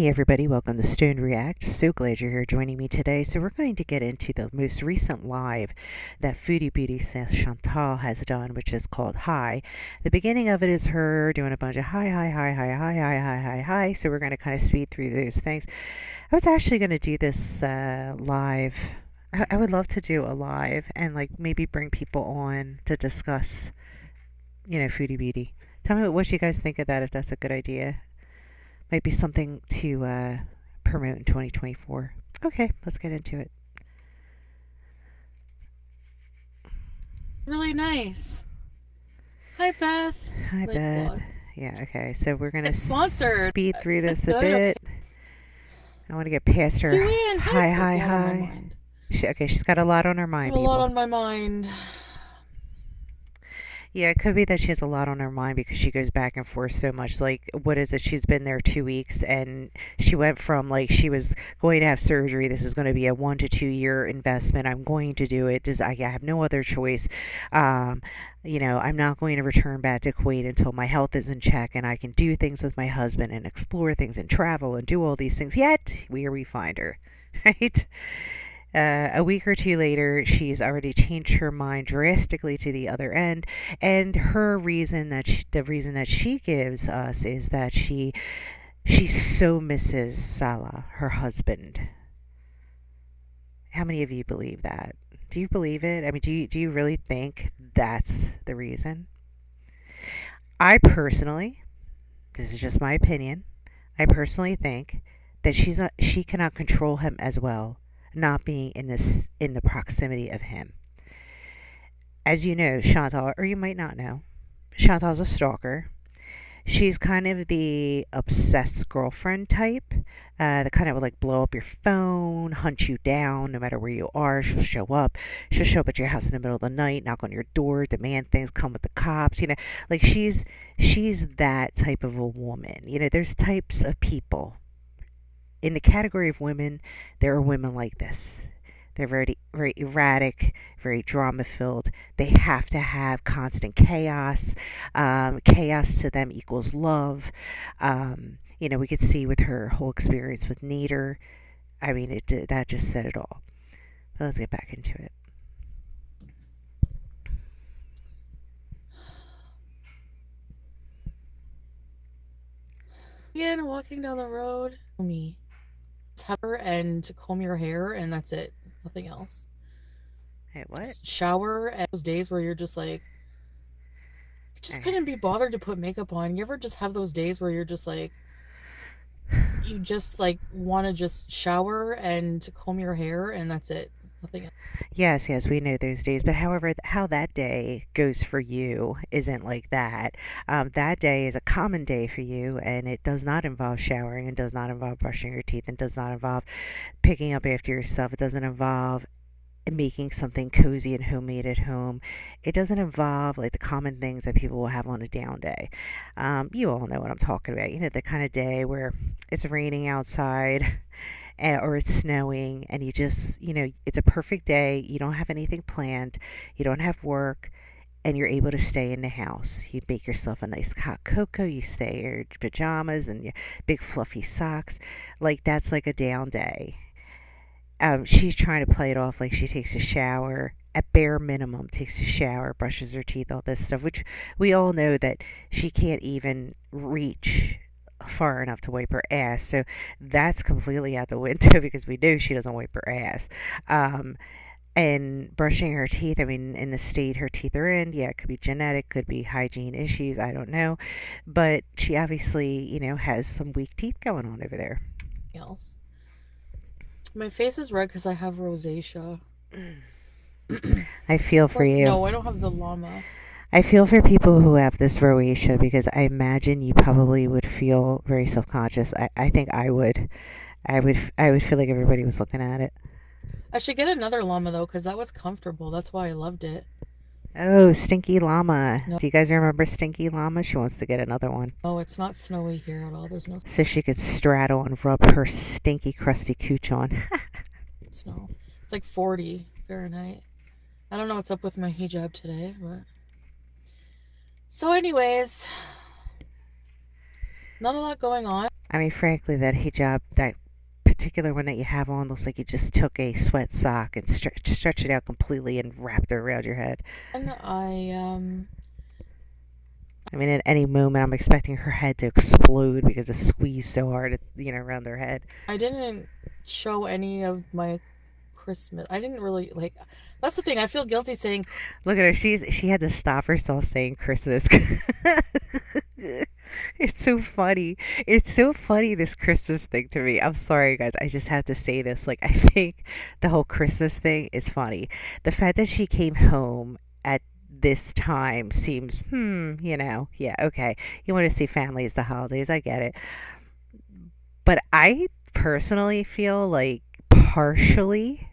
Hey everybody, welcome to Stone React. So glad you're here joining me today. So we're going to get into the most recent live that Foodie Beauty says Chantal has done, which is called Hi. The beginning of it is her doing a bunch of hi, hi, hi, hi, hi, hi, hi, hi, hi. So we're going to kind of speed through those things. I was actually going to do this live. I would love to do a live and like maybe bring people on to discuss, Foodie Beauty. Tell me what you guys think of that, if that's a good idea. Might be something to promote in 2024. Okay, let's get into it. Really nice. Hi, Beth. Hi, Like, Beth. God. Yeah, okay, so we're going to It's sponsored. speed through this a Good. Okay. bit. I want to get past her Suanne, hi, I have hi, a lot on my hi. mind. Okay, she's got a lot on her I mind, have a lot people. on my mind. Yeah, it could be that she has a lot on her mind because she goes back and forth so much. Like, what is it? She's been there 2 weeks and she went from like she was going to have surgery. This is going to be a 1 to 2 year investment. I'm going to do it. I have no other choice. Um, I'm not going to return back to Kuwait until my health is in check and I can do things with my husband and explore things and travel and do all these things. Yet, where we find her, right? A week or two later, she's already changed her mind drastically to the other end, and the reason that she gives us is that she so misses Salah, her husband. How many of you believe that? Do you believe it? I mean, do you really think that's the reason? I personally, this is just my opinion, I personally think that she cannot control him as well, not being in the proximity of him. As you know, Chantal, or you might not know, Chantal's a stalker. She's kind of the obsessed girlfriend type, that kind of would like blow up your phone, hunt you down no matter where you are. She'll show up. She'll show up at your house in the middle of the night, knock on your door, demand things, come with the cops. Like she's that type of a woman. There's types of people in the category of women. There are women like this. They're very, very erratic, very drama filled. They have to have constant chaos. Chaos to them equals love. We could see with her whole experience with Nader. I mean, that just said it all. But let's get back into it. Again, walking down the road. Me. Pepper and comb your hair, and that's it. Nothing else. Hey, what? Shower, and those days where you're just like, I just Okay. couldn't be bothered to put makeup on. You ever just have those days where you're just like, you just like want to just shower and comb your hair, and that's it. Nothing else. Yes, yes, we know those days. But however, how that day goes for you isn't like that. That day is a common day for you, and it does not involve showering, and does not involve brushing your teeth, and does not involve picking up after yourself. It doesn't involve making something cozy and homemade at home. It doesn't involve like the common things that people will have on a down day. You all know what I'm talking about. The kind of day where it's raining outside or it's snowing and it's a perfect day. You don't have anything planned. You don't have work. And you're able to stay in the house. You make yourself a nice hot cocoa. You stay in your pajamas and your big fluffy socks. Like that's like a down day. She's trying to play it off like she takes a shower at bare minimum, takes a shower, brushes her teeth, all this stuff, which we all know that she can't even reach far enough to wipe her ass. So that's completely out the window because we know she doesn't wipe her ass. Um, and brushing her teeth, I mean, in the state her teeth are in, yeah, it could be genetic, could be hygiene issues, I don't know. But she obviously, has some weak teeth going on over there. Else. My face is red because I have rosacea. I feel Of for course, you. no, I don't have the llama. I feel for people who have this rosacea because I imagine you probably would feel very self conscious. I think I would. I would feel like everybody was looking at it. I should get another llama though, because that was comfortable. That's why I loved it. Oh, Stinky Llama. No, Do you guys remember Stinky Llama? She wants to get another one. no, it's not snowy here at all. There's no So she could straddle and rub her stinky, crusty cooch on. snow. It's like 40 Fahrenheit. I don't know what's up with my hijab today, but so anyways, not a lot going on. I mean, frankly, that hijab, that particular one that you have on, looks like you just took a sweat sock and stretch it out completely and wrapped it around your head. And I mean, at any moment, I'm expecting her head to explode because it's squeezed so hard, around their head. I didn't show any of my Christmas. I didn't really like. That's the thing. I feel guilty saying Look at her. She had to stop herself saying Christmas. It's so funny. It's so funny, this Christmas thing to me. I'm sorry, guys. I just have to say this. Like, I think the whole Christmas thing is funny. The fact that she came home at this time seems, yeah, okay. You want to see families, the holidays. I get it. But I personally feel like partially,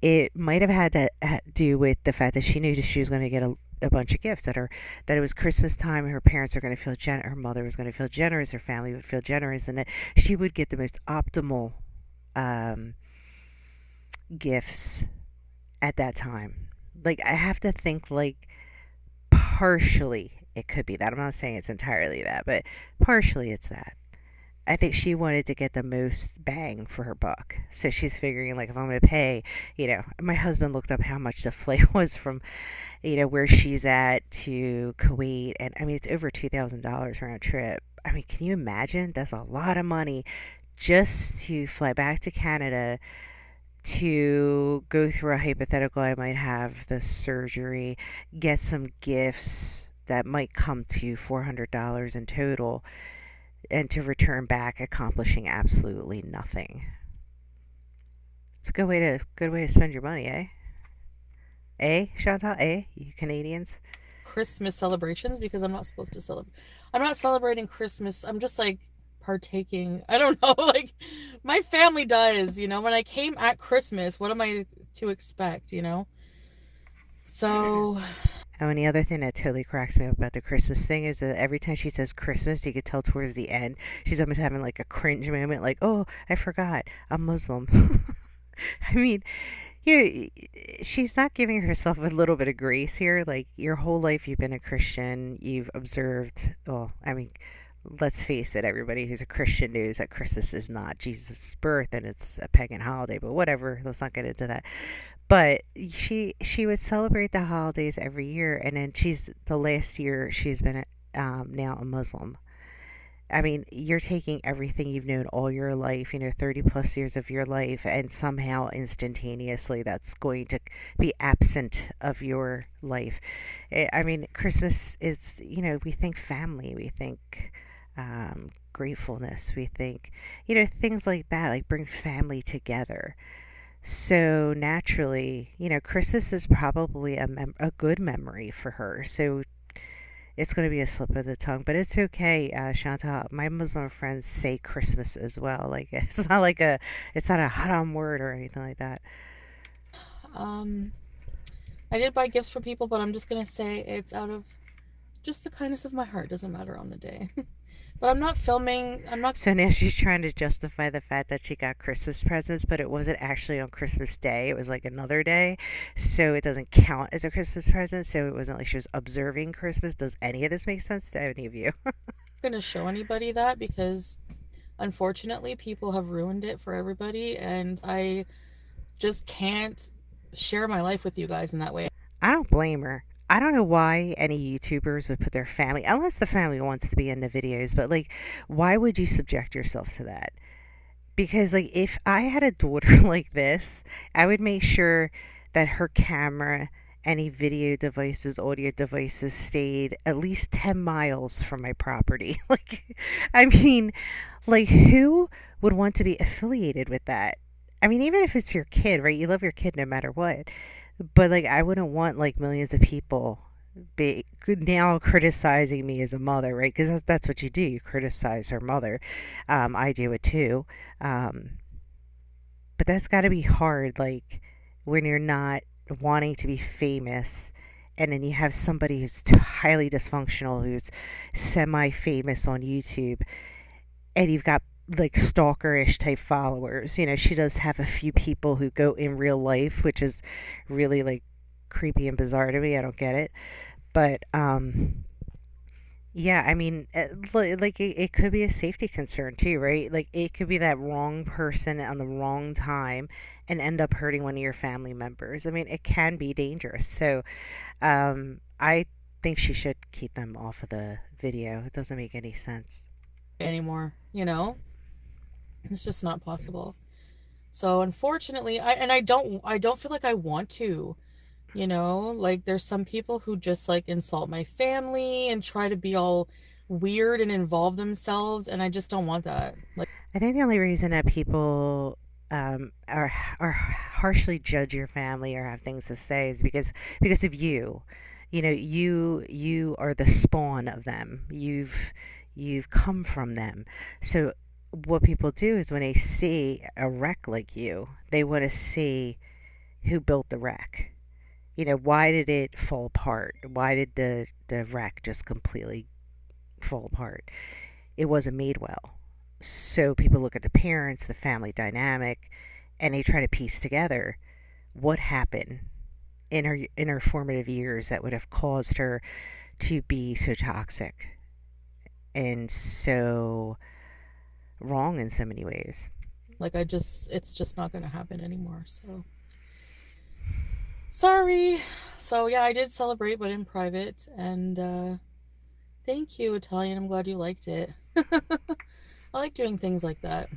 it might have had to do with the fact that she knew that she was going to get a bunch of gifts, that it was Christmas time, her parents are going to feel her mother was going to feel generous, her family would feel generous, and that she would get the most optimal um, gifts at that time. Like, I have to think, like, partially it could be that. I'm not saying it's entirely that, but partially it's that. I think she wanted to get the most bang for her buck. So she's figuring, like, if I'm going to pay, my husband looked up how much the flight was from, where she's at to Kuwait. And I mean, it's over $2,000 round trip. I mean, can you imagine? That's a lot of money just to fly back to Canada to go through a hypothetical. I might have the surgery, get some gifts that might come to $400 in total, and to return back accomplishing absolutely nothing. It's a good way to spend your money, eh? Eh, Chantal? Eh, you Canadians? Christmas celebrations because I'm not supposed to celebrate. I'm not celebrating Christmas. I'm just like partaking. I don't know. Like my family does. When I came at Christmas, what am I to expect? So And the other thing that totally cracks me up about the Christmas thing is that every time she says Christmas, you could tell towards the end she's almost having like a cringe moment, like, "Oh, I forgot, I'm Muslim." I mean, you she's not giving herself a little bit of grace here. Like, your whole life you've been a Christian, you've observed. Well, I mean, let's face it, everybody who's a Christian knows that Christmas is not Jesus' birth and it's a pagan holiday. But whatever, let's not get into that. But she would celebrate the holidays every year, and then she's the last year she's been now a Muslim. I mean, you're taking everything you've known all your life, 30 plus years of your life, and somehow instantaneously that's going to be absent of your life. I mean, Christmas is, we think family, we think gratefulness, we think, things like that, like bring family together. So naturally, Christmas is probably a good memory for her. So it's going to be a slip of the tongue, but it's okay, Chantal. My Muslim friends say Christmas as well. Like, it's not a haram word or anything like that. um I did buy gifts for people, but I'm just gonna say it's out of just the kindness of my heart. Doesn't matter on the day. But I'm not filming. I'm not. So now she's trying to justify the fact that she got Christmas presents, but it wasn't actually on Christmas Day. It was like another day. So it doesn't count as a Christmas present. So it wasn't like she was observing Christmas. Does any of this make sense to any of you? Gonna show anybody that because unfortunately people have ruined it for everybody, and I just can't share my life with you guys in that way. I don't blame her. I don't know why any YouTubers would put their family, unless the family wants to be in the videos, but like, why would you subject yourself to that? Because, like, if I had a daughter like this, I would make sure that her camera, any video devices, audio devices, stayed at least 10 miles from my property. Like, I mean, like, who would want to be affiliated with that? I mean, even if it's your kid, right? You love your kid no matter what. But, like, I wouldn't want, like, millions of people be now criticizing me as a mother, right? Because that's what you do. You criticize her mother. I do it too. Um, but that's got to be hard, like, when you're not wanting to be famous, and then you have somebody who's highly dysfunctional, who's semi-famous on YouTube, and you've got like stalkerish type followers. She does have a few people who go in real life, which is really like creepy and bizarre to me. I don't get it. But Yeah, I mean, like it could be a safety concern too, right? Like it could be that wrong person on the wrong time and end up hurting one of your family members. I mean, it can be dangerous. So, I think she should keep them off of the video. It doesn't make any sense. Anymore, you know? It's just not possible. So unfortunately, I don't feel like I want to, you know? Like there's some people who just like insult my family and try to be all weird and involve themselves, and I just don't want that. Like I think the only reason that people are harshly judge your family or have things to say is because of you. You know, you are the spawn of them. You've come from them. So what people do is when they see a wreck like you, they want to see who built the wreck. You know, why did it fall apart? Why did the wreck just completely fall apart? It wasn't made well. So people look at the parents, the family dynamic, and they try to piece together what happened in her formative years that would have caused her to be so toxic and so wrong in so many ways. it's just not going to happen anymore. So sorry. So yeah, I did celebrate, but in private, and thank you, Italian. I'm glad you liked it. I like doing things like that.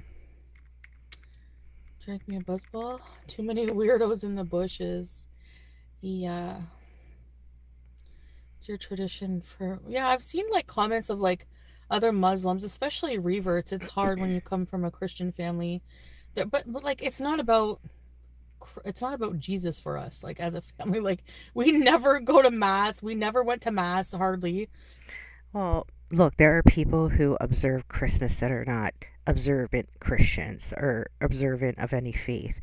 Drink me a buzzball. Too many weirdos in the bushes. Yeah, it's your tradition for. Yeah, I've seen like comments of like other Muslims, especially reverts. It's hard when you come from a Christian family. But like it's not about Jesus for us. Like as a family, like we never go to mass. We never went to mass hardly. Well, look, there are people who observe Christmas that are not observant Christians or observant of any faith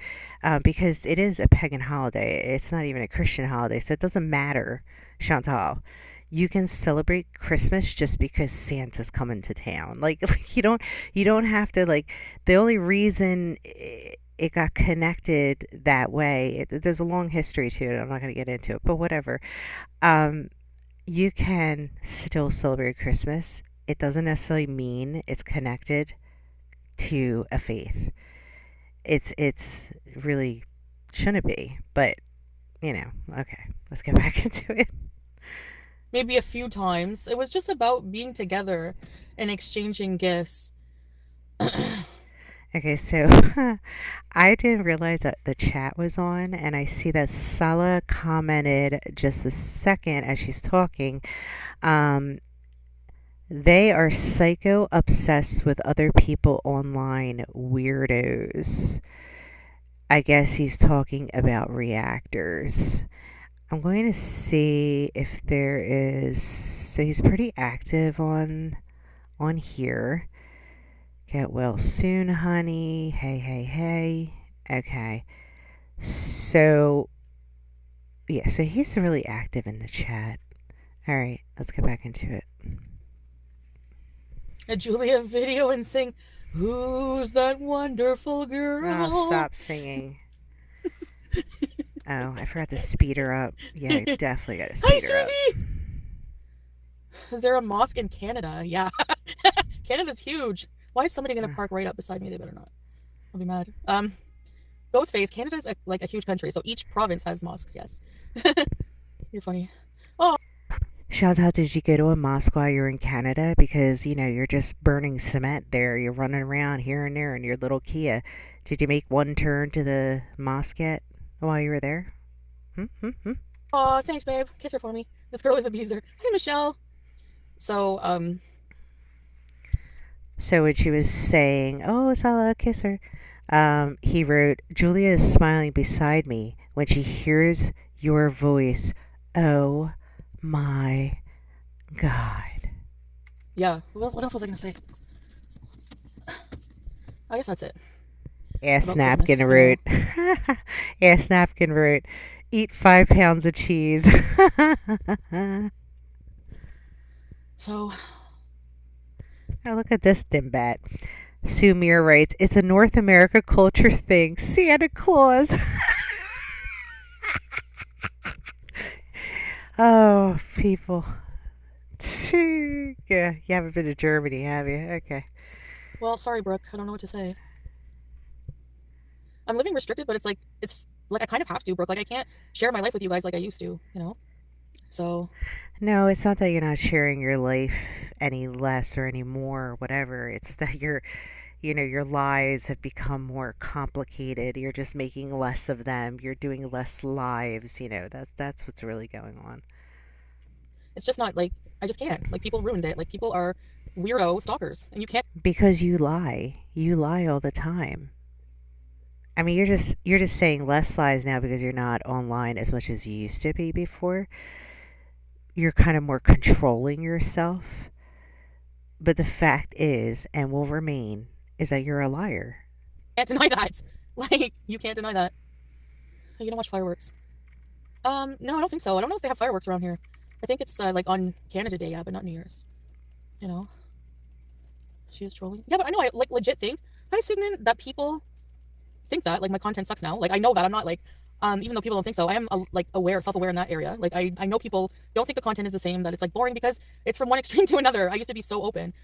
because it is a pagan holiday. It's not even a Christian holiday, so it doesn't matter, Chantal. You can celebrate Christmas just because Santa's coming to town. Like you don't have to like the only reason it got connected that way. There's a long history to it. I'm not going to get into it, but whatever. Um, you can still celebrate Christmas. It doesn't necessarily mean it's connected to a faith. It's really shouldn't be, but okay, let's get back into it. Maybe a few times. It was just about being together and exchanging gifts. Okay, so I didn't realize that the chat was on, and I see that Sala commented just a second as she's talking. Um, they are psycho obsessed with other people online, weirdos. I guess he's talking about reactors. I'm going to see if there is. So he's pretty active on here. Get well soon, honey. Hey, hey, hey. Okay. So yeah, so he's really active in the chat. All right, let's get back into it. A Julia video and sing, "Who's that wonderful Oh, girl?" stop singing. Oh, I forgot to speed her up. Yeah, definitely got to Hi, speed her up. Susie! Is there a mosque in Canada? Yeah. Canada's huge. Why is somebody going to park right up beside me? They better not. I'll be mad. Ghostface, Canada's like a huge country, so each province has mosques, yes. You're funny. Oh, Shout out, did you go to a mosque while you're in Canada? Because, you're just burning cement there. You're running around here and there in your little Kia. Did you make one turn to the mosque yet while you were there? Hmm, hmm, hmm. oh, thanks, babe. Kiss her for me. This girl is a beezer. Hey, Michelle. So, So when she was saying, "Oh, Salah, kiss her," he wrote, "Julia is smiling beside me when she hears your voice. Oh my God." yeah. What else was I going to say? I guess that's it. Ass About Christmas, napkin wrote, Ass napkin wrote, "Eat 5 pounds of cheese." So, Oh, look at this dimbat. Sumir writes, "It's a North America culture thing. Santa Claus." Oh, people. Yeah, you haven't been to Germany, have you? Okay. Well, sorry, Brooke. I don't know what to say. I'm living restricted, but it's like I kind of have to, Brooke. Like I can't share my life with you guys like I used to, you know? So No, it's not that you're not sharing your life any less or any more or whatever. It's that your lives have become more complicated. You're just making less of them. You're doing less lives. That's what's really going on. it's just not like I just can't. Like people ruined it. Like people are weirdo stalkers, and you can't. Because you lie. You lie all the time. I mean, you're just saying less lies now because you're not online as much as you used to be before. You're kind of more controlling yourself. But the fact is, and will remain, is that you're a liar. Can't deny that. Like you can't deny that. You don't watch fireworks. No, I don't think so. I don't know if they have fireworks around here. I think it's like on Canada Day, yeah, but not New Year's. You know, she is trolling. Yeah, but I know I like legit think. Hi, Signan, that people think that like my content sucks now. Like I know that I'm not like even though people don't think so, I am like aware, self-aware in that area. Like I know people don't think the content is the same, that it's like boring because it's from one extreme to another. I used to be so open.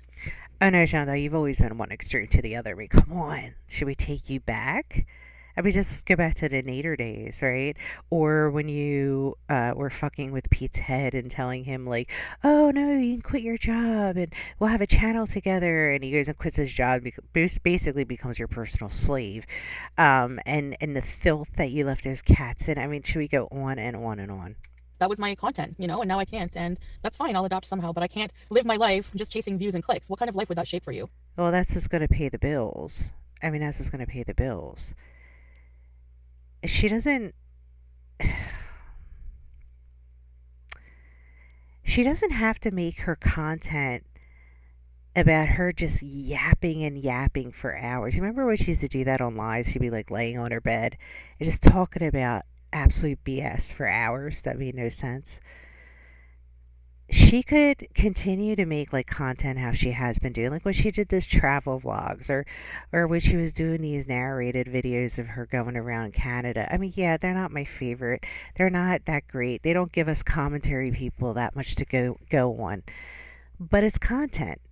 Oh no, Shonda, you've always been one extreme to the other. I mean, come on. Should we take you back? I mean, just go back to the Nader days, right? Or when you were fucking with Pete's head and telling him, like, oh no, you can quit your job and we'll have a channel together. And he goes and quits his job, basically becomes your personal slave. And the filth that you left those cats in. I mean, should we go on and on and on? That was my content, you know, and now I can't. And that's fine. I'll adapt somehow, but I can't live my life just chasing views and clicks. What kind of life would that shape for you? Well, that's just going to pay the bills. I mean, that's just going to pay the bills. She doesn't. She doesn't have to make her content about her just yapping and yapping for hours. You remember when she used to do that on live? She'd be like laying on her bed and just talking about absolute BS for hours that made no sense. She could continue to make like content how she has been doing, like when she did this travel vlogs, or when she was doing these narrated videos of her going around Canada. I mean, yeah, they're not my favorite. They're not that great. They don't give us commentary people that much to go on, but it's content.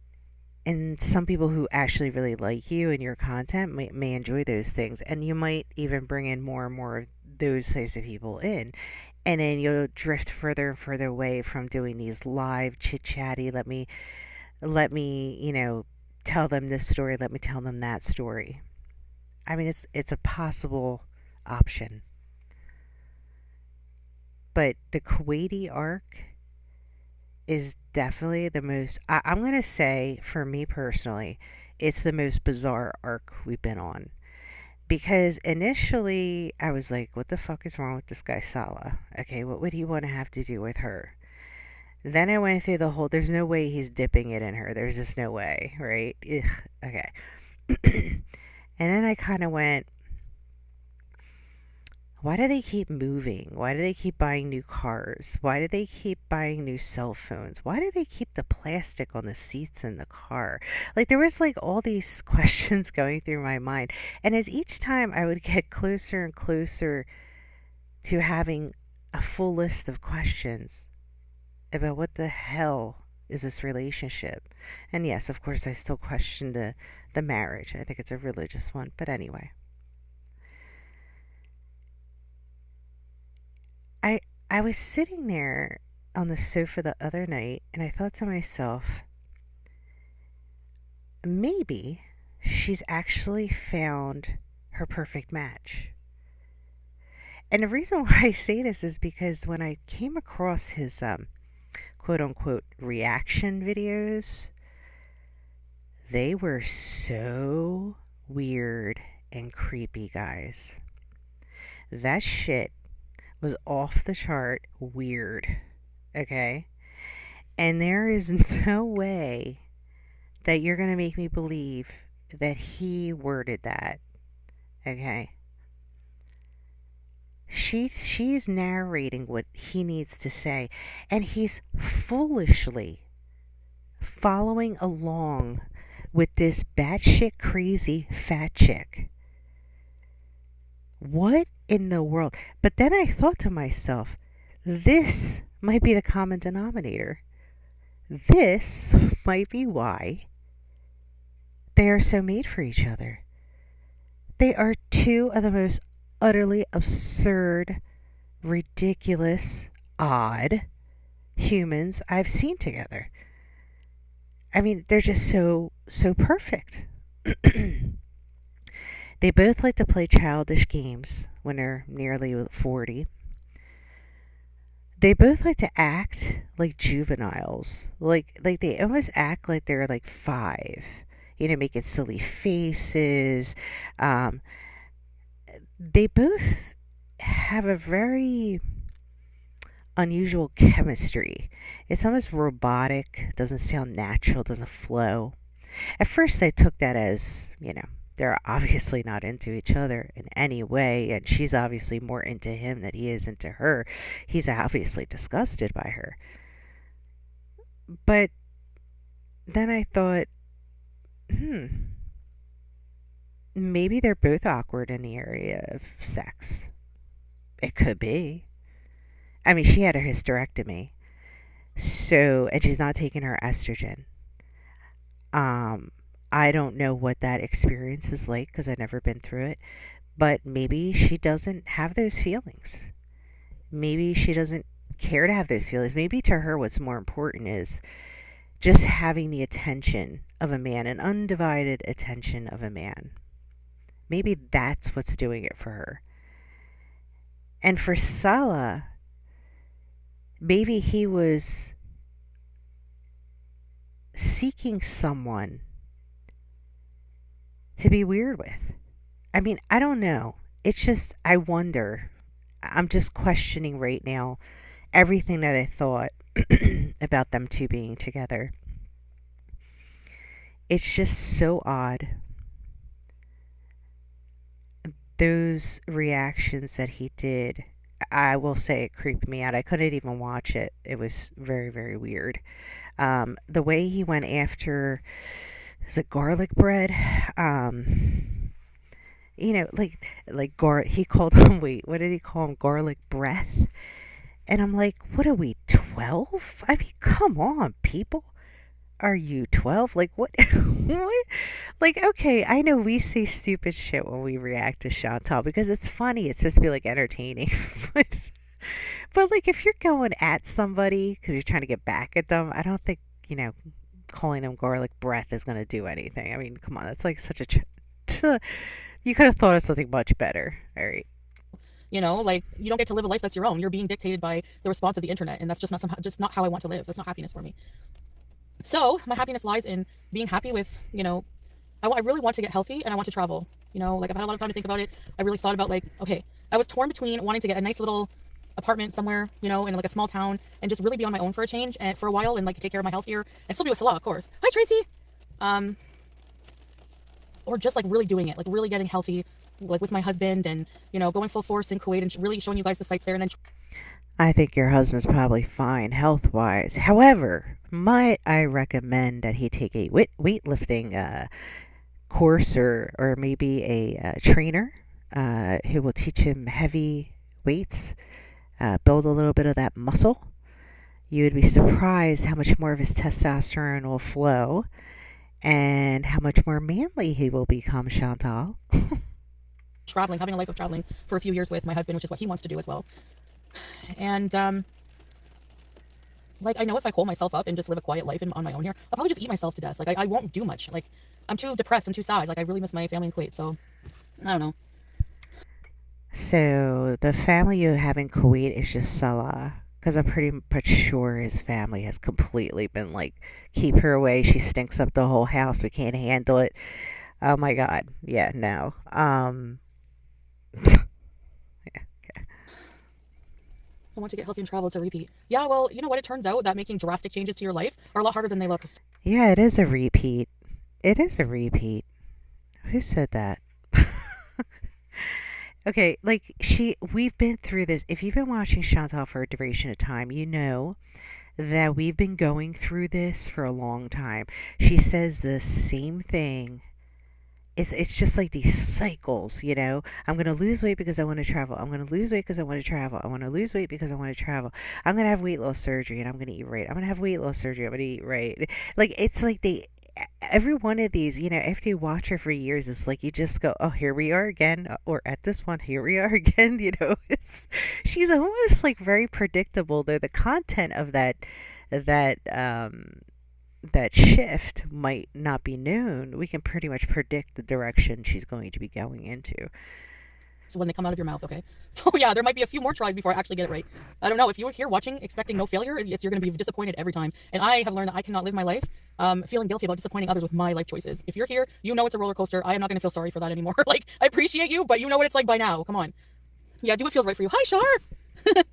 And some people who actually really like you and your content may enjoy those things, and you might even bring in more and more of those types of people in, and then you'll drift further and further away from doing these live chit chatty, let me tell them this story, let me tell them that story. I mean, it's a possible option. But the Kuwaiti arc is definitely the most, I'm going to say, for me personally, it's the most bizarre arc we've been on. Because initially, I was like, what the fuck is wrong with this guy, Salah? Okay, what would he want to have to do with her? Then I went through the whole, there's no way he's dipping it in her. There's just no way, right? Ugh, okay. And then I kind of went, why do they keep moving? Why do they keep buying new cars? Why do they keep buying new cell phones? Why do they keep the plastic on the seats in the car? Like there was like all these questions going through my mind. And as each time I would get closer and closer to having a full list of questions about what the hell is this relationship. And yes, of course I still question the marriage. I think it's a religious one, but anyway. I I was sitting there on the sofa the other night and I thought to myself, maybe she's actually found her perfect match. And the reason why I say this is because when I came across his quote unquote reaction videos, they were so weird and creepy, guys. That shit was off the chart weird. Okay? And there is no way that you're going to make me believe that he worded that. Okay? She's narrating what he needs to say, and he's foolishly following along with this batshit crazy fat chick. What in the world? But then I thought to myself, this might be the common denominator. This might be why they are so made for each other. They are two of the most utterly absurd, ridiculous, odd humans I've seen together. I mean, they're just so perfect. They both like to play childish games when they're nearly 40. They both like to act like juveniles. Like they almost act like they're like 5. You know, making silly faces. Um, they both have a very unusual chemistry. It's almost robotic, doesn't sound natural, doesn't flow. At first, I took that as, they're obviously not into each other in any way, and she's obviously more into him than he is into her. He's obviously disgusted by her. But then I thought, hmm, maybe they're both awkward in the area of sex. It could be. I mean, she had her hysterectomy, so, and she's not taking her estrogen. Um, I don't know what that experience is like because I've never been through it, but maybe she doesn't have those feelings. Maybe she doesn't care to have those feelings. Maybe to her, what's more important is just having the attention of a man, an undivided attention of a man. Maybe that's what's doing it for her. And for Salah, maybe he was seeking someone to be weird with. I mean, I don't know. It's just, I wonder. I'm just questioning right now everything that I thought about them two being together. It's just so odd. Those reactions that he did, I will say it creeped me out. I couldn't even watch it. It was very, very weird. The way he went after, is it garlic bread? He called him, wait, what did he call him? Garlic breath? And I'm like, what are we, 12? I mean, come on, people. Are you 12? Like, what? What? Like, okay, I know we say stupid shit when we react to Chantal because it's funny. It's supposed to be, like, entertaining. but like, if you're going at somebody because you're trying to get back at them, I don't think, calling them garlic breath is going to do anything. I mean, come on. That's, like, such a... you could have thought of something much better. All right. Like you don't get to live a life that's your own. You're being dictated by the response of the internet, and that's just not how I want to live. That's not happiness for me. So my happiness lies in being happy with, I really want to get healthy and I want to travel. Like I've had a lot of time to think about it. I really thought about like, okay, I was torn between wanting to get a nice little apartment somewhere, in like a small town and just really be on my own for a change and for a while and like take care of my health here and still do a Salah, of course. Hi, Tracy. Um, or just like really doing it, like really getting healthy, like with my husband and, going full force in Kuwait and really showing you guys the sights there and then I think your husband's probably fine health wise. However, might I recommend that he take a weightlifting course or maybe a trainer who will teach him heavy weights, build a little bit of that muscle. You would be surprised how much more of his testosterone will flow and how much more manly he will become, Chantal. traveling, having a life of traveling for a few years with my husband, which is what he wants to do as well. And like I know if I hold myself up and just live a quiet life on my own here, I'll probably just eat myself to death. Like I won't do much. Like I'm too depressed. I'm too sad. Like I really miss my family in Kuwait. So I don't know. So the family you have in Kuwait is just Salah. Because I'm pretty much sure his family has completely been like, keep her away. She stinks up the whole house. We can't handle it. Oh my God. Yeah, no. Yeah, okay. I want to get healthy and travel. It's a repeat. Yeah, well, you know what? It turns out that making drastic changes to your life are a lot harder than they look. Yeah, it is a repeat. It is a repeat. Who said that? Okay, like we've been through this. If you've been watching Chantal for a duration of time, you know that we've been going through this for a long time. She says the same thing it's just like these cycles, I'm going to lose weight because I want to travel. I'm going to lose weight because I want to travel. I want to lose weight because I want to travel. I'm going to have weight loss surgery and I'm going to eat right. I'm going to have weight loss surgery. I'm going to eat right. Like it's like they every one of these, after you watch her for years, it's like you just go, oh, here we are again, or at this one, here we are again. She's almost like very predictable, though the content of that that shift might not be known. We can pretty much predict the direction she's going to be going into. when they come out of your mouth, okay? So yeah, there might be a few more tries before I actually get it right. I don't know. If you're here watching expecting no failure, you're going to be disappointed every time. And I have learned that I cannot live my life feeling guilty about disappointing others with my life choices. If you're here, you know it's a roller coaster. I am not going to feel sorry for that anymore. Like, I appreciate you, but you know what it's like by now. Come on. Yeah, do what feels right for you. Hi, Shar.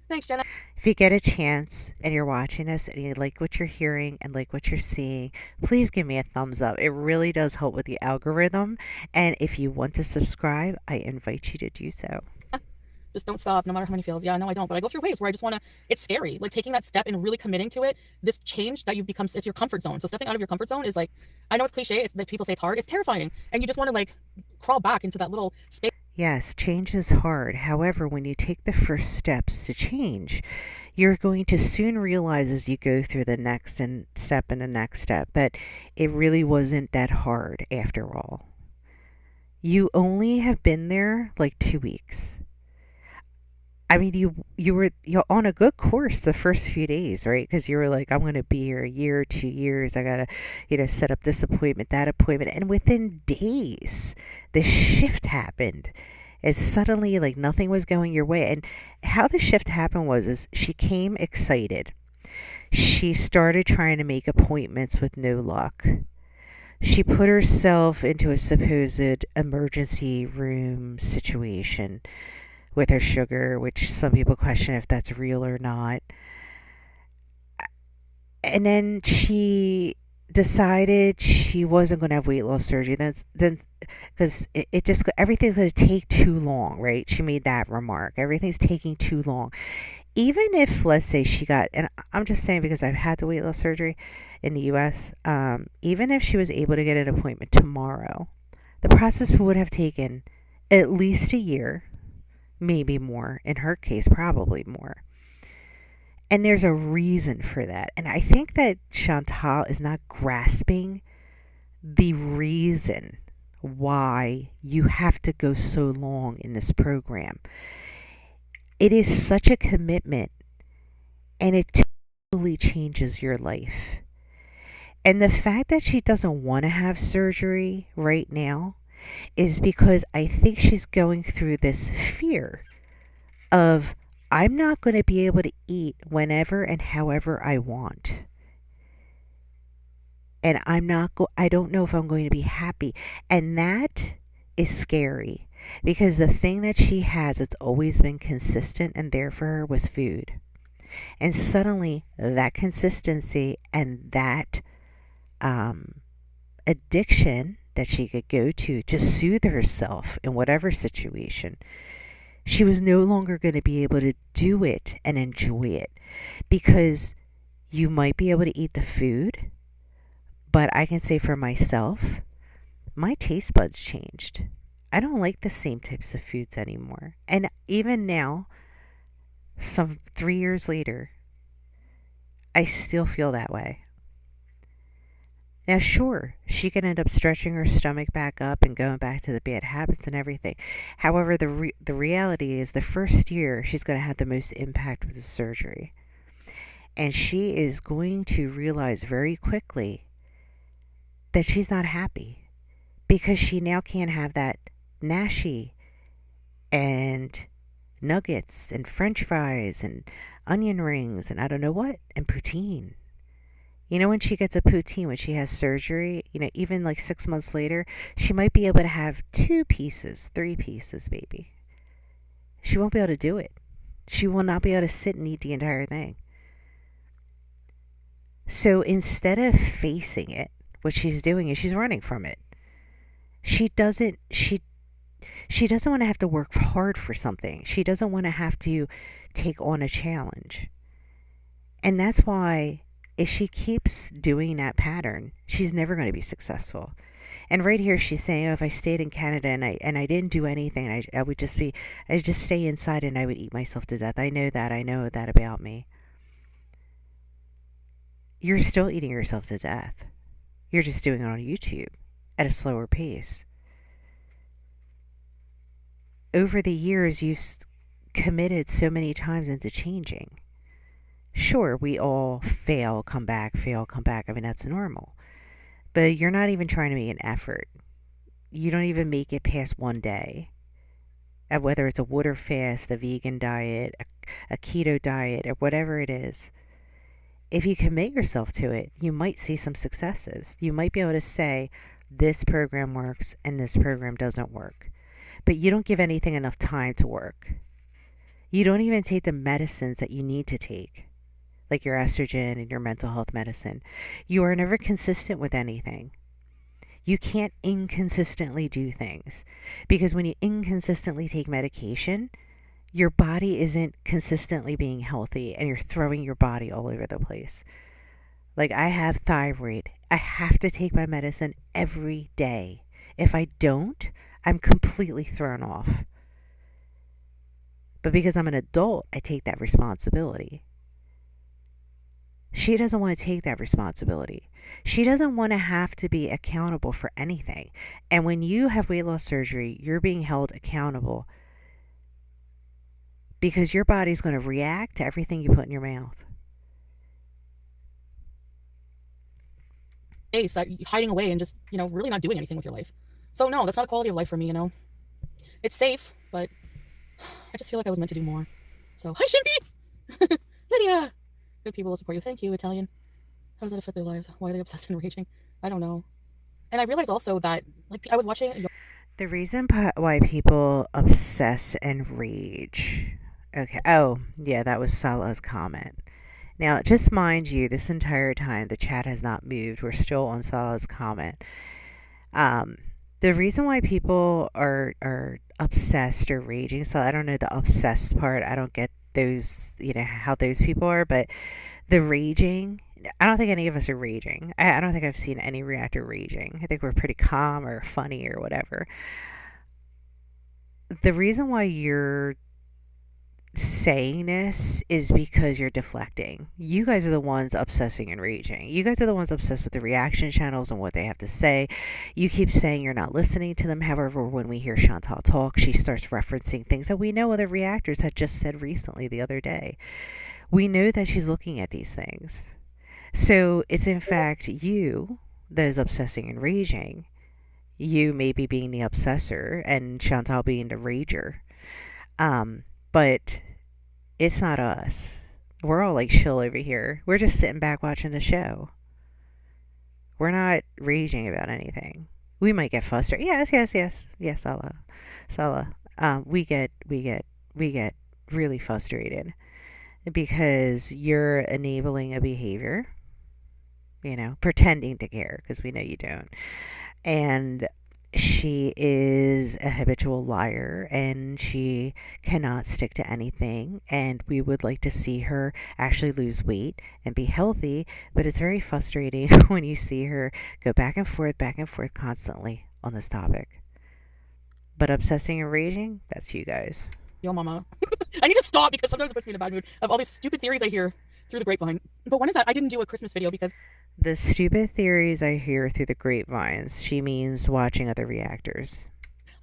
Thanks, Jenna. If you get a chance and you're watching us and you like what you're hearing and like what you're seeing, please give me a thumbs up. It really does help with the algorithm. And if you want to subscribe, I invite you to do so. Just don't stop, no matter how many fails. Yeah, no, I don't. But I go through waves where I just want to, it's scary. Like taking that step and really committing to it, this change that you've become, it's your comfort zone. So stepping out of your comfort zone is like, I know it's cliche, it's like people say it's hard, it's terrifying. And you just want to like crawl back into that little space. Yes, change is hard. However, when you take the first steps to change, you're going to soon realize as you go through the next step and the next step that it really wasn't that hard after all. You only have been there like 2 weeks. I mean, you're on a good course the first few days, right? Because you were like, I'm going to be here a year, 2 years. I gotta, set up this appointment, that appointment, and within days, this shift happened. It's suddenly like nothing was going your way, and how the shift happened is she came excited. She started trying to make appointments with no luck. She put herself into a supposed emergency room situation with her sugar, which some people question if that's real or not. And then she decided she wasn't going to have weight loss surgery. Then because it just everything's going to take too long, right? She made that remark. Everything's taking too long. Even if, let's say, she got, and I'm just saying because I've had the weight loss surgery in the U.S. Even if she was able to get an appointment tomorrow, the process would have taken at least a year, maybe more. In her case, probably more. And there's a reason for that. And I think that Chantal is not grasping the reason why you have to go so long in this program. It is such a commitment, and it totally changes your life. And the fact that she doesn't want to have surgery right now is because I think she's going through this fear of, I'm not going to be able to eat whenever and however I want. And I don't know if I'm going to be happy. And that is scary because the thing that she has, it's always been consistent and there for her was food. And suddenly that consistency and that addiction that she could go to soothe herself in whatever situation, she was no longer going to be able to do it and enjoy it, because you might be able to eat the food, but I can say for myself, my taste buds changed. I don't like the same types of foods anymore. And even now, some 3 years later, I still feel that way. Now, sure, she can end up stretching her stomach back up and going back to the bad habits and everything. However, the reality is the first year she's going to have the most impact with the surgery. And she is going to realize very quickly that she's not happy because she now can't have that nashi and nuggets and french fries and onion rings and I don't know what, and poutine. When she gets a poutine, when she has surgery, even like 6 months later, she might be able to have 2 pieces, 3 pieces, maybe. She won't be able to do it. She will not be able to sit and eat the entire thing. So instead of facing it, what she's doing is she's running from it. She doesn't want to have to work hard for something. She doesn't want to have to take on a challenge. And that's why if she keeps doing that pattern, she's never going to be successful. And right here, she's saying, "Oh, if I stayed in Canada and I didn't do anything, I would just be, I'd just stay inside and I would eat myself to death. I know that. I know that about me." You're still eating yourself to death. You're just doing it on YouTube at a slower pace. Over the years, you've committed so many times into changing. Sure, we all fail, come back, fail, come back. I mean, that's normal. But you're not even trying to make an effort. You don't even make it past one day. Whether it's a water fast, a vegan diet, a keto diet, or whatever it is, if you commit yourself to it, you might see some successes. You might be able to say, this program works and this program doesn't work. But you don't give anything enough time to work. You don't even take the medicines that you need to take, like your estrogen and your mental health medicine. You are never consistent with anything. You can't inconsistently do things because when you inconsistently take medication, your body isn't consistently being healthy and you're throwing your body all over the place. Like, I have thyroid. I have to take my medicine every day. If I don't, I'm completely thrown off. But because I'm an adult, I take that responsibility. She doesn't want to take that responsibility. She doesn't want to have to be accountable for anything. And when you have weight loss surgery, you're being held accountable because your body's going to react to everything you put in your mouth. Ace that hiding away and just, really not doing anything with your life. So no, that's not a quality of life for me. It's safe, but I just feel like I was meant to do more. So hi, Shimpy. Lydia. Good people will support you. Thank you, Italian. How does that affect their lives? Why are they obsessed and raging? I don't know. And I realized also that, like, I was watching. The reason why people obsess and rage. Okay. Oh, yeah, that was Salah's comment. Now, just mind you, this entire time the chat has not moved. We're still on Salah's comment. Um, the reason why people are obsessed or raging. So I don't know the obsessed part. I don't get those. How those people are, but the raging. I don't think any of us are raging. I don't think I've seen any reactor raging. I think we're pretty calm or funny or whatever. The reason why you're saying this is because you're deflecting. You guys are the ones obsessing and raging. You guys are the ones obsessed with the reaction channels and what they have to say. You keep saying you're not listening to them. However, when we hear Chantal talk, she starts referencing things that we know other reactors had just said recently the other day. We know that she's looking at these things. So it's in fact you that is obsessing and raging. You maybe being the obsessor and Chantal being the rager. But it's not us. We're all like chill over here. We're just sitting back watching the show. We're not raging about anything. We might get frustrated. Yes, Salah. We get really frustrated because you're enabling a behavior, pretending to care because we know you don't. And she is a habitual liar and she cannot stick to anything. And we would like to see her actually lose weight and be healthy. But it's very frustrating when you see her go back and forth constantly on this topic. But obsessing and raging, that's you guys. Yo, mama. I need to stop because sometimes it puts me in a bad mood of all these stupid theories I hear through the grapevine. But when is that? I didn't do a Christmas video because the stupid theories I hear through the grapevines, she means watching other reactors.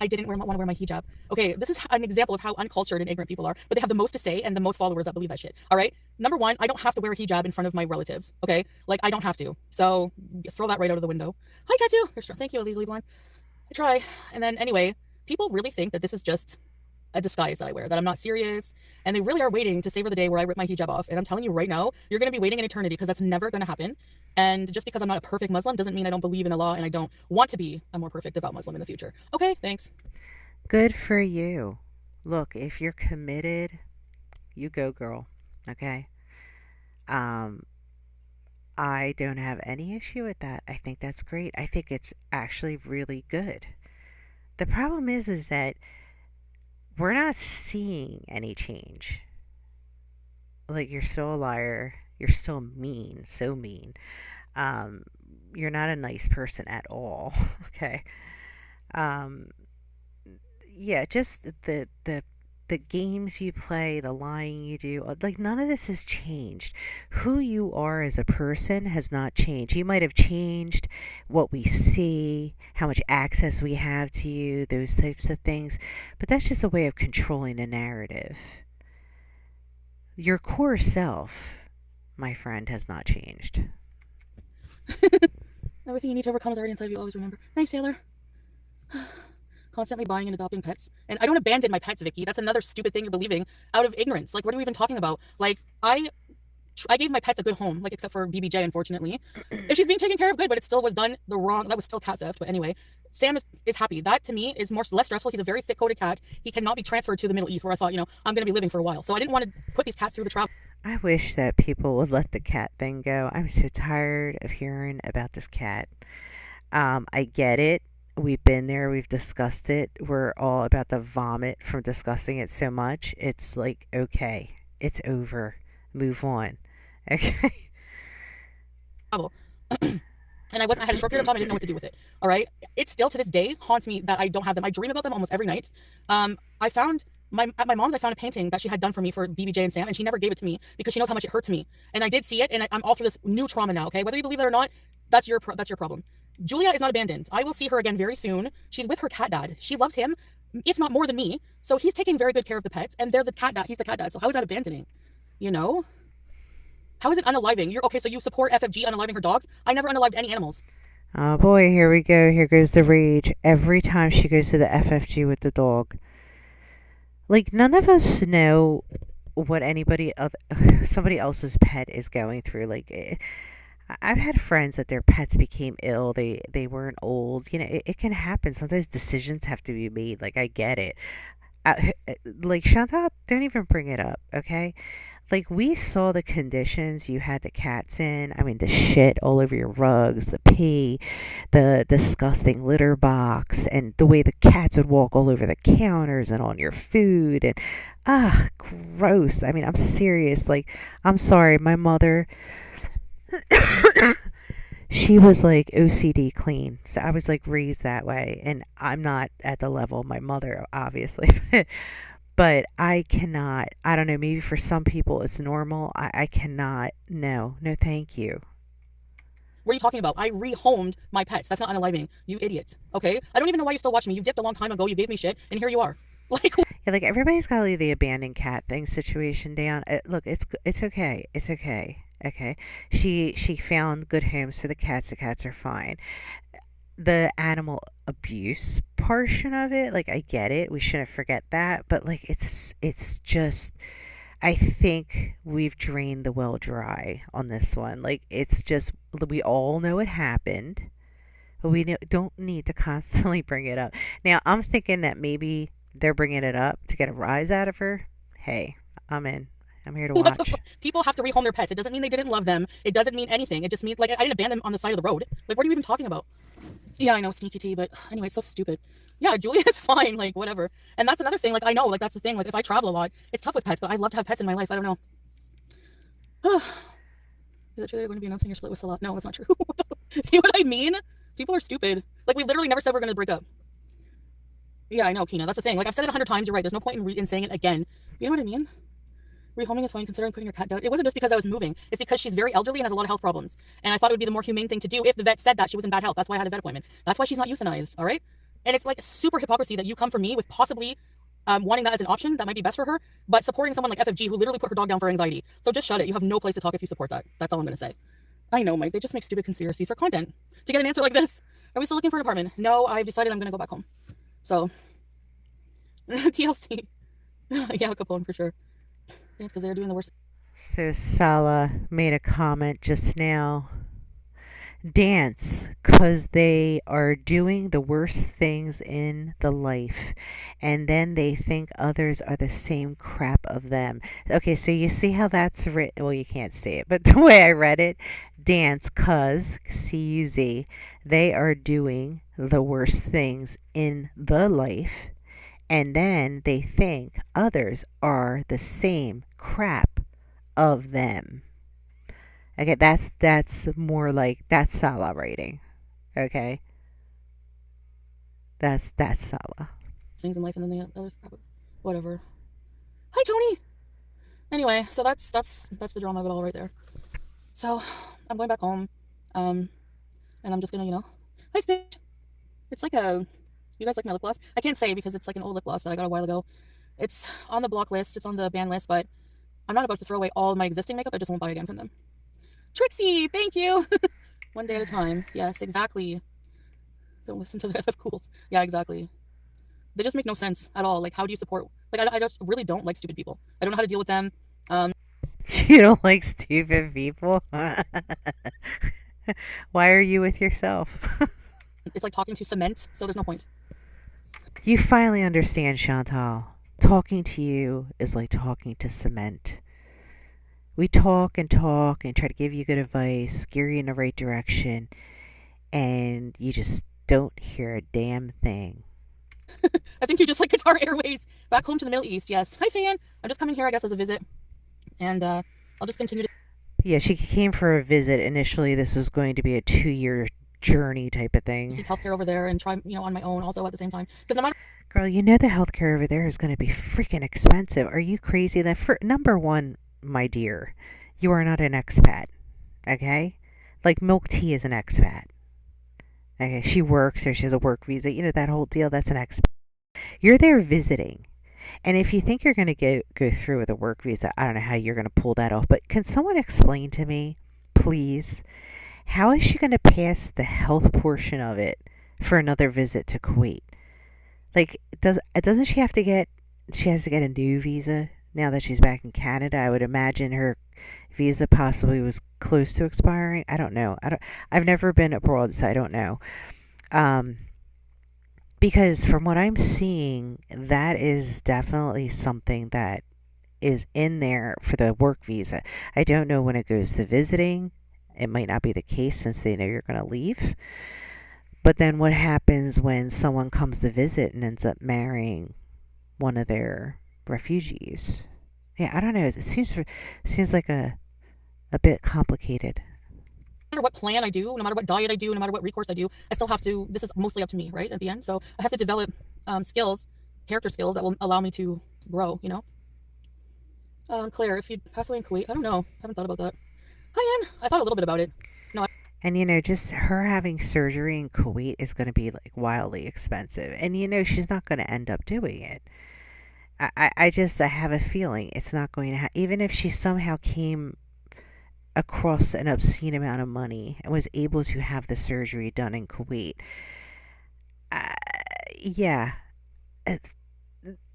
I didn't want to wear my hijab. Okay, this is an example of how uncultured and ignorant people are, but they have the most to say and the most followers that believe that shit. All right? Number one, I don't have to wear a hijab in front of my relatives. Okay? Like, I don't have to. So, throw that right out of the window. Hi, Tattoo. Thank you, Illegally Blonde. I try. And then, anyway, people really think that this is just a disguise that I wear, that I'm not serious, and they really are waiting to savor the day where I rip my hijab off. And I'm telling you right now, you're going to be waiting an eternity because that's never going to happen. And just because I'm not a perfect Muslim doesn't mean I don't believe in Allah and I don't want to be a more perfect devout Muslim in the future. Okay, thanks. Good for you. Look, if you're committed, you go, girl. Okay? I don't have any issue with that. I think that's great. I think it's actually really good. The problem is that we're not seeing any change. Like, you're still a liar. You're still mean, so mean. you're not a nice person at all. Okay. Um, yeah, just the games you play, the lying you do, like none of this has changed. Who you are as a person has not changed. You might have changed what we see, how much access we have to you, those types of things, but that's just a way of controlling a narrative. Your core self, my friend, has not changed. Everything you need to overcome is already inside of you. Always remember. Thanks, Taylor. Constantly buying and adopting pets. And I don't abandon my pets, Vicky. That's another stupid thing you're believing out of ignorance. Like, what are we even talking about? Like, I gave my pets a good home, like except for BBJ, unfortunately. If she's being taken care of, good, but it still was done the wrong. That was still cat theft. But anyway, Sam is happy. That to me is less stressful. He's a very thick coated cat. He cannot be transferred to the Middle East, where I thought, I'm going to be living for a while. So I didn't want to put these cats through the travel. I wish that people would let the cat thing go. I'm so tired of hearing about this cat. I get it. We've been there. We've discussed it. We're all about the vomit from discussing it so much. It's like, okay, it's over. Move on. Okay. And I had a short period of time. I didn't know what to do with it. All right. It still to this day haunts me that I don't have them. I dream about them almost every night. I found at my mom's, I found a painting that she had done for me for BBJ and Sam, and she never gave it to me because she knows how much it hurts me. And I did see it, and I'm all through this new trauma now. Okay. Whether you believe it or not, that's your problem. Julia is not abandoned. I will see her again very soon. She's with her cat dad. She loves him, if not more than me. So he's taking very good care of the pets, and they're the cat dad. He's the cat dad. So how is that abandoning? You know? How is it unaliving? You're okay, so you support FFG unaliving her dogs? I never unalived any animals. Oh boy, here we go. Here goes the rage. Every time she goes to the FFG with the dog. Like, none of us know what somebody else's pet is going through. I've had friends that their pets became ill. They weren't old. It can happen. Sometimes decisions have to be made. Like, I get it. Like, Chantal, don't even bring it up, okay? Like, we saw the conditions you had the cats in. I mean, the shit all over your rugs, the pee, the disgusting litter box, and the way the cats would walk all over the counters and on your food. And, gross. I mean, I'm serious. Like, I'm sorry. My mother, she was like OCD clean. So I was like raised that way. And I'm not at the level of my mother, obviously. But I cannot, I don't know, maybe for some people it's normal. I cannot, no, no, thank you. What are you talking about? I rehomed my pets. That's not unaliving. You idiots. Okay? I don't even know why you still watch me. You dipped a long time ago. You gave me shit, and here you are. Like, Yeah, like everybody's got to leave the abandoned cat thing situation down. Look, it's okay. It's okay. Okay. She found good homes for the cats. The cats are fine. The animal abuse portion of it, like I get it. We shouldn't forget that, but like it's just I think we've drained the well dry on this one. Like it's just we all know it happened, but don't need to constantly bring it up. Now, I'm thinking that maybe they're bringing it up to get a rise out of her. Hey, I'm in. I'm here to watch. people have to rehome their pets. It doesn't mean they didn't love them. It doesn't mean anything. It just means, like, I didn't abandon them on the side of the road. Like, what are you even talking about? Yeah, I know, sneaky tea, but anyway, it's so stupid. Yeah, Julia is fine, like, whatever. And that's another thing, like, I know, like, that's the thing. Like, if I travel a lot, it's tough with pets, but I love to have pets in my life. I don't know. Is it true they're going to be announcing your split with Salah? No, that's not true. See what I mean? People are stupid. Like, we literally never said we're going to break up. Yeah, I know, Kina. That's the thing. Like, I've said it 100 times. You're right. There's no point in saying it again. You know what I mean? Rehoming is fine considering putting your cat down. It wasn't just because I was moving. It's because she's very elderly and has a lot of health problems. And I thought it would be the more humane thing to do if the vet said that she was in bad health. That's why I had a vet appointment. That's why she's not euthanized, all right? And it's like super hypocrisy that you come from me with possibly wanting that as an option that might be best for her, but supporting someone like FFG who literally put her dog down for anxiety. So just shut it. You have no place to talk if you support that. That's all I'm going to say. I know, Mike. They just make stupid conspiracies for content. To get an answer like this, are we still looking for an apartment? No, I've decided I'm going to go back home. So, TLC. Yeah, Al Capone for sure. It's because they're doing the worst. So Sala made a comment just now. Dance, because they are doing the worst things in the life, and then they think others are the same crap of them. Okay, so you see how that's written? Well, you can't see it, but the way I read it, dance, cuz, C-U-Z, they are doing the worst things in the life, and then they think others are the same crap of them. Okay, that's more like that's celebrating. Okay, that's Sala. things in life, and then the others, whatever. Hi, Tony. Anyway, so that's the drama of it all right there. So I'm going back home, um, and I'm just gonna, hi, Spitch. It's like a, you guys like my lip gloss? I can't say because it's like an old lip gloss that I got a while ago. It's on the block list. It's on the ban list, but I'm not about to throw away all my existing makeup. I just won't buy again from them. Trixie, thank you. One day at a time. Yes, exactly. Don't listen to the FF Cools. Yeah, exactly. They just make no sense at all. Like, how do you support? Like, I just really don't like stupid people. I don't know how to deal with them. Um, You don't like stupid people? Why are you with yourself? it's like talking to cement, so there's no point. You finally understand, Chantal. Talking to you is like talking to cement. We talk and try to give you good advice, steer you in the right direction, and you just don't hear a damn thing. I think you just like Qatar Airways. Back home to the Middle East. Yes. Hi, fan. I'm just coming here, I guess, as a visit, and I'll just continue to Yeah, she came for a visit. Initially, this was going to be a 2 year journey type of thing. seek healthcare over there and try, on my own also at the same time. Because no matter Girl, you know the healthcare over there is going to be freaking expensive. Are you crazy? That for number one, my dear, you are not an expat. Okay, like Milk Tea is an expat. Okay, she works there. She has a work visa. You know that whole deal. That's an expat. You're there visiting. And if you think you're going to go through with a work visa, I don't know how you're going to pull that off. But can someone explain to me, please, how is she going to pass the health portion of it for another visit to Kuwait? Like, doesn't she have to get? She has to get a new visa now that she's back in Canada. I would imagine her visa possibly was close to expiring. I don't know. I don't. I've never been abroad, so I don't know. Um, because from what I'm seeing, that is definitely something that is in there for the work visa. I don't know when it goes to visiting. It might not be the case since they know you're going to leave. But then what happens when someone comes to visit and ends up marrying one of their refugees? Yeah, I don't know. It seems like a bit complicated. what plan I do, no matter what diet I do, no matter what recourse I do, I still have to. This is mostly up to me, right? At the end, so I have to develop skills, character skills that will allow me to grow. Claire, if you pass away in Kuwait, I don't know. I haven't thought about that. Hi, Anne. I thought a little bit about it. No, And just her having surgery in Kuwait is going to be like wildly expensive. And she's not going to end up doing it. I have a feeling it's not going to even if she somehow came across an obscene amount of money and was able to have the surgery done in Kuwait. Uh, yeah, uh,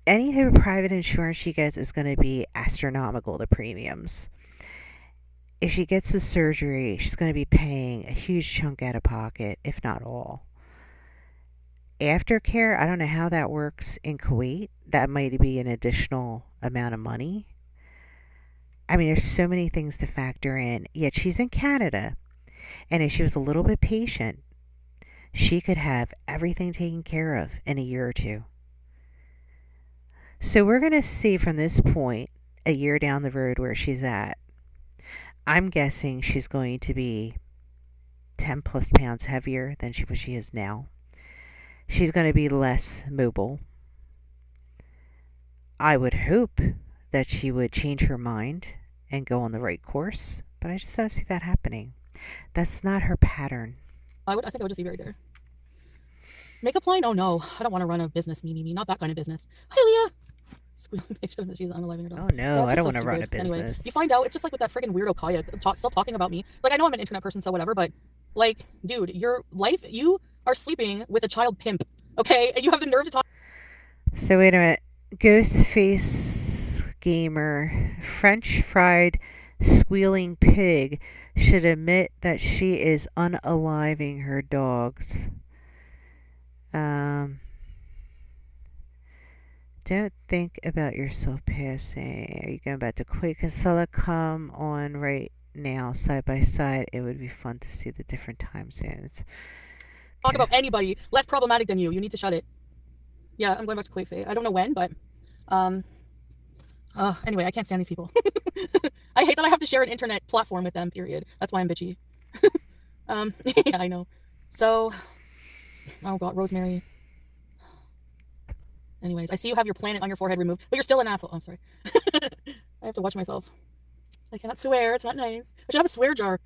any type of private insurance she gets is going to be astronomical, the premiums. If she gets the surgery, she's going to be paying a huge chunk out of pocket, if not all. Aftercare, I don't know how that works in Kuwait. That might be an additional amount of money. I mean, there's so many things to factor in. Yet she's in Canada, and if she was a little bit patient, she could have everything taken care of in a year or two. So we're going to see from this point, a year down the road, where she's at. I'm guessing she's going to be 10 plus pounds heavier than what she is now. She's going to be less mobile. I would hope that she would change her mind and go on the right course, but I just don't see that happening. That's not her pattern. I think I would just be very there. Makeup line? Oh no, I don't want to run a business. Me, not that kind of business. Hi, Leah. Squealing picture that she's unaliving her dog. Oh Yeah, no, it's I just don't so want to run a stupid. Anyway, business. you find out it's just like with that friggin' weirdo Kaya still talking about me. Like I know I'm an internet person, so whatever. But like, dude, your life, you are sleeping with a child pimp, okay? And you have the nerve to talk. So wait a minute. Ghostface Gamer, French fried squealing pig should admit that she is unaliving her dogs. Um, don't think about yourself passing. Are you going back to Quake and Sulla? Come on right now, side by side. It would be fun to see the different time zones. Talk Okay. about anybody less problematic than you. You need to shut it. Yeah, I'm going back to Kuwait. I don't know when, but um, Anyway, I can't stand these people. I hate that I have to share an internet platform with them, period. That's why I'm bitchy. Yeah, I know. So, oh god, Rosemary. Anyways, I see you have your planet on your forehead removed, but you're still an asshole. Oh, I'm sorry. I have to watch myself. I cannot swear. It's not nice. I should have a swear jar.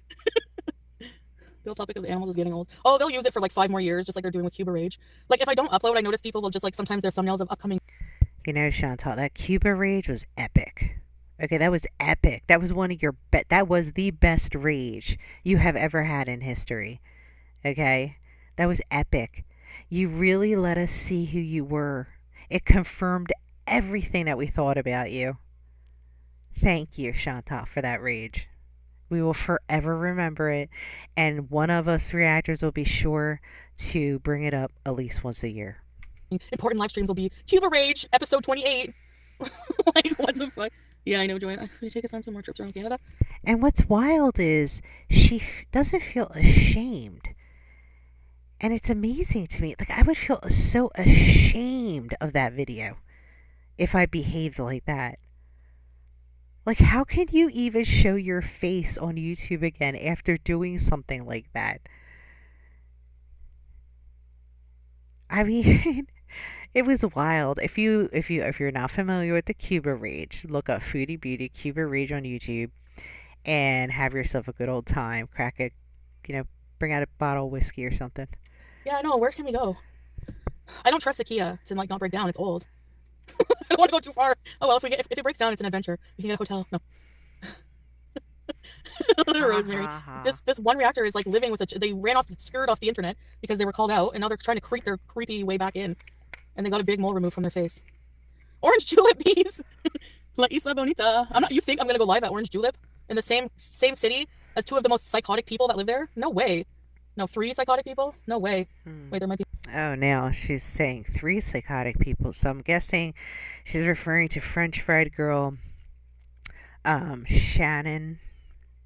The whole topic of the animals is getting old. Oh, they'll use it for like 5 more years, just like they're doing with Cuba Rage. Like if I don't upload, I notice people will just like sometimes their thumbnails of upcoming. You know, Chantal, that Cuba rage was epic. Okay, that was epic. That was one of your that was the best rage you have ever had in history. Okay? That was epic. You really let us see who you were. It confirmed everything that we thought about you. Thank you, Chantal, for that rage. We will forever remember it, and one of us reactors will be sure to bring it up at least once a year. Important live streams will be Cuba Rage episode 28. Like what the fuck? Yeah, I know, Joanne. Will you take us on some more trips around Canada? And what's wild is she doesn't feel ashamed. And it's amazing to me. Like, I would feel so ashamed of that video if I behaved like that. Like, how can you even show your face on YouTube again after doing something like that? I mean, it was wild. If you're not familiar with the Cuba Rage, look up Foodie Beauty Cuba Rage on YouTube and have yourself a good old time. Crack it, bring out a bottle of whiskey or something. Yeah, I know. Where can we go? I don't trust the Kia to like not break down. It's old. I don't want to go too far. Oh well, if it breaks down, it's an adventure. We can get a hotel. No. Rosemary. This one reactor is like living with they ran off scurried off the internet because they were called out, and now they're trying to creep their creepy way back in, and they got a big mole removed from their face. Orange Julep bees. La Isla Bonita. I'm not. You think I'm gonna go live at Orange Julep in the same city as two of the most psychotic people that live there? No way. No, 3 psychotic people? No way. Wait, there might be. Oh, now she's saying 3 psychotic people, so I'm guessing she's referring to French fried girl, Shannon,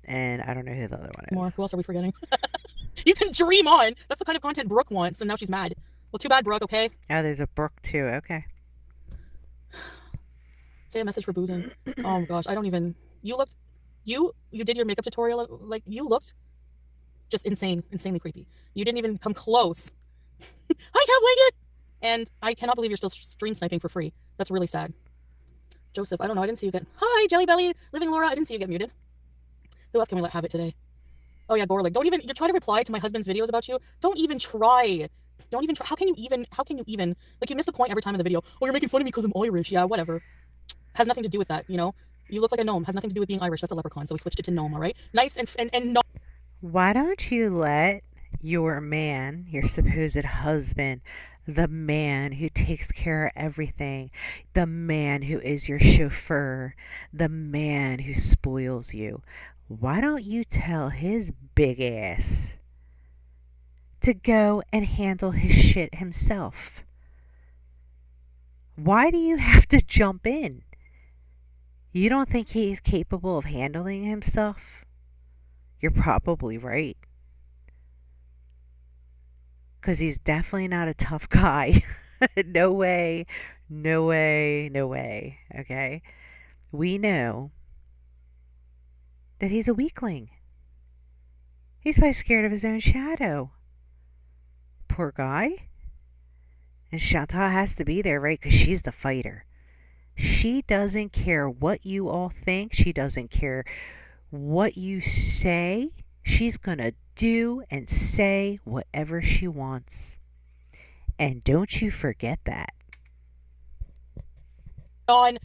and I don't know who the other one is. More. Who else are we forgetting? You can dream on. That's the kind of content Brooke wants, and now she's mad. Well, too bad, Brooke. Okay. Oh, there's a Brooke too. Okay. Say a message for BEEZIN. Oh my gosh, I don't even. You looked. You did your makeup tutorial. Like you looked just insanely creepy. You didn't even come close. I can't believe it. And I cannot believe you're still stream sniping for free. That's really sad. Joseph, I don't know. I didn't see you get. Hi, Jelly Belly, Living Laura. I didn't see you get muted. Who else can we let have it today? Oh yeah, Gorlick. Don't even. You're trying to reply to my husband's videos about you. Don't even try. Don't even try. How can you even? Like you miss the point every time in the video. Oh, you're making fun of me because I'm Irish. Yeah, whatever. Has nothing to do with that. You know. You look like a gnome. Has nothing to do with being Irish. That's a leprechaun. So we switched it to gnome. All right. Nice and no. Why don't you let your man, your supposed husband, the man who takes care of everything, the man who is your chauffeur, the man who spoils you, why don't you tell his big ass to go and handle his shit himself? Why do you have to jump in? You don't think he's capable of handling himself? You're probably right. Because he's definitely not a tough guy. No way, no way, no way. Okay? We know that he's a weakling. He's probably scared of his own shadow. Poor guy. And Chantal has to be there, right? Because she's the fighter. She doesn't care what you all think. She doesn't care what you say. She's gonna do and say whatever she wants. And don't you forget that. On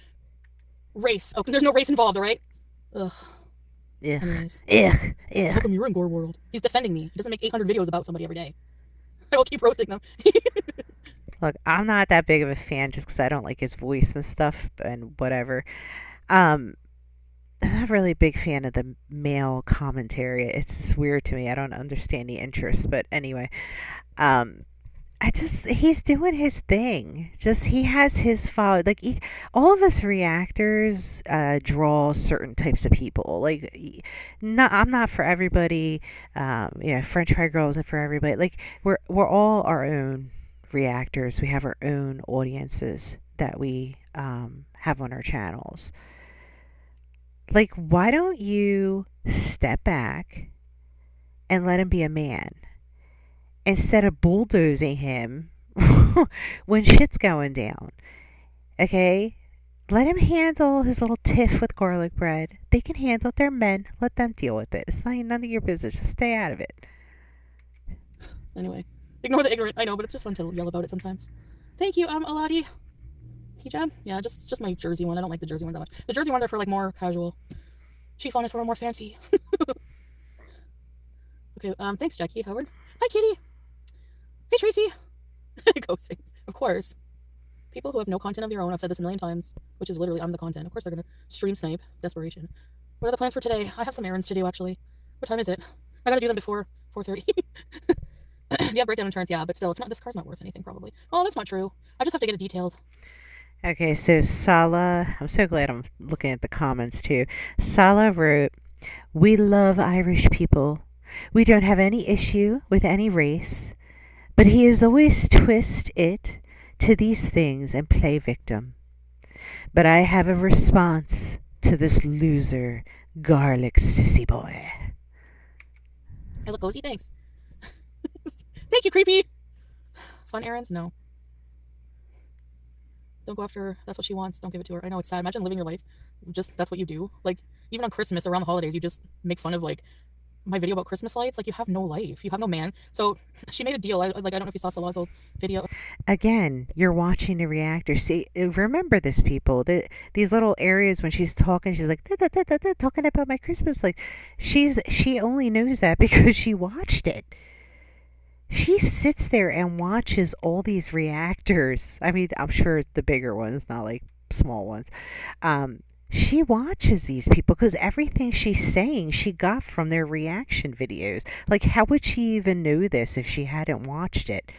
race. Okay, there's no race involved, all right? Ugh. Ugh. Anyways. Ugh. How come you're in Gore World? He's defending me. He doesn't make 800 videos about somebody every day. I will keep roasting them. Look, I'm not that big of a fan just because I don't like his voice and stuff and whatever. I'm not really a big fan of the male commentary. It's just weird to me. I don't understand the interest. But anyway, he's doing his thing. Just he has his follow. Like all of us reactors draw certain types of people. Like, I'm not for everybody. French fry girl isn't for everybody. Like we're all our own reactors. We have our own audiences that we have on our channels. Like, why don't you step back and let him be a man instead of bulldozing him when shit's going down? Okay? Let him handle his little tiff with garlic bread. They can handle it. They're men. Let them deal with it. It's not none of your business. Just stay out of it. Anyway, ignore the ignorant. I know, but it's just fun to yell about it sometimes. Thank you, Aladi. Hijab? Yeah, just my jersey one. I don't like the jersey ones that much. The jersey ones are for like more casual. Chiffon is for more fancy. Okay, thanks, Jackie Howard. Hi, Kitty. Hey, Tracy. Ghost face. Of course. People who have no content of their own, I've said this a million times, which is literally I'm the content. Of course they're gonna stream snipe. Desperation. What are the plans for today? I have some errands to do, actually. What time is it? I gotta do them before 4:30. Yeah, breakdown insurance, yeah, but still, it's not. This car's not worth anything, probably. Oh, that's not true. I just have to get it detailed. Okay, so Sala, I'm so glad I'm looking at the comments too. Sala wrote, "We love Irish people. We don't have any issue with any race, but he is always twist it to these things and play victim. But I have a response to this loser, garlic sissy boy." I look cozy, thanks. Thank you, creepy. Fun errands? No. Don't go after her. That's what she wants. Don't give it to her. I know it's sad. Imagine living your life. Just that's what you do. Like even on Christmas, around the holidays, you just make fun of like my video about Christmas lights. Like you have no life. You have no man. So she made a deal. I don't know if you saw Salah's old video. Again, you're watching the reactor. See, remember this, people. These little areas when she's talking, she's like da, da, da, da, da, talking about my Christmas lights. She only knows that because she watched it. She sits there and watches all these reactors. I mean, I'm sure the bigger ones, not like small ones. She watches these people because everything she's saying she got from their reaction videos. Like, how would she even know this if she hadn't watched it?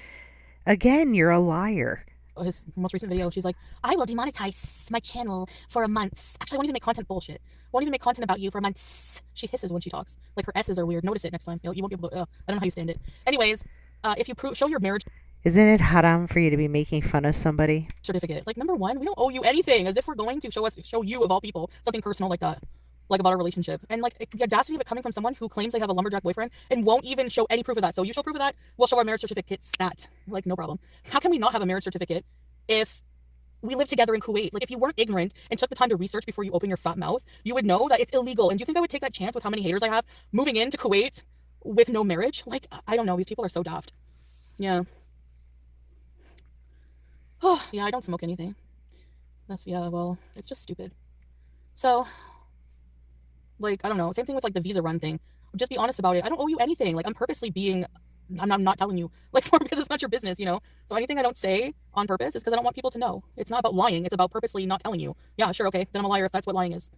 Again, you're a liar. His most recent video, she's like, I will demonetize my channel for a month. Actually, I won't even make content bullshit. Won't even make content about you for a month. She hisses when she talks. Like, her S's are weird. Notice it next time. You won't be able to, I don't know how you stand it. Anyways, if you show your marriage Isn't it haram for you to be making fun of somebody? certificate, like number one, we don't owe you anything, as if we're going to show you of all people something personal like that, like about our relationship, and like the audacity of it coming from someone who claims they have a lumberjack boyfriend and won't even show any proof of that. So you show proof of that, we'll show our marriage certificate stat, like no problem. How can we not have a marriage certificate if we live together in Kuwait? Like if you weren't ignorant and took the time to research before you open your fat mouth, you would know that it's illegal. And do you think I would take that chance with how many haters I have moving into Kuwait with no marriage? Like I don't know, these people are so daft. Yeah. Oh, yeah, I don't smoke anything. Yeah, well, it's just stupid. So, like, I don't know. Same thing with, like, the visa run thing. Just be honest about it. I don't owe you anything. Like, I'm purposely being, I'm not telling you, like, because it's not your business, you know? So anything I don't say on purpose is because I don't want people to know. It's not about lying. It's about purposely not telling you. Yeah, sure, okay. Then I'm a liar if that's what lying is.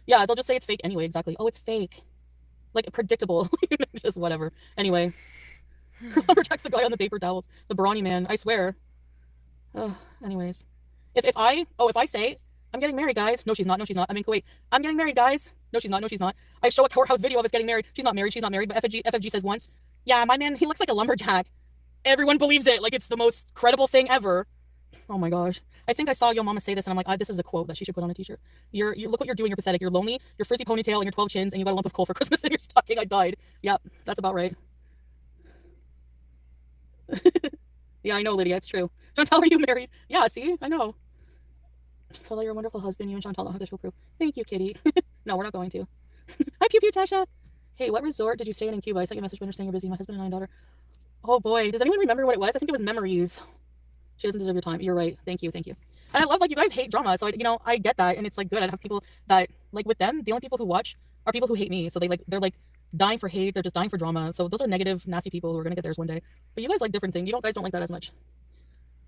Yeah, they'll just say it's fake anyway, exactly. Oh, it's fake. Like, predictable. Just whatever. Anyway. Lumberjack's the guy on the paper towels. The brawny man. I swear. Anyways, if I say I'm getting married, guys, no she's not, I'm in Kuwait, I'm getting married, guys, no she's not, I show a courthouse video of us getting married, she's not married, but FFG says once, yeah, my man, he looks like a lumberjack, everyone believes it, like it's the most credible thing ever. Oh my gosh, I think I saw Yo Mama say this and I'm like, this is a quote that she should put on a t-shirt. You look what you're doing, you're pathetic, you're lonely, your frizzy ponytail and your 12 chins, and you got a lump of coal for Christmas in your stocking. I died. Yep, that's about right. Yeah, I know, Lydia, it's true. Chantal, are you married? Yeah, see? I know. Tell you're a wonderful husband. You and Chantal don't have to show proof. Thank you, kitty. No, we're not going to. Hi, Pew Pew Tasha. Hey, what resort did you stay in Cuba? I sent you a message when you're saying you're busy. My husband and I and daughter. Oh, boy. Does anyone remember what it was? I think it was Memories. She doesn't deserve your time. You're right. Thank you. And I love, like, you guys hate drama. So, I get that. And it's, like, good. I have people that, like, with them, the only people who watch are people who hate me. So they're, like, dying for hate. They're just dying for drama. So those are negative, nasty people who are going to get theirs one day. But you guys like different things. You guys don't like that as much.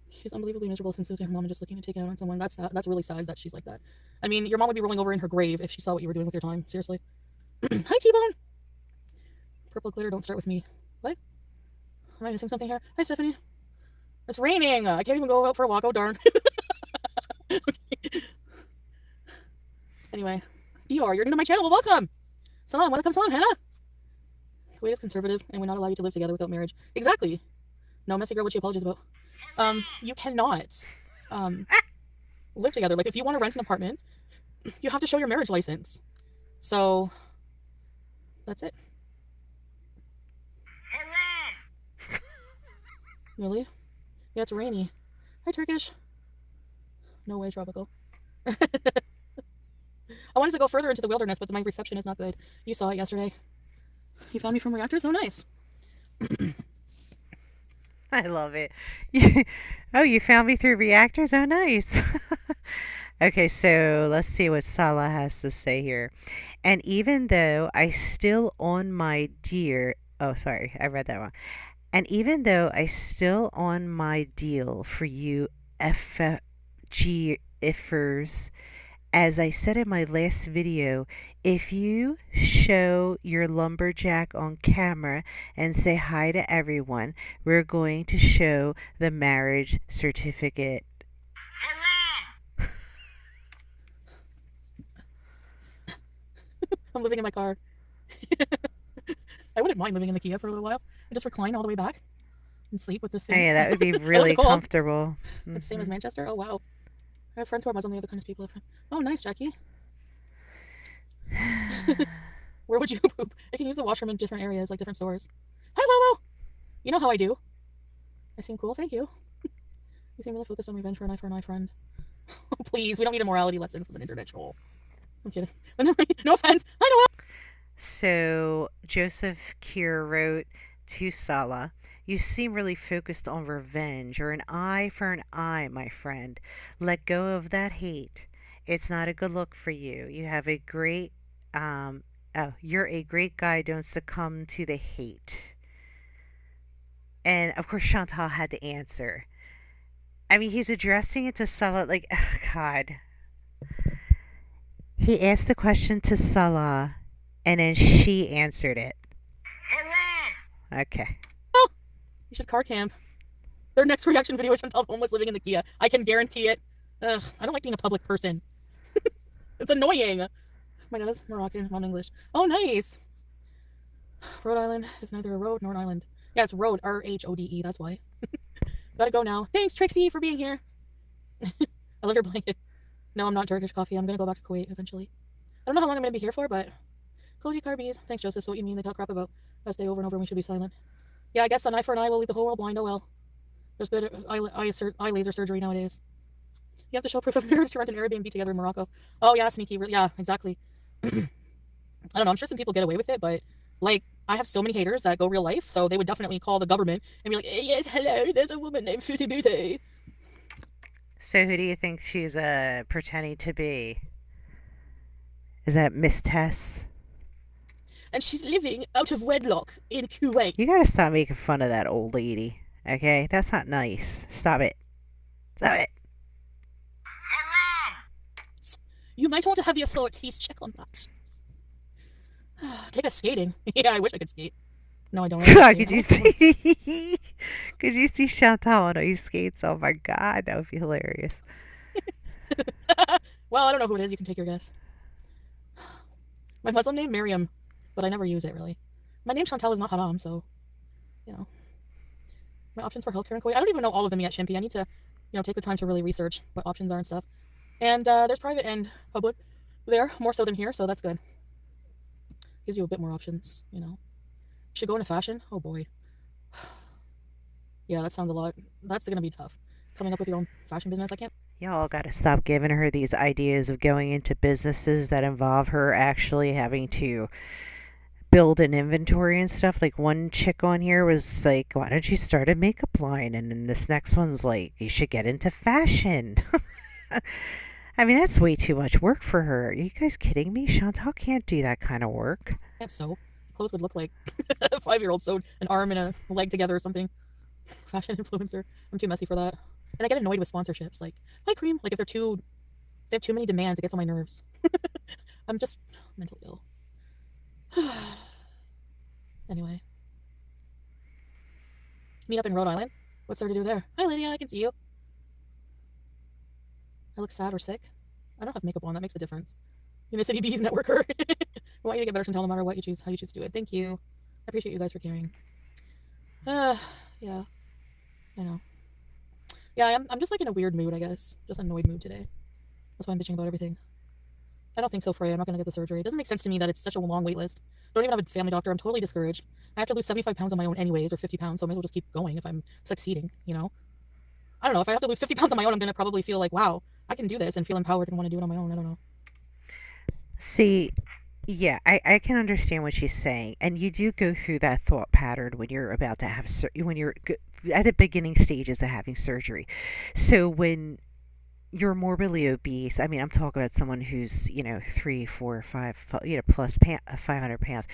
She's unbelievably miserable since losing her mom and just looking to take it out on someone. That's really sad that she's like that. I mean, your mom would be rolling over in her grave if she saw what you were doing with your time. Seriously. Hi, T-Bone. Purple glitter, don't start with me. What? Am I missing something here? Hi, Stephanie. It's raining. I can't even go out for a walk. Oh, darn. Okay. Anyway. Dior, you're new to my channel. Well, welcome. Salam. Welcome, salam, Hannah. Kuwait is conservative, and we not allow you to live together without marriage. Exactly. No, messy girl, what you apologize about? You cannot. live together. Like, if you want to rent an apartment, you have to show your marriage license. So that's it. Really? Yeah, it's rainy. Hi, Turkish. No way, tropical. I wanted to go further into the wilderness, but my reception is not good. You saw it yesterday. You found me from reactors? Oh, nice. I love it. Oh, you found me through reactors? Oh, nice. Okay, so let's see what Salah has to say here. And even though I still on my dear, oh, sorry, I read that wrong. And even though I still on my deal for you FG ifers, as I said in my last video, if you show your lumberjack on camera and say hi to everyone, we're going to show the marriage certificate. I'm living in my car. I wouldn't mind living in the Kia for a little while. I just recline all the way back and sleep with this Oh, thing. yeah, that would be I live really in cold. comfortable. It's the same as Hmm. Manchester. Oh, wow. I have friends who are Muslim, the other kindest people. Oh, nice, Jackie. Where would you poop? I can use the washroom in different areas, like different stores. Hi, Lolo. You know how I do. I seem cool. Thank you. You seem really focused on revenge for an eye friend. Please, we don't need a morality lesson from an internet troll. I'm kidding. No offense. I know. So Joseph Keir wrote to Salah, "You seem really focused on revenge, or an eye for an eye, my friend. Let go of that hate. It's not a good look for you. You have a great, you're a great guy. Don't succumb to the hate." And of course, Chantal had to answer. I mean, he's addressing it to Salah like, ugh, God. He asked the question to Salah, and then she answered it. Okay. Oh, you should car camp. Their next reaction video is Chantal's homeless living in the Kia. I can guarantee it. Ugh, I don't like being a public person. It's annoying. My dad is Moroccan, mom English. Oh, nice. Rhode Island is neither a road nor an island. Yeah, it's road, RHODE, that's why. Gotta go now. Thanks, Trixie, for being here. I love your blanket. No, I'm not Turkish coffee. I'm gonna go back to Kuwait eventually. I don't know how long I'm gonna be here for, but cozy carbies. Thanks, Joseph. So what you mean? They talk crap about us day over and over and we should be silent. Yeah, I guess an eye for an eye will leave the whole world blind. Oh well. There's good eye laser surgery nowadays. You have to show proof of marriage to rent an Airbnb together in Morocco. Oh yeah, sneaky. Yeah, exactly. I don't know. I'm sure some people get away with it, but like I have so many haters that go real life, so they would definitely call the government and be like, "Yes, hello, there's a woman named Foodie Beauty." So who do you think she's pretending to be? Is that Miss Tess? And she's living out of wedlock in Kuwait. You gotta stop making fun of that old lady. Okay? That's not nice. Stop it. Stop it. You might want to have the authorities check on that. Take us skating. Yeah, I wish I could skate. No, I don't. God, could you see? Could you see Chantal on ice skates? Oh my God, that would be hilarious. Well, I don't know who it is. You can take your guess. My Muslim name, Miriam, but I never use it really. My name Chantal is not haram, so you know. My options for healthcare in Kuwait. I don't even know all of them yet, Shimpy. I need to, take the time to really research what options are and stuff. And there's private and public there, more so than here, so that's good. Gives you a bit more options, Should go into fashion? Oh boy. Yeah, that sounds a lot. That's gonna be tough. Coming up with your own fashion business, I can't. Y'all gotta stop giving her these ideas of going into businesses that involve her actually having to build an inventory and stuff. Like one chick on here was like, "Why don't you start a makeup line?" And then this next one's like, "You should get into fashion." I mean, that's way too much work for her. Are you guys kidding me? Chantal can't do that kind of work. sew. Clothes would look like a 5-year-old sewed an arm and a leg together or something. Fashion influencer. I'm too messy for that. And I get annoyed with sponsorships. Like, hi cream. Like if they have too many demands, it gets on my nerves. I'm just mentally ill. Anyway. Meet up in Rhode Island. What's there to do there? Hi Lydia, I can see you. I look sad or sick. I don't have makeup on, that makes a difference. You're a City Bees networker. I want you to get better Chantal no matter what you choose, how you choose to do it. Thank you. I appreciate you guys for caring. Yeah. I know. Yeah, I'm just like in a weird mood, I guess. Just annoyed mood today. That's why I'm bitching about everything. I don't think so, Freya. I'm not going to get the surgery. It doesn't make sense to me that it's such a long wait list. I don't even have a family doctor. I'm totally discouraged. I have to lose 75 pounds on my own anyways, or 50 pounds, so I might as well just keep going if I'm succeeding, you know? I don't know. If I have to lose 50 pounds on my own, I'm going to probably feel like, wow, I can do this and feel empowered and want to do it on my own. I don't know. See, yeah, I can understand what she's saying, and you do go through that thought pattern when you're about to have when you're at the beginning stages of having surgery. So when you're morbidly obese, I mean, I'm talking about someone who's 3, 4, 5, plus 500 pounds.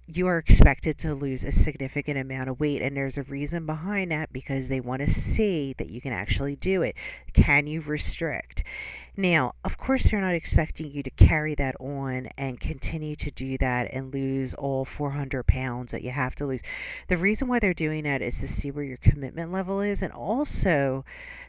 You are expected to lose a significant amount of weight, and there's a reason behind that because they want to see that you can actually do it. Can you restrict? Now, of course, they're not expecting you to carry that on and continue to do that and lose all 400 pounds that you have to lose. The reason why they're doing that is to see where your commitment level is, and also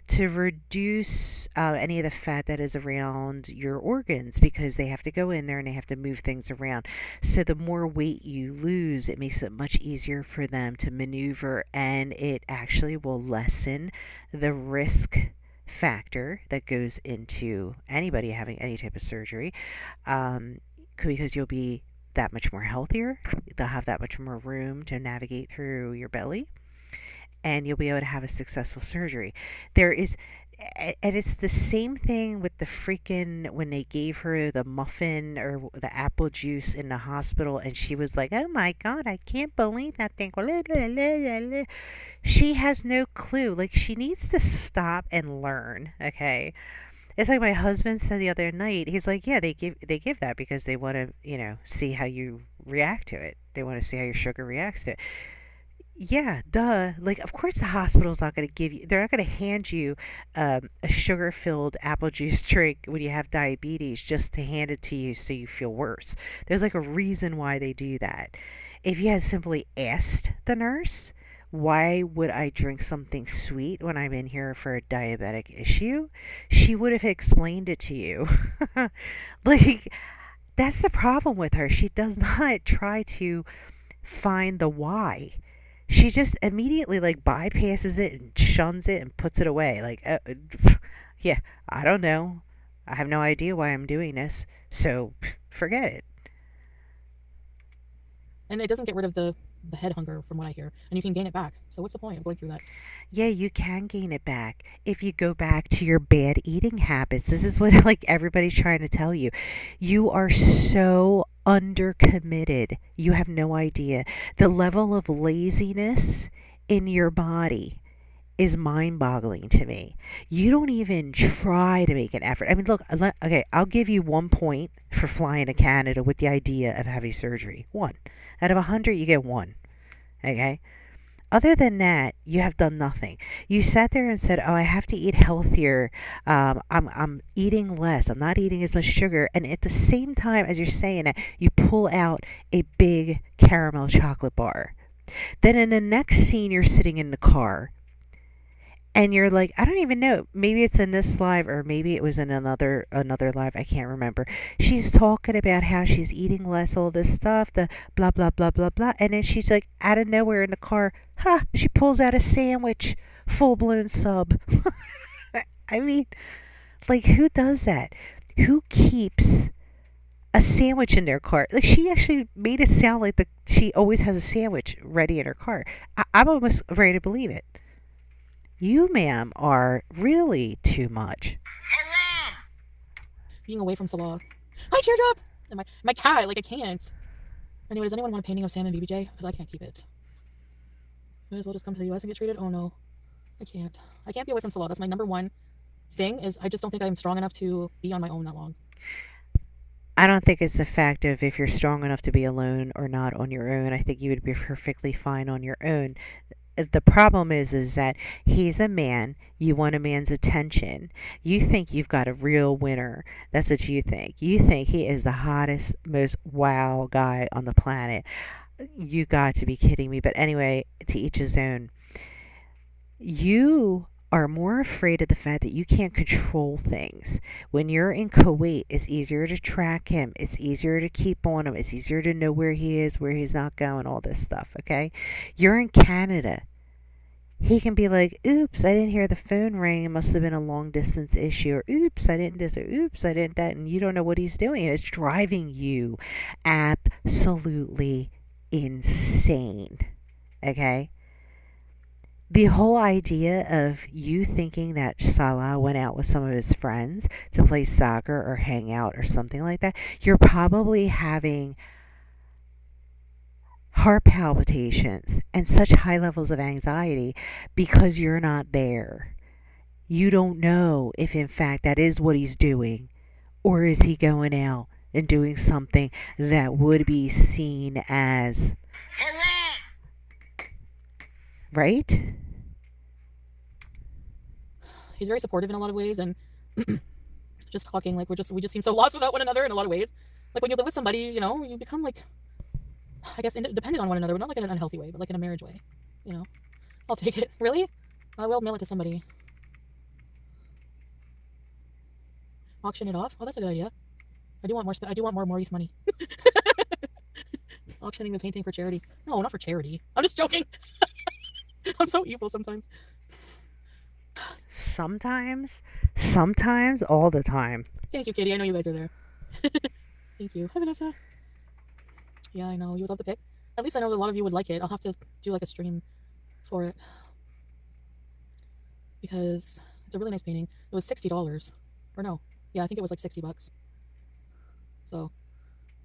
to reduce any of the fat that is around your organs, because they have to go in there and they have to move things around. So the more weight you lose, it makes it much easier for them to maneuver, and it actually will lessen the risk factor that goes into anybody having any type of surgery, because you'll be that much more healthier. They'll have that much more room to navigate through your belly, and you'll be able to have a successful surgery. There is, and it's the same thing with the freaking when they gave her the muffin or the apple juice in the hospital, and she was like, "Oh my God, I can't believe that thing." She has no clue. Like, she needs to stop and learn. Okay, it's like my husband said the other night. He's like, "Yeah, they give that because they want to see how you react to it. They want to see how your sugar reacts to it." Yeah, duh. Like, of course, the hospital's not going to give you, they're not going to hand you a sugar filled apple juice drink when you have diabetes just to hand it to you so you feel worse. There's like a reason why they do that. If you had simply asked the nurse, why would I drink something sweet when I'm in here for a diabetic issue? She would have explained it to you. Like, that's the problem with her. She does not try to find the why. She just immediately like bypasses it and shuns it and puts it away. Like, yeah, I don't know. I have no idea why I'm doing this, so forget it. And it doesn't get rid of the head hunger from what I hear, and you can gain it back. So what's the point of going through that? Yeah, you can gain it back if you go back to your bad eating habits. This is what like everybody's trying to tell you. You are so undercommitted. You have no idea. The level of laziness in your body is mind-boggling to me. You don't even try to make an effort. I mean, look, okay, I'll give you 1 point for flying to Canada with the idea of having surgery. One out of 100, you get one. Okay, other than that, you have done nothing. You sat there and said, "Oh, I have to eat healthier. I'm eating less. I'm not eating as much sugar." And at the same time as you're saying it, you pull out a big caramel chocolate bar. Then in the next scene, you're sitting in the car, and you're like, I don't even know. Maybe it's in this live, or maybe it was in another live. I can't remember. She's talking about how she's eating less, all this stuff, the blah blah blah blah blah, and then she's like, out of nowhere in the car, she pulls out a sandwich, full blown sub. I mean, like, who does that? Who keeps a sandwich in their car? Like, she actually made it sound like she always has a sandwich ready in her car. I'm almost ready to believe it. You, ma'am, are really too much. Being away from Salah. Hi, teardrop! And my cat, like, I can't. Anyway, does anyone want a painting of Sam and BBJ? Because I can't keep it. Might as well just come to the US and get treated. Oh no, I can't. I can't be away from Salah. That's my number one thing. Is I just don't think I'm strong enough to be on my own that long. I don't think it's a fact of if you're strong enough to be alone or not on your own. I think you would be perfectly fine on your own. The problem is that he's a man. You want a man's attention. You think you've got a real winner. That's what you think. You think he is the hottest, most wow guy on the planet. You got to be kidding me. But anyway, to each his own. You are more afraid of the fact that you can't control things. When you're in Kuwait, it's easier to track him. It's easier to keep on him. It's easier to know where he is, where he's not going, all this stuff, okay? You're in Canada. he can be like, oops, I didn't hear the phone ring. It must have been a long distance issue. Or oops, I didn't this. Or oops, I didn't that. And you don't know what he's doing. And it's driving you absolutely insane. Okay? The whole idea of you thinking that Salah went out with some of his friends to play soccer or hang out or something like that, you're probably having heart palpitations and such high levels of anxiety because you're not there. You don't know if, in fact, that is what he's doing, or is he going out and doing something that would be seen as right? He's very supportive in a lot of ways, and just talking like we just seem so lost without one another in a lot of ways. Like when you live with somebody, you know, you become like, I guess, dependent on one another, but not like in an unhealthy way, but like in a marriage way. You know, I'll take it. Really, I will mail it to somebody. Auction it off. Oh, that's a good idea. I do want more. I do want more Maurice money. Auctioning the painting for charity. No, not for charity. I'm just joking. I'm so evil sometimes. Sometimes, all the time. Thank you, Kitty. I know you guys are there. Thank you. Hi, Vanessa. Yeah, I know. You would love the pic. At least I know a lot of you would like it. I'll have to do like a stream for it because it's a really nice painting. It was $60. Or no. Yeah, I think it was like $60. So,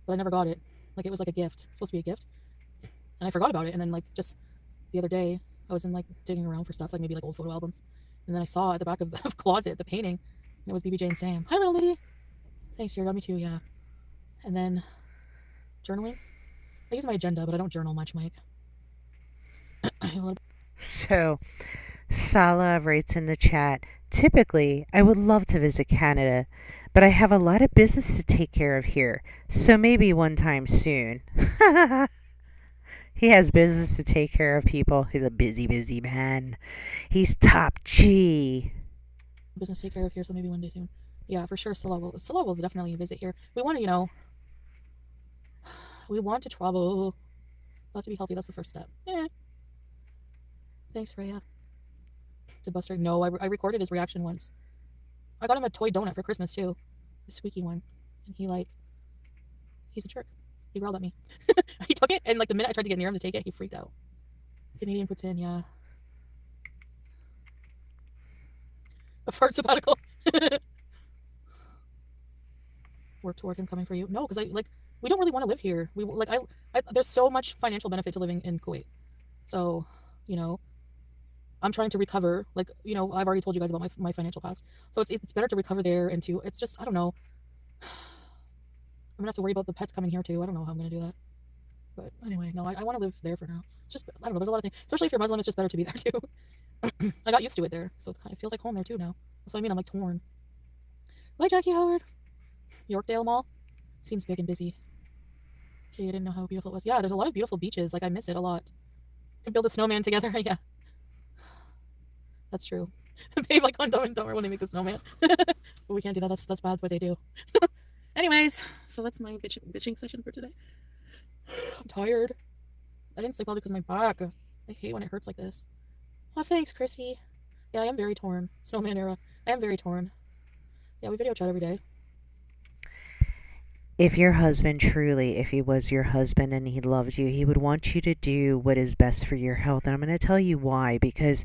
but I never got it. Like it was like a gift. It's supposed to be a gift. And I forgot about it. And then like just the other day, I was in like digging around for stuff, like maybe like old photo albums. And then I saw at the back of the closet the painting, and it was BBJ and Sam. Hi, little lady. Thanks, dear. Got me too. Yeah. And then journaling. I use my agenda, but I don't journal much, Mike. So, Sala writes in the chat, typically, I would love to visit Canada, but I have a lot of business to take care of here, so maybe one time soon. He has business to take care of, people. He's a busy, busy man. He's top G. Business to take care of here, so maybe one day soon. Yeah, for sure. Scylla will definitely visit here. We want to, you know, we want to travel. It's not to be healthy. That's the first step. Thanks, Freya. Did Buster? No, I recorded his reaction once. I got him a toy donut for Christmas too, a squeaky one, and he's a jerk. He growled at me. He took it, and like the minute I tried to get near him to take it, he freaked out. Canadian puts in, yeah. A fart sabbatical. Work to work and coming for you. No, because we don't really want to live here. We like I there's so much financial benefit to living in Kuwait. So, you know, I'm trying to recover. Like, you know, I've already told you guys about my financial past. So it's better to recover there and to, it's just, I don't know. I'm gonna have to worry about the pets coming here too. I don't know how I'm gonna do that. But anyway, no, I want to live there for now. It's just, I don't know, there's a lot of things. Especially if you're Muslim, it's just better to be there too. I got used to it there, so it's kind of feels like home there too now. That's what I mean. I'm like torn. Bye, Jackie Howard. Yorkdale Mall seems big and busy. Okay, I didn't know how beautiful it was. Yeah, there's a lot of beautiful beaches. Like I miss it a lot. Could build a snowman together. Yeah, that's true. Babe, like on Dumb and Dumber when they make the snowman. But we can't do that. That's bad what they do. Anyways, so that's my bitching session for today. I'm tired. I didn't sleep well because of my back. I hate when it hurts like this. Oh, thanks, Chrissy. Yeah, I am very torn. Snowman era. I am very torn. Yeah, we video chat every day. If your husband truly, if he was your husband and he loved you, he would want you to do what is best for your health. And I'm going to tell you why. Because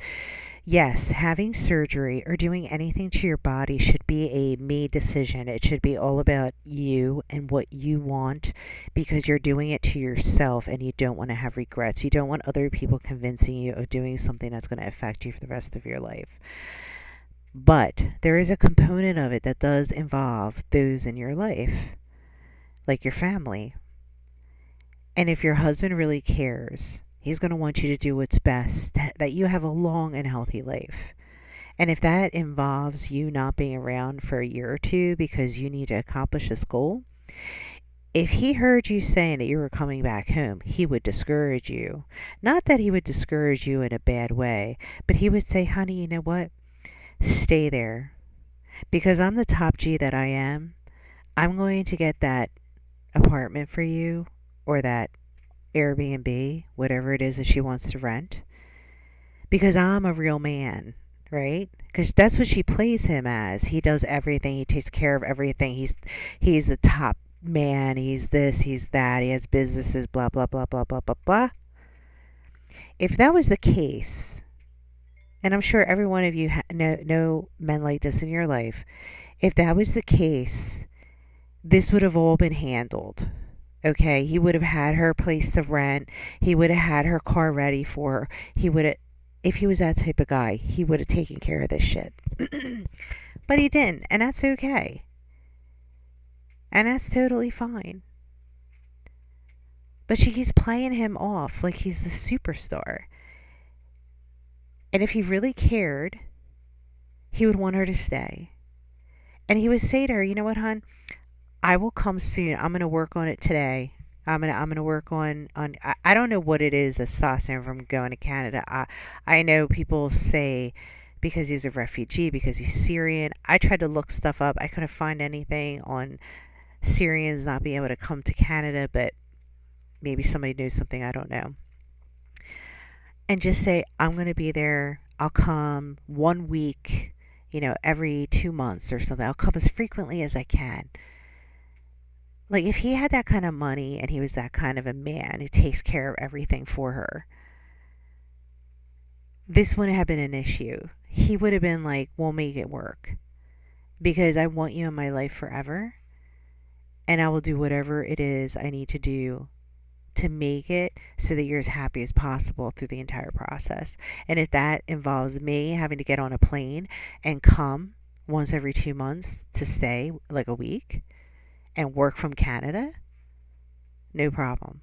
yes, having surgery or doing anything to your body should be a me decision. It should be all about you and what you want, because you're doing it to yourself and you don't want to have regrets. You don't want other people convincing you of doing something that's going to affect you for the rest of your life. But there is a component of it that does involve those in your life, like your family. And if your husband really cares, he's going to want you to do what's best, that you have a long and healthy life. And if that involves you not being around for a year or two because you need to accomplish this goal, if he heard you saying that you were coming back home, he would discourage you. Not that he would discourage you in a bad way, but he would say, honey, you know what? Stay there. Because I'm the top G that I am, I'm going to get that apartment for you, or that Airbnb, whatever it is that she wants to rent. because I'm a real man, right? Because that's what she plays him as. He does everything. He takes care of everything. He's the top man. He's this. He's that. He has businesses. Blah blah blah blah blah blah blah. If that was the case, and I'm sure every one of you know men like this in your life. If that was the case, this would have all been handled. Okay, he would have had her place to rent. He would have had her car ready for her. He would have, if he was that type of guy, he would have taken care of this shit. But he didn't, and that's okay. And that's totally fine. But she's playing him off like he's the superstar. And if he really cared, he would want her to stay. And he would say to her, you know what, hon? I will come soon. I'm gonna work on it today. I'm gonna work on. I don't know what it is that stops him from going to Canada. I know people say because he's a refugee, because he's Syrian. I tried to look stuff up. I couldn't find anything on Syrians not being able to come to Canada, but maybe somebody knows something I don't know. And just say I'm gonna be there. I'll come 1 week. Every 2 months or something. I'll come as frequently as I can. Like, if he had that kind of money and he was that kind of a man who takes care of everything for her, this wouldn't have been an issue. He would have been like, we'll make it work because I want you in my life forever and I will do whatever it is I need to do to make it so that you're as happy as possible through the entire process. And if that involves me having to get on a plane and come once every 2 months to stay like a week and work from Canada, no problem.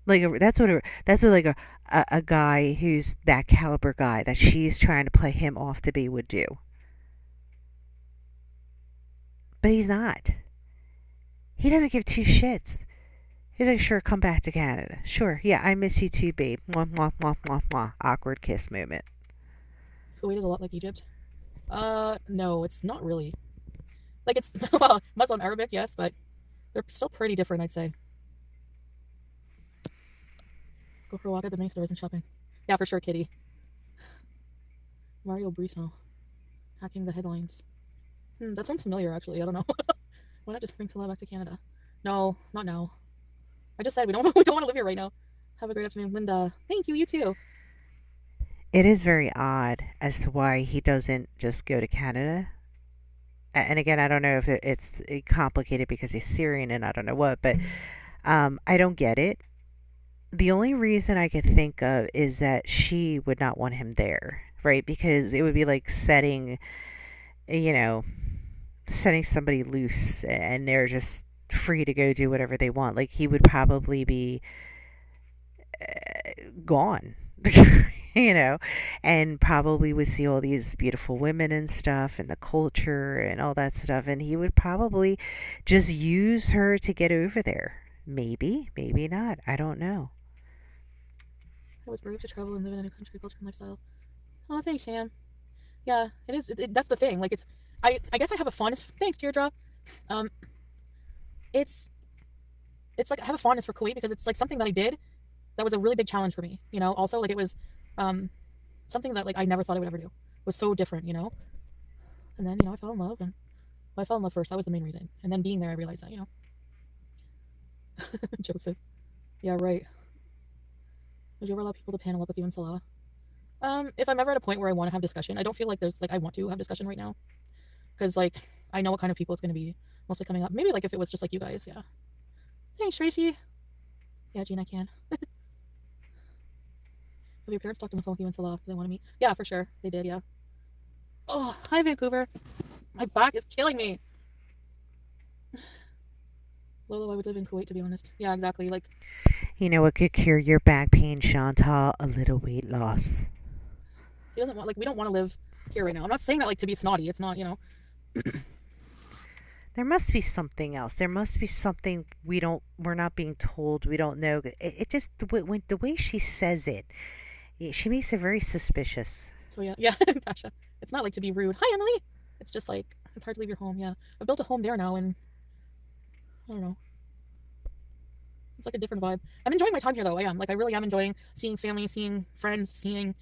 Like that's what like a guy who's that caliber guy that she's trying to play him off to be would do. But he's not. He doesn't give two shits. He's like, sure, come back to Canada. Sure, yeah, I miss you too, babe. Mwah, mwah, mwah, mwah, mwah. Awkward kiss moment. Kuwait is a lot like Egypt. No, it's not really. Like, it's, well, Muslim Arabic, yes, but they're still pretty different, I'd say. Go for a walk at the mini stores and shopping. Yeah, for sure, Kitty. Mario Briso. Hacking the headlines. That sounds familiar, actually. I don't know. Why not just bring Salah back to Canada? No, not now. I just said we don't we don't want to live here right now. Have a great afternoon, Linda. Thank you. You too. It is very odd as to why he doesn't just go to Canada. And again, I don't know if it's complicated because he's Syrian and I don't know what, but I don't get it. The only reason I could think of is that she would not want him there, right? Because it would be like you know, setting somebody loose and they're just free to go do whatever they want. Like he would probably be gone. you know, and probably would see all these beautiful women and stuff and the culture and all that stuff. And he would probably just use her to get over there. Maybe, maybe not. I don't know. I was brave to travel and live in a new country, culture, and lifestyle. Oh, thanks, Sam. Yeah, it is. That's the thing. Like, it's. I guess I have a fondness. Thanks, Teardrop. Um, it's. It's like I have a fondness for Kuwait because it's like something that I did that was a really big challenge for me. You know, also like it was, um, something that like I never thought I would ever do. It was so different, you know. And then I fell in love, and well, I fell in love first. That was the main reason. And then being there, I realized that. Joseph. Yeah, right. Would you ever allow people to panel up with you in Salah? If I'm ever at a point where I want to have discussion, I don't feel like there's like I want to have discussion right now because like I know what kind of people it's going to be mostly coming up. Maybe like if it was just like you guys, yeah. Thanks, Tracy. Yeah, Gene, I can. Have your parents talked on the phone with you in Salah? Do they want to meet? Yeah, for sure. They did, yeah. Oh, hi, Vancouver. My back is killing me. Lolo, I would live in Kuwait, to be honest. Yeah, exactly. Like, You know what could cure your back pain, Chantal? A little weight loss. he doesn't want, like, we don't want to live here right now. I'm not saying that, like, to be snotty. It's not. There must be something else. There must be something we're not being told. We don't know. It just the way she says it, she makes it very suspicious. So, yeah. Yeah, Tasha. It's not, like, to be rude. Hi, Emily. It's just, like, it's hard to leave your home, yeah. I've built a home there now, and I don't know. It's like a different vibe. I'm enjoying my time here though. I am. Like I really am enjoying seeing family, seeing friends, seeing,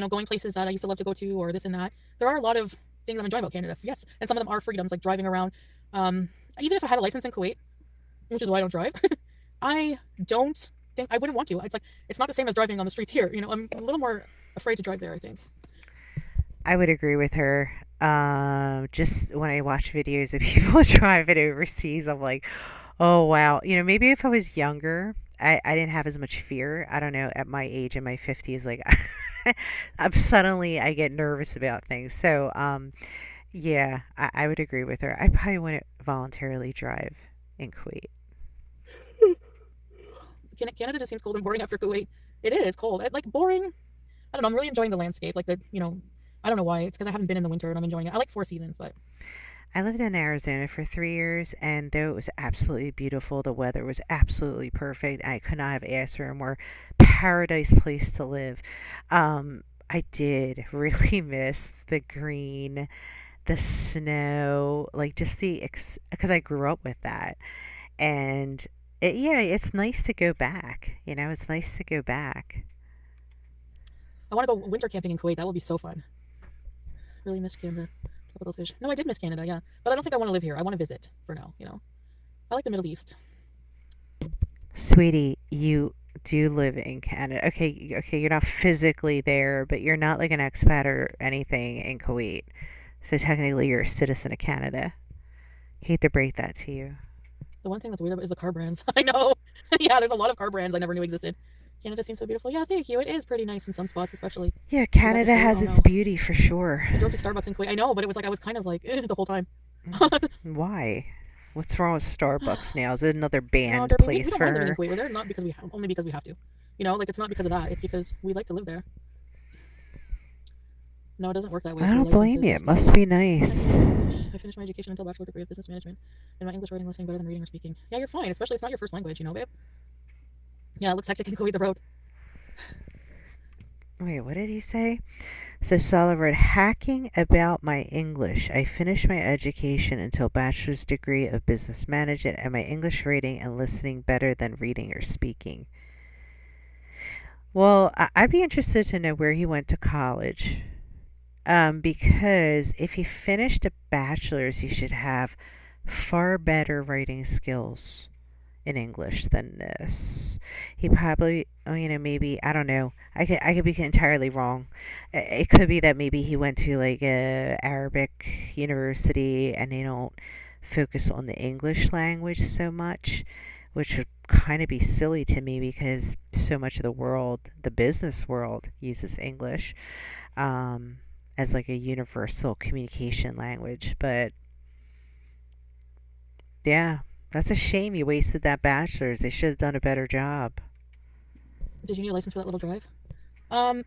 going places that I used to love to go to or this and that. There are a lot of things I'm enjoying about Canada. Yes. And some of them are freedoms, like driving around. Um, Even if I had a license in Kuwait, which is why I don't drive, I don't think I wouldn't want to. It's like it's not the same as driving on the streets here. I'm a little more afraid to drive there, I think. I would agree with her. Just when I watch videos of people driving overseas, I'm like, oh wow. Maybe if I was younger, I didn't have as much fear. I don't know. At my age, in my 50s, like I get nervous about things. So, yeah, I would agree with her. I probably wouldn't voluntarily drive in Kuwait. Canada just seems cold and boring after Kuwait. It is cold. Like boring. I don't know. I'm really enjoying the landscape. Like I don't know why. It's because I haven't been in the winter and I'm enjoying it. I like four seasons, but I lived in Arizona for 3 years, and though it was absolutely beautiful, the weather was absolutely perfect. I could not have asked for a more paradise place to live. I did really miss the green, the snow, like just because I grew up with that, and yeah, it's nice to go back. It's nice to go back. I want to go winter camping in Kuwait. That will be so fun. Really miss Canada. Tropical fish. No, I did miss Canada, yeah. But I don't think I want to live here. I want to visit for now. I like the Middle East. Sweetie, you do live in Canada. Okay, okay, you're not physically there, but you're not like an expat or anything in Kuwait. So technically, you're a citizen of Canada. Hate to break that to you. The one thing that's weird about is the car brands. I know. Yeah, there's a lot of car brands I never knew existed. Canada seems so beautiful. Yeah, thank you. It is pretty nice in some spots, especially. Yeah, Was that Canada before? has Oh its no. beauty for sure. I drove to Starbucks in Kuwait. I know, but it was like I was kind of like the whole time. Why? What's wrong with Starbucks now? Is it another No, banned Derby, we place don't for mind living in her? Kuwait. We're there not because only because we have to. Like it's not because of that. It's because we like to live there. No, it doesn't work that way I through don't blame licenses. you. That's It why. must be I need to nice. learn English. I finished my education until bachelor degree of business management, and my English writing listening better than reading or speaking. Yeah, you're fine. Especially it's not your first language, babe. Yeah, it looks hectic in Kuwait the road. Wait, what did he say? So Sullivan, hacking about my English. I finished my education until bachelor's degree of business management and my English reading and listening better than reading or speaking. Well, I'd be interested to know where he went to college. Because if he finished a bachelor's, he should have far better writing skills in English than this. He probably, oh, maybe I don't know. I could be entirely wrong. It could be that maybe he went to like a Arabic university and they don't focus on the English language so much, which would kind of be silly to me because so much of the world, the business world, uses English um, as like a universal communication language. But yeah, that's a shame you wasted that bachelor's. They should have done a better job. Did you need a license for that little drive? Um,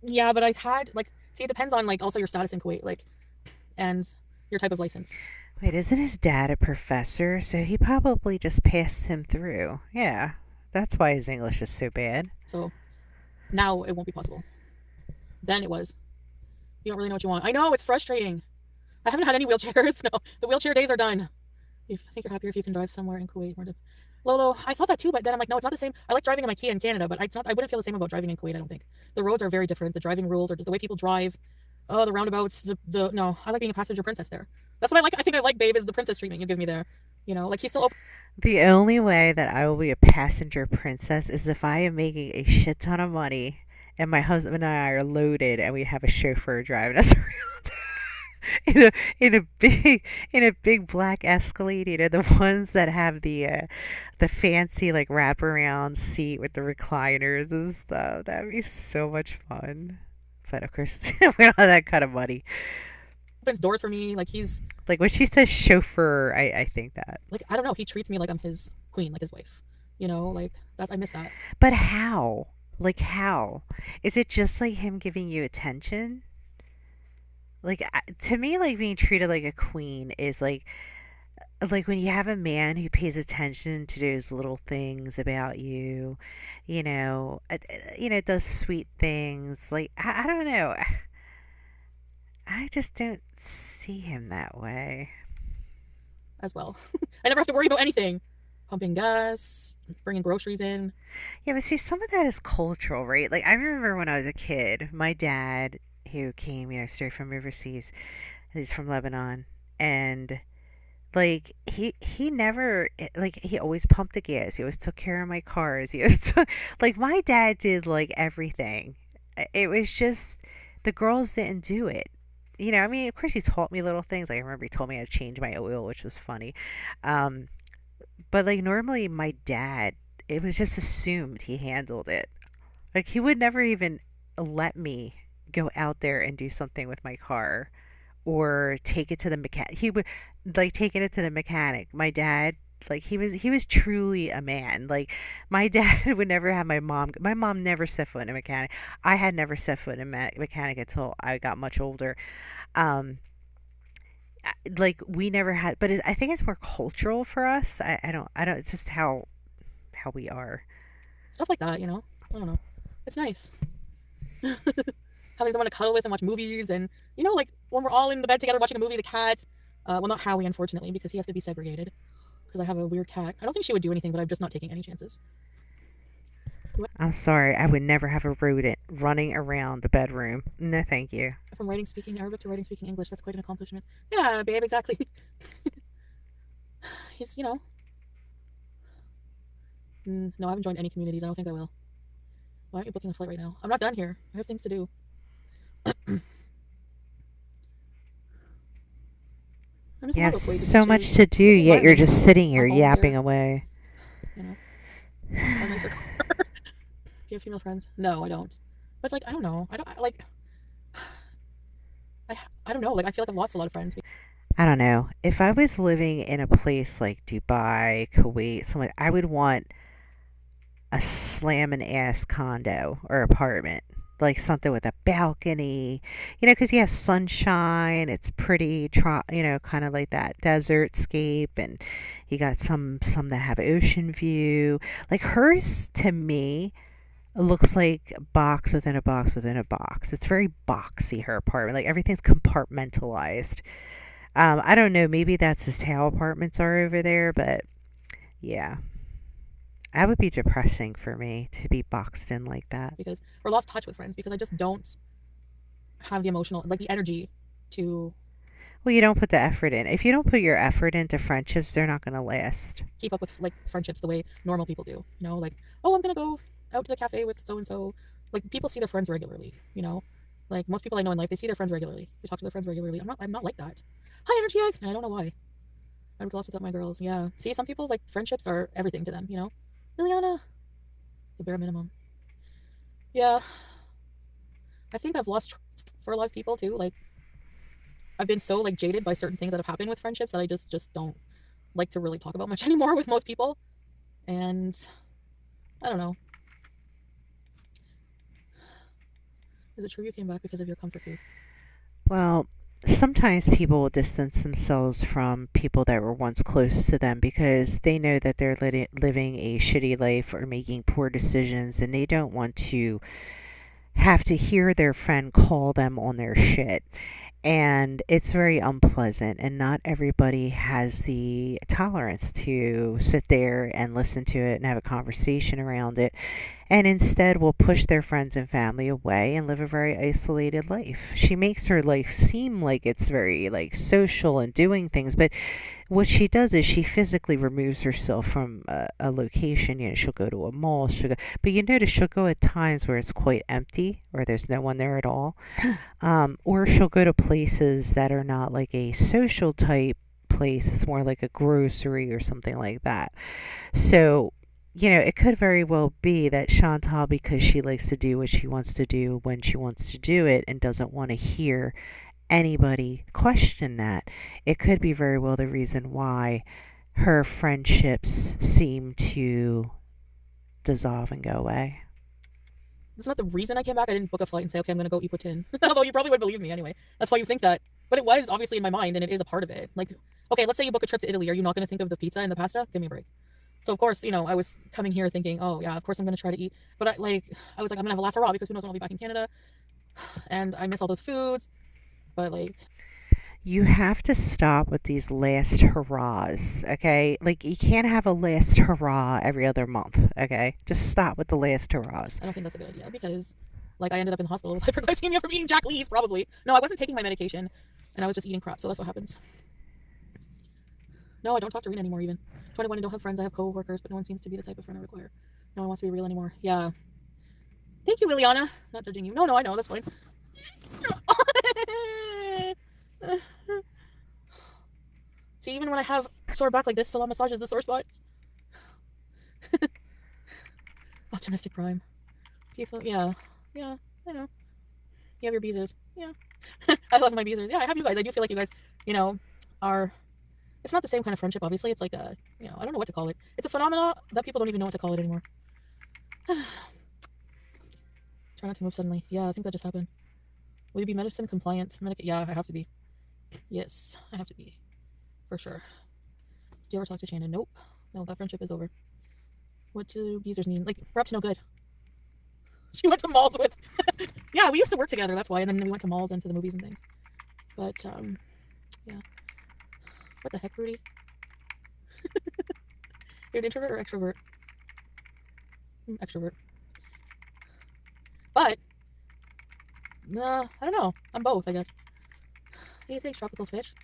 yeah, but I had like, see, it depends on like also your status in Kuwait, like, and your type of license. Wait, isn't his dad a professor? So he probably just passed him through. Yeah, that's why his English is so bad. So now it won't be possible. Then it was. You don't really know what you want. I know it's frustrating. I haven't had any wheelchairs. No, the wheelchair days are done. I think you're happier if you can drive somewhere in Kuwait. Lolo, I thought that too, but then I'm like, no, it's not the same. I like driving in my Kia in Canada, but it's not. I wouldn't feel the same about driving in Kuwait. I don't think the roads are very different. The driving rules are just the way people drive. Oh, the roundabouts. The no, I like being a passenger princess there. That's what I like. I think I like, babe, is the princess treatment you give me there. Like he's still open. The only way that I will be a passenger princess is if I am making a shit ton of money and my husband and I are loaded and we have a chauffeur driving us around. in a in a big black Escalade, the ones that have the fancy like wraparound seat with the recliners and stuff. That'd be so much fun. But of course, we don't have that kind of money. Opens doors for me. Like he's Like when she says chauffeur, I think that. like I don't know. He treats me like I'm his queen, like his wife. Like that. I miss that. But how? Like how? Is it just like him giving you attention? Like to me, like being treated like a queen is like when you have a man who pays attention to those little things about you, does sweet things. Like I don't know. I just don't see him that way. As well. I never have to worry about anything. pumping gas, bringing groceries in. Yeah, but see, some of that is cultural, right? Like, I remember when I was a kid, my dad, who came, straight from overseas, he's from Lebanon, and like he never like he always pumped the gas. He always took care of my cars. He always took, like my dad did like everything. It was just the girls didn't do it. I mean, of course he taught me little things. Like I remember he told me how to change my oil, which was funny. Um, but like normally my dad, it was just assumed he handled it. Like he would never even let me go out there and do something with my car or take it to the mechanic. He would like taking it to the mechanic. My dad, like he was truly a man. Like my dad would never have my mom. My mom never set foot in a mechanic. I had never set foot in a mechanic until I got much older. Um, like we never had, but I think it's more cultural for us. I don't. It's just how we are. Stuff like that, I don't know. It's nice. Having someone to cuddle with and watch movies, and like when we're all in the bed together watching a movie, the cat, well, not Howie, unfortunately, because he has to be segregated because I have a weird cat. I don't think she would do anything, but I'm just not taking any chances. I'm sorry, I would never have a rodent running around the bedroom. No, thank you. From writing speaking Arabic to writing speaking English, that's quite an accomplishment. Yeah, babe, exactly. He's, no, I haven't joined any communities. I don't think I will. Why aren't you booking a flight right now? I'm not done here. I have things to do. I'm just You a have lot of Kuwait so much beaches, to do, this yet you're environment, just sitting a here home yapping here, away. you know, a nicer car. Do you have female friends? No, I don't. But like, I don't know. I don't like. I don't know. Like, I feel like I've lost a lot of friends. I don't know. If I was living in a place like Dubai, Kuwait, somewhere, I would want a slamming ass condo or apartment. Like something with a balcony, because you have sunshine, it's pretty, kind of like that desert scape, and you got some that have ocean view. Like hers, to me, looks like box within a box within a box. It's very boxy, her apartment. Like everything's compartmentalized. I don't know. Maybe that's just how apartments are over there, but yeah, that would be depressing for me to be boxed in like that. Because or lost touch with friends because I just don't have the emotional, like the energy to Well, you don't put the effort in. If you don't put your effort into friendships, they're not going to last. keep up with like friendships the way normal people do. Like, oh, I'm gonna go out to the cafe with so and so. Like people see their friends regularly. Like most people I know in life, they see their friends regularly. They talk to their friends regularly. I'm not like that. Hi, energy egg. And I don't know why. I would lost without my girls. Yeah. See, some people like friendships are everything to them. Liliana, the bare minimum. Yeah. I think I've lost trust for a lot of people too. Like I've been so like jaded by certain things that have happened with friendships that I just don't like to really talk about much anymore with most people. And I don't know. Is it true you came back because of your comfort food? Well, sometimes people will distance themselves from people that were once close to them because they know that they're living a shitty life or making poor decisions, and they don't want to have to hear their friend call them on their shit. And it's very unpleasant, and not everybody has the tolerance to sit there and listen to it and have a conversation around it, and instead will push their friends and family away and live a very isolated life. She makes her life seem like it's very like social and doing things, but what she does is she physically removes herself from a location. She'll go to a mall, but you notice she'll go at times where it's quite empty or there's no one there at all. Or she'll go to places that are not like a social type place. It's more like a grocery or something like that. So, it could very well be that Chantal, because she likes to do what she wants to do when she wants to do it and doesn't want to hear anybody question that, it could be very well the reason why her friendships seem to dissolve and go away. That's not the reason I came back. I didn't book a flight and say, okay, I'm gonna go eat poutine. Although you probably would believe me anyway. That's why you think that. But it was obviously in my mind and it is a part of it. Like, okay, let's say you book a trip to Italy. Are you not gonna think of the pizza and the pasta? Give me a break. So of course, I was coming here thinking, oh yeah, of course I'm gonna try to eat. But I was like, I'm gonna have a last hurrah because who knows when I'll be back in Canada. And I miss all those foods. But like You have to stop with these last hurrahs, okay? Like, you can't have a last hurrah every other month, okay? Just stop with the last hurrahs. I don't think that's a good idea because, like, I ended up in the hospital with hyperglycemia from eating Jack Lee's, probably. No, I wasn't taking my medication, and I was just eating crap, so that's what happens. No, I don't talk to Rena anymore, even. 21 and don't have friends. I have co-workers, but no one seems to be the type of friend I require. No one wants to be real anymore. Yeah. Thank you, Liliana. Not judging you. No, no, I know. That's fine. See, even when I have sore back like this, salon massages the sore spots. Optimistic prime. Peaceful. Yeah. Yeah, I know. You have your beezers. Yeah. I love my beezers. Yeah, I have you guys. I do feel like you guys, you know, are. It's not the same kind of friendship, obviously. It's like a, I don't know what to call it. It's a phenomena that people don't even know what to call it anymore. Try not to move suddenly. Yeah, I think that just happened. Will you be medicine compliant? Yeah, I have to be. Yes, I have to be. For sure. Do you ever talk to Shannon? Nope. No, that friendship is over. What do geezers mean? Like, we're up to no good. She went to malls with. Yeah, we used to work together, that's why. And then we went to malls and to the movies and things. But, yeah. What the heck, Rudy? You're an introvert or extrovert? Extrovert. But, I don't know. I'm both, I guess. What do you think, tropical fish?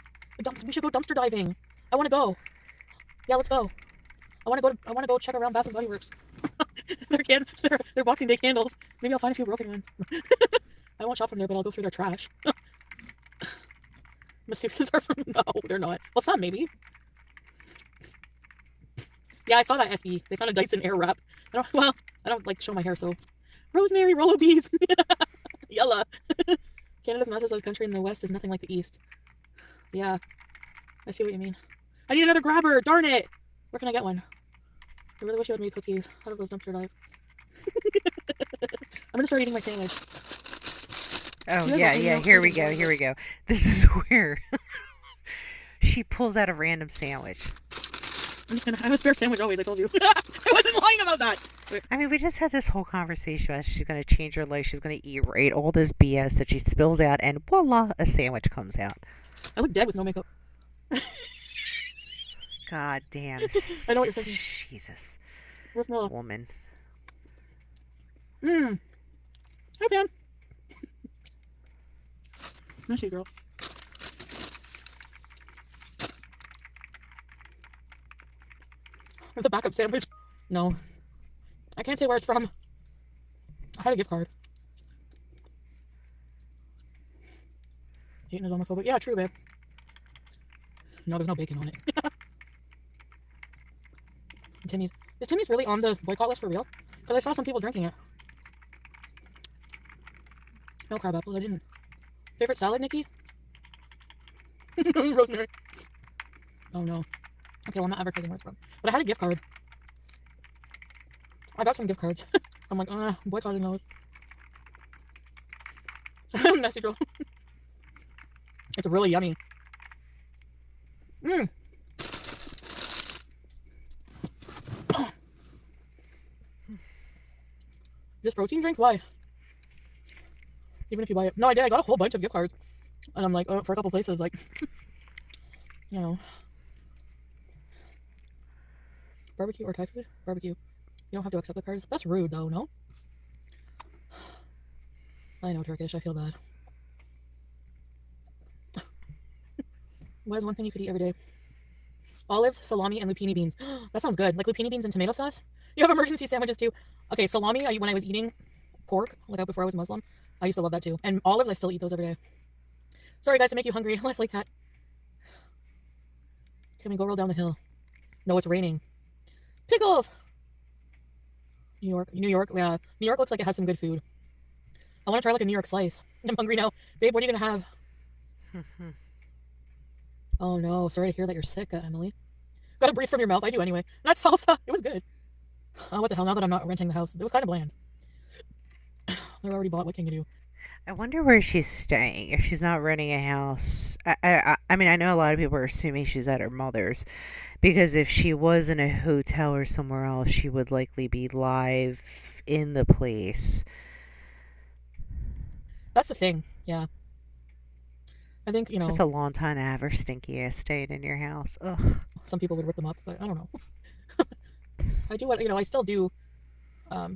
We should go dumpster diving. I want to go. Yeah, let's go. I want to go check around Bath and Body Works. Their Boxing Day candles. Maybe I'll find a few broken ones. I won't shop from there, but I'll go through their trash. Masseuses are from... No, they're not. Well, some, maybe. Yeah, I saw that SB. They found a Dyson Airwrap. I don't like show my hair, so... Rosemary, Rollo Bees. Yella. Canada's massive size country in the west is nothing like the east. Yeah. I see what you mean. I need another grabber! Darn it! Where can I get one? I really wish you had made cookies out of those dumpster dive. I'm gonna start eating my sandwich. Oh, yeah, yeah, here we go, here we go. This is where she pulls out a random sandwich. I'm just gonna have a spare sandwich always, I told you. I wasn't lying about that. I mean, we just had this whole conversation about she's going to change her life, she's going to eat right, all this BS that she spills out, and voila, a sandwich comes out. I look dead with no makeup. God damn. I know what you're thinking. Jesus. Where's Mila? Woman. Hi, Pam. Miss you, girl. With a backup sandwich. No. I can't say where it's from. I had a gift card. Eating is homophobic. Yeah, true, babe. No, there's no bacon on it. Timmy's. Is Timmy's really on the boycott list for real? Because I saw some people drinking it. No crab apples. I didn't. Favorite salad, Nikki? Rosemary. Oh no. Okay, well, I'm not advertising where it's from. But I had a gift card. I got some gift cards. I'm like, boycotting those. Messy girl. It's really yummy. Just protein drinks? Why? Even if you buy it. No, I did. I got a whole bunch of gift cards. And I'm like, for a couple places, like, you know. Barbecue or Thai food? Barbecue. You don't have to accept the cards. That's rude, though, no? I know, Turkish. I feel bad. What is one thing you could eat every day? Olives, salami, and lupini beans. That sounds good. Like lupini beans and tomato sauce? You have emergency sandwiches, too. Okay, salami, when I was eating pork, like before I was Muslim, I used to love that, too. And olives, I still eat those every day. Sorry, guys, to make you hungry. Less like that. Can we go roll down the hill? No, it's raining. Pickles! New York, yeah. New York looks like it has some good food. I want to try like a New York slice. I'm hungry now. Babe, what are you going to have? Oh no, sorry to hear that you're sick, Emily. Gotta breathe from your mouth. I do anyway. Not salsa. It was good. Oh, what the hell, now that I'm not renting the house. It was kind of bland. They're already bought. What can you do? I wonder where she's staying. If she's not renting a house, I mean, I know a lot of people are assuming she's at her mother's, because if she was in a hotel or somewhere else, she would likely be live in the place. That's the thing. Yeah. I think, you That's know, a long time to have her stinky ass staying in your house. Ugh. some people would rip them up, but I don't know. I do what, you know, I still do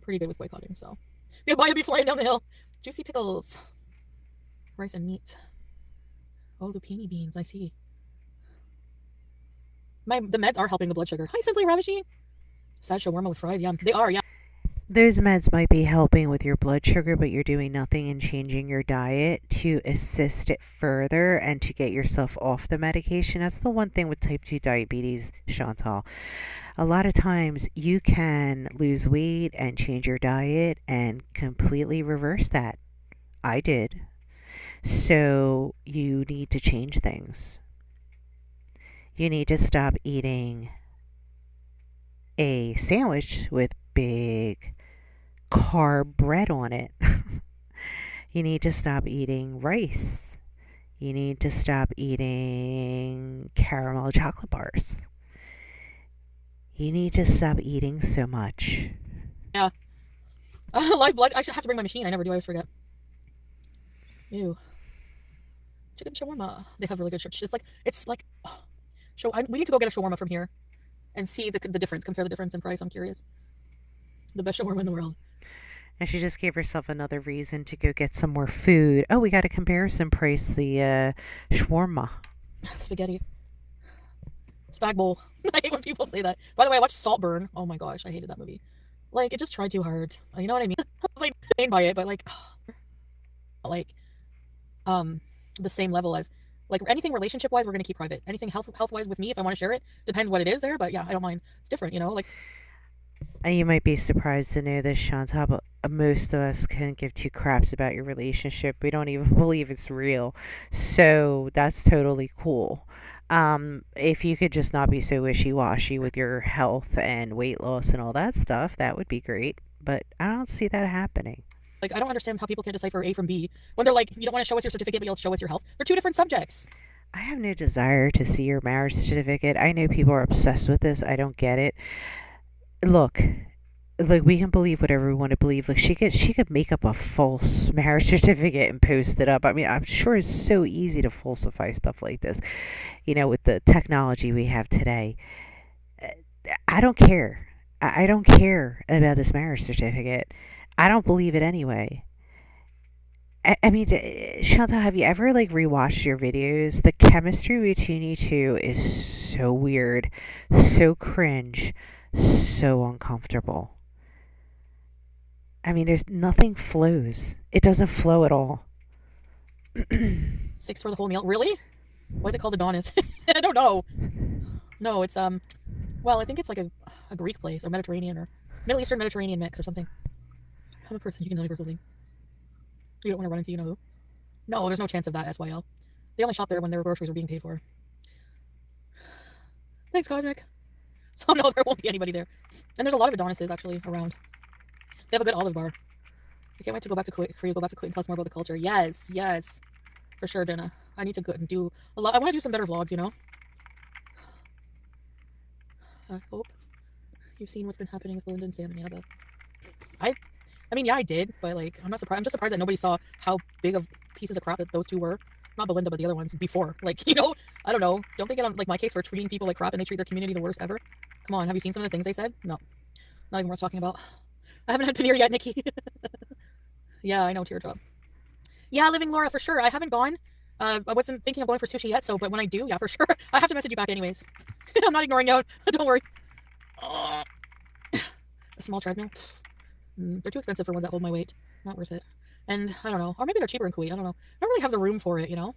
pretty good with boycotting, so. The Abaya be flying down the hill. Juicy pickles. Rice and meat. Oh, lupini beans, I see. The meds are helping the blood sugar. Hi, Simply Ravishing. Sad shawarma with fries, yeah. They are, yeah. Those meds might be helping with your blood sugar, but you're doing nothing in changing your diet to assist it further and to get yourself off the medication. That's the one thing with type 2 diabetes, Chantal. A lot of times you can lose weight and change your diet and completely reverse that. I did. So you need to change things. You need to stop eating a sandwich with big carb bread on it. You need to stop eating rice. You need to stop eating caramel chocolate bars. You need to stop eating so much. Yeah. Live blood. I should have to bring my machine. I never do. I always forget. Ew. Chicken shawarma. They have really good shit. It's like, oh, we need to go get a shawarma from here and see the difference. Compare the difference in price. I'm curious. The best shawarma in the world. And she just gave herself another reason to go get some more food. Oh, we got a comparison price, the shawarma. Spaghetti. Spag bowl. I hate when people say that. By the way, I watched Saltburn. Oh my gosh, I hated that movie. Like, it just tried too hard. You know what I mean? I was like pained by it, but like um the same level as like anything relationship wise, we're gonna keep private. Anything health wise with me, if I want to share it, depends what it is there. But yeah, I don't mind. It's different, you know. Like And you might be surprised to know this, Chantal, but most of us couldn't give two craps about your relationship. We don't even believe it's real. So that's totally cool. If you could just not be so wishy washy with your health and weight loss and all that stuff, that would be great. But I don't see that happening. I don't understand how people can't decipher A from B when they're like, you don't want to show us your certificate, but you'll show us your health. They're two different subjects. I have no desire to see your marriage certificate. I know people are obsessed with this. I don't get it. Look, like we can believe whatever we want to believe. Like she could make up a false marriage certificate and post it up. I mean, I'm sure it's so easy to falsify stuff like this. With the technology we have today. I don't care. I don't care about this marriage certificate. I don't believe it anyway. I mean, Chantal, have you ever like rewatched your videos? The chemistry between you two is so weird, so cringe, so uncomfortable. I mean, there's nothing flows. It doesn't flow at all. Six for the whole meal. Really? Why is it called Adonis? I don't know. No, it's well, I think it's like a Greek place or Mediterranean or Middle Eastern Mediterranean mix or something. I'm a person, you can tell me personal things. You don't want to run into you know who. No, there's no chance of that, SYL. They only shop there when their groceries are being paid for. Thanks, Cosmic. So no, there won't be anybody there. And there's a lot of Adonises actually around. They have a good olive bar. I can't wait to go back to Kuwait, for you to go back to Kuwait and tell us more about the culture. Yes, yes. For sure, Dana. I need to go and do a lot. I want to do some better vlogs, you know? I hope you've seen what's been happening with Belinda and Sam and Annabelle. I I mean, yeah, I did, but like, I'm not surprised. I'm just surprised that nobody saw how big of pieces of crap that those two were. Not Belinda, but the other ones before. Like, you know, I don't know. Don't they get on like my case for treating people like crap and they treat their community the worst ever? Come on, have you seen some of the things they said? No, not even worth talking about. I haven't had paneer yet, Nikki. Yeah, I know, teardrop. Yeah, Living Laura, for sure. I haven't gone. I wasn't thinking of going for sushi yet, so but when I do, yeah, for sure. I have to message you back anyways. I'm not ignoring you. Don't worry. A small treadmill. They're too expensive for ones that hold my weight. Not worth it. And I don't know. Or maybe they're cheaper in Kuwait. I don't know. I don't really have the room for it, you know?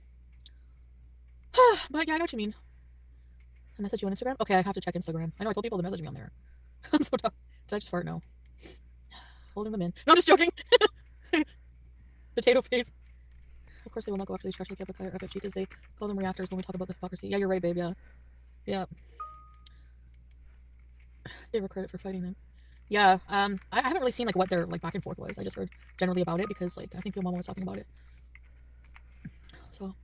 But yeah, I know what you mean. I message you on Instagram? Okay, I have to check Instagram. I know I told people to message me on there. I'm so tough. Did I just fart? No. Holding them in. No, I'm just joking. Potato face. Of course they will not go after these trash like FFG because they call them reactors when we talk about the hypocrisy. Yeah, you're right, babe. Yeah. Yeah. Give her credit for fighting them. Yeah, I haven't really seen like what their like back and forth was. I just heard generally about it because like I think your mama was talking about it. So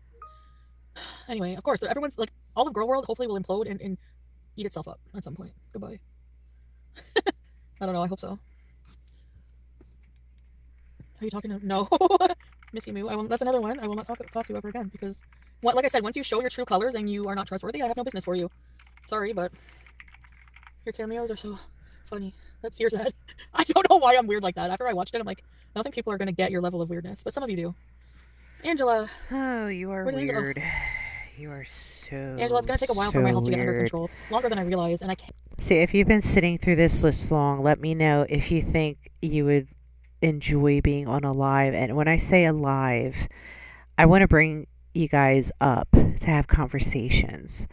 anyway, of course, everyone's like all of girl world hopefully will implode and eat itself up at some point. Goodbye. I don't know. I hope so. Are you talking to? No. Missy Moo. That's another one I will not talk to ever again because, like I said, once you show your true colors and you are not trustworthy, I have no business for you. Sorry, but your cameos are so funny. That's Sears head. I don't know why I'm weird like that. After I watched it, I'm like, I don't think people are gonna get your level of weirdness, but some of you do. Angela. Oh, you are weird. Oh. You are so Angela, it's gonna take a while for my health to get under control. Longer than I realize, and I can't. See, if you've been sitting through this list long, let me know if you think you would enjoy being on a live. And when I say a live, I want to bring you guys up to have conversations.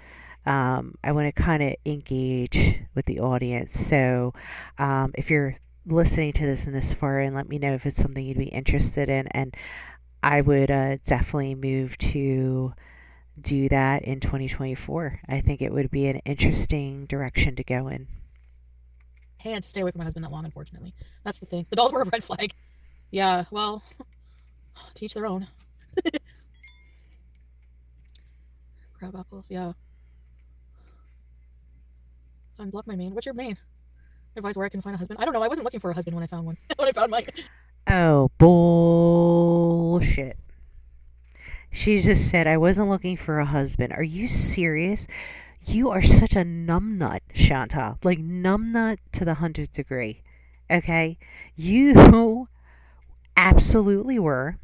I want to kind of engage with the audience. So if you're listening to this and this far in, let me know if it's something you'd be interested in. And I would definitely move to do that in 2024. I think it would be an interesting direction to go in. I can't stay away from my husband that long, unfortunately. That's the thing. The dolls were a red flag. Yeah, well, to each their own. Crab apples, yeah. Unblock my main. What's your main? Advise where I can find a husband. I don't know. I wasn't looking for a husband when I found one. When I found mine. Oh, bullshit. She just said, I wasn't looking for a husband. Are you serious? You are such a numbnut, Chantal. Like, numbnut to the 100th degree. Okay? You absolutely were.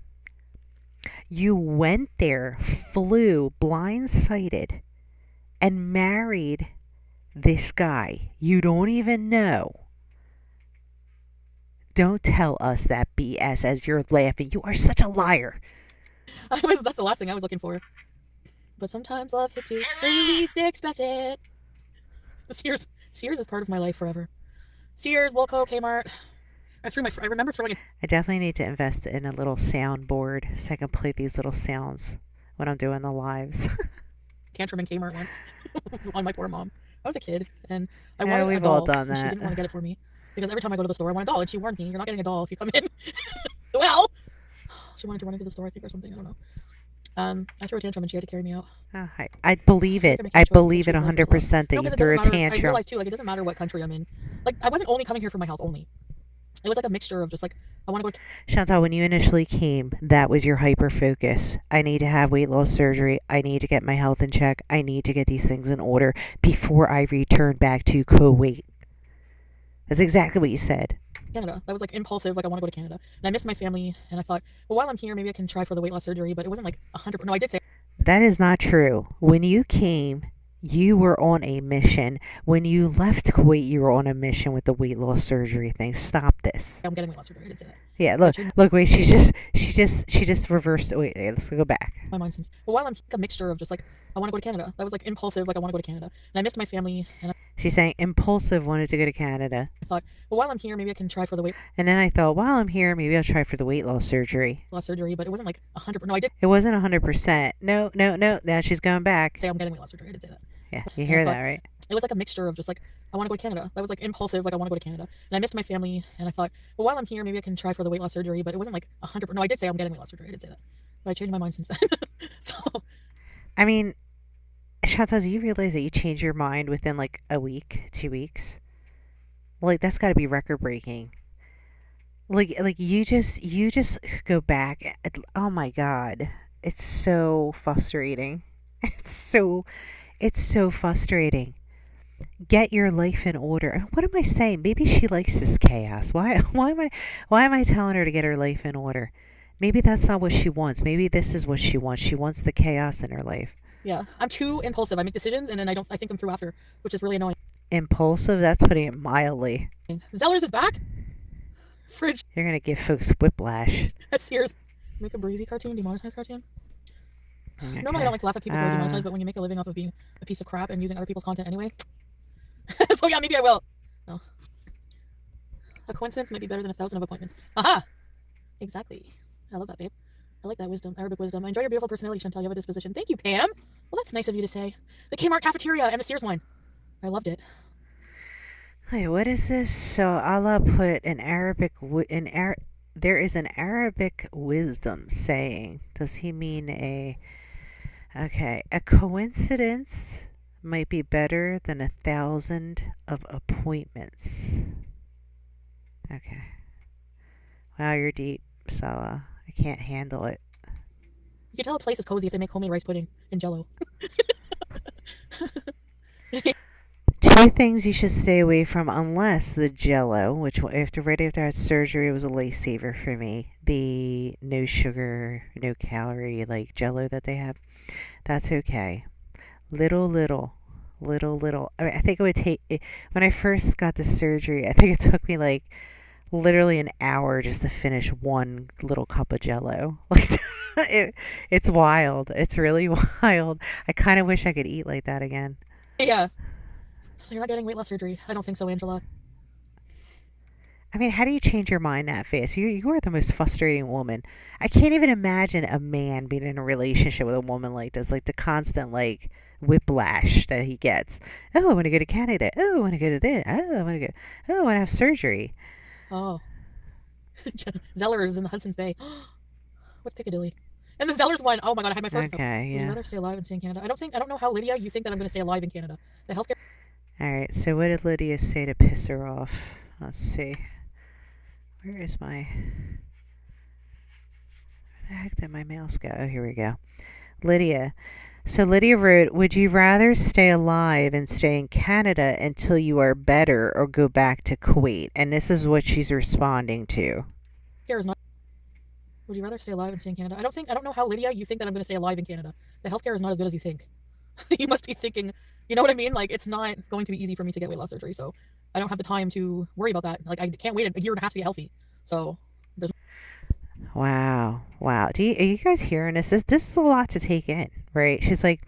You went there, flew blindsided, and married this guy you don't even know. Don't tell us that BS as you're laughing. You are such a liar. That's the last thing I was looking for. But sometimes love hits you when you least expect it. Sears is part of my life forever. Sears, Wilco, Kmart. I remember throwing it. I definitely need to invest in a little soundboard so I can play these little sounds when I'm doing the lives. Tantrum in Kmart once on my poor mom. I was a kid and I wanted we've a doll. all done that. She didn't want to get it for me because every time I go to the store, I want a doll, and she warned me, "You're not getting a doll if you come in." Well, she wanted to run into the store, I think, or something. I don't know. I threw a tantrum and she had to carry me out. Oh, I believe it. I believe it 100% that you threw a tantrum. I realized too, like, it doesn't matter what country I'm in. Like, I wasn't only coming here for my health only. It was like a mixture of just like, I want to go. Chantal, when you initially came, that was your hyper focus. I need to have weight loss surgery. I need to get my health in check. I need to get these things in order before I return back to Kuwait. That's exactly what you said. Canada. That was like impulsive. Like, I want to go to Canada. And I missed my family. And I thought, well, while I'm here, maybe I can try for the weight loss surgery. But it wasn't like 100%. No, I did say. That is not true. When you came, you were on a mission. When you left Kuwait, you were on a mission with the weight loss surgery thing. Stop this. I'm getting weight loss surgery. I did say that. Yeah, look, wait, she just reversed. Wait, let's go back. My mind since. Well, while I'm a mixture of just like, I want to go to Canada. That was like impulsive. Like, I want to go to Canada. And I missed my family. And she's saying impulsive wanted to go to Canada. I thought, well, while I'm here, maybe I can try for the weight. And then I thought, while I'm here, maybe I'll try for the weight loss surgery. But it wasn't like 100%. No, I did. It wasn't 100%. No. Now she's going back. Say I'm getting weight loss surgery. I did say that. Yeah, you hear that, right? It was like a mixture of just like, I want to go to Canada. That was like impulsive. Like, I want to go to Canada. And I missed my family. And I thought, well, while I'm here, maybe I can try for the weight loss surgery. But it wasn't like 100%. No, I did say I'm getting weight loss surgery. I did say that. But I changed my mind since then. So. I mean, Chantal, do you realize that you changed your mind within like a week, 2 weeks? Like, that's got to be record breaking. Like you just go back. Oh my God, it's so frustrating. It's so frustrating. Get your life in order. What am I saying? Maybe she likes this chaos. Why am I telling her to get her life in order? Maybe that's not what she wants. Maybe this is what she wants. She wants the chaos in her life. Yeah, I'm too impulsive. I make decisions and then I think them through after, which is really annoying. Impulsive? That's putting it mildly. Zellers is back. Fridge. You're gonna give folks whiplash. That's Sears. Make a breezy cartoon, demonetized cartoon. Okay. Normally I don't like to laugh at people who are demonetized, but when you make a living off of being a piece of crap and using other people's content anyway. So yeah, maybe I will. No. A coincidence might be better than 1,000 of appointments. Aha! Exactly. I love that, babe. I like that wisdom, Arabic wisdom. I enjoy your beautiful personality, Chantal. You have a disposition. Thank you, Pam. Well, that's nice of you to say. The Kmart cafeteria and the Sears wine. I loved it. Wait, what is this? So Allah put an there is an Arabic wisdom saying. Does he mean a coincidence might be better than 1,000 of appointments. Okay. Wow, you're deep, Salah. I I can't handle it. You can tell a place is cozy if they make homemade rice pudding and jello. Two things you should stay away from, unless the Jello, which right after I had surgery, it was a lifesaver for me. The no sugar, no calorie like Jello that they have, that's okay. Little, little, little. I mean, I think it would take when I first got the surgery. I think it took me like literally an hour just to finish one little cup of Jello. Like it's wild. It's really wild. I kind of wish I could eat like that again. Yeah. So you're not getting weight loss surgery? I don't think so, Angela. I mean, how do you change your mind that fast? You are the most frustrating woman. I can't even imagine a man being in a relationship with a woman like this, like the constant like whiplash that he gets. Oh, I want to go to Canada. Oh, I want to go to this. Oh, I want to go. Oh, I want to have surgery. Oh, Zellers in the Hudson's Bay. What's Piccadilly? And the Zellers one, oh my god, I had my first. Okay, Would you yeah. rather stay alive and stay in Canada? I don't know how, Lydia, you think that I'm going to stay alive in Canada. The healthcare. All right. So what did Lydia say to piss her off? Let's see. Where is my? Where the heck did my mouse go? Oh, here we go. Lydia. So Lydia wrote, "Would you rather stay alive and stay in Canada until you are better, or go back to Kuwait?" And this is what she's responding to. Care is not. Would you rather stay alive and stay in Canada? I don't know how, Lydia, you think that I'm going to stay alive in Canada. The healthcare is not as good as you think. You must be thinking, you know what I mean? Like, it's not going to be easy for me to get weight loss surgery, so I don't have the time to worry about that. Like, I can't wait a year and a half to get healthy. So, there's. Wow, wow. Are you guys hearing this? This is a lot to take in, right? She's like,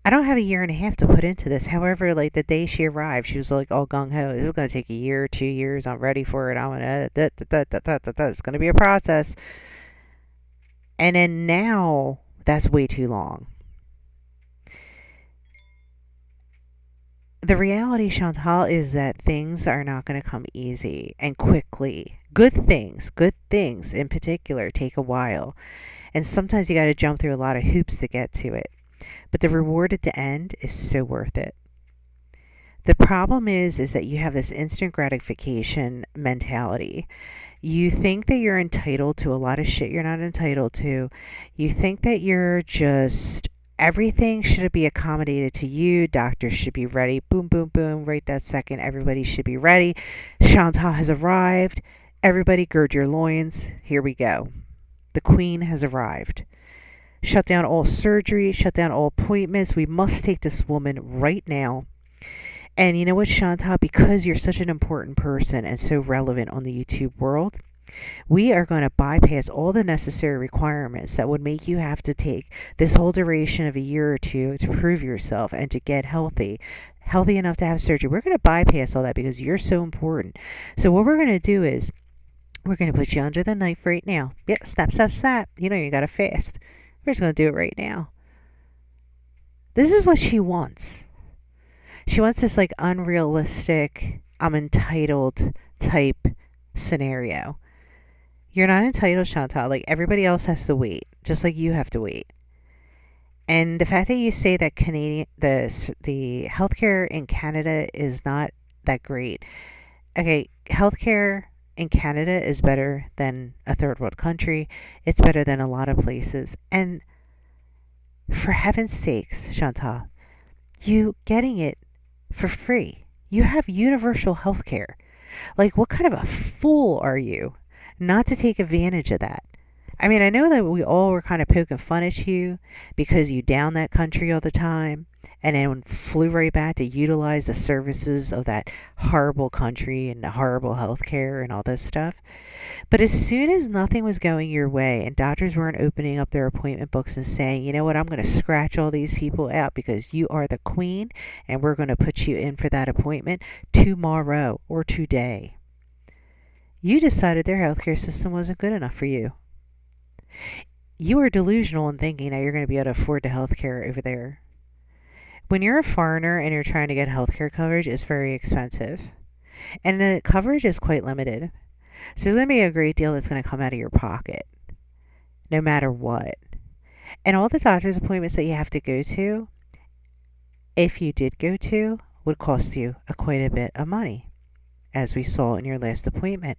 I don't have a year and a half to put into this. However, like the day she arrived, she was like all gung ho. This is going to take a year, 2 years. I'm ready for it. I'm gonna. It's going to be a process. And then now, that's way too long. The reality, Chantal, is that things are not going to come easy and quickly. Good things in particular, take a while. And sometimes you got to jump through a lot of hoops to get to it. But the reward at the end is so worth it. The problem is that you have this instant gratification mentality. You think that you're entitled to a lot of shit you're not entitled to. You think that you're just everything should be accommodated to you. Doctors should be ready. Boom, boom, boom. Right that second, everybody should be ready. Chantal has arrived. Everybody, gird your loins. Here we go. The queen has arrived. Shut down all surgery. Shut down all appointments. We must take this woman right now. And you know what, Chantal? Because you're such an important person and so relevant on the YouTube world, we are going to bypass all the necessary requirements that would make you have to take this whole duration of a year or two to prove yourself and to get healthy enough to have surgery. We're going to bypass all that because you're so important. So what we're going to do is we're going to put you under the knife right now. Yep, snap, snap, snap. You know you got to fast. We're just going to do it right now. This is what she wants. She wants this like unrealistic, I'm entitled type scenario. You're not entitled, Chantal. Like everybody else has to wait, just like you have to wait. And the fact that you say that the healthcare in Canada is not that great. Okay, healthcare in Canada is better than a third world country. It's better than a lot of places. And for heaven's sakes, Chantal, you getting it for free. You have universal health care. Like, what kind of a fool are you not to take advantage of that? I mean, I know that we all were kind of poking fun at you because you down that country all the time and then flew right back to utilize the services of that horrible country and the horrible health care and all this stuff. But as soon as nothing was going your way and doctors weren't opening up their appointment books and saying, you know what, I'm going to scratch all these people out because you are the queen and we're going to put you in for that appointment tomorrow or today, you decided their healthcare system wasn't good enough for you. You are delusional in thinking that you're going to be able to afford the healthcare over there. When you're a foreigner and you're trying to get healthcare coverage, it's very expensive. And the coverage is quite limited. So there's going to be a great deal that's going to come out of your pocket, no matter what. And all the doctor's appointments that you have to go to, if you did go to, would cost you quite a bit of money, as we saw in your last appointment.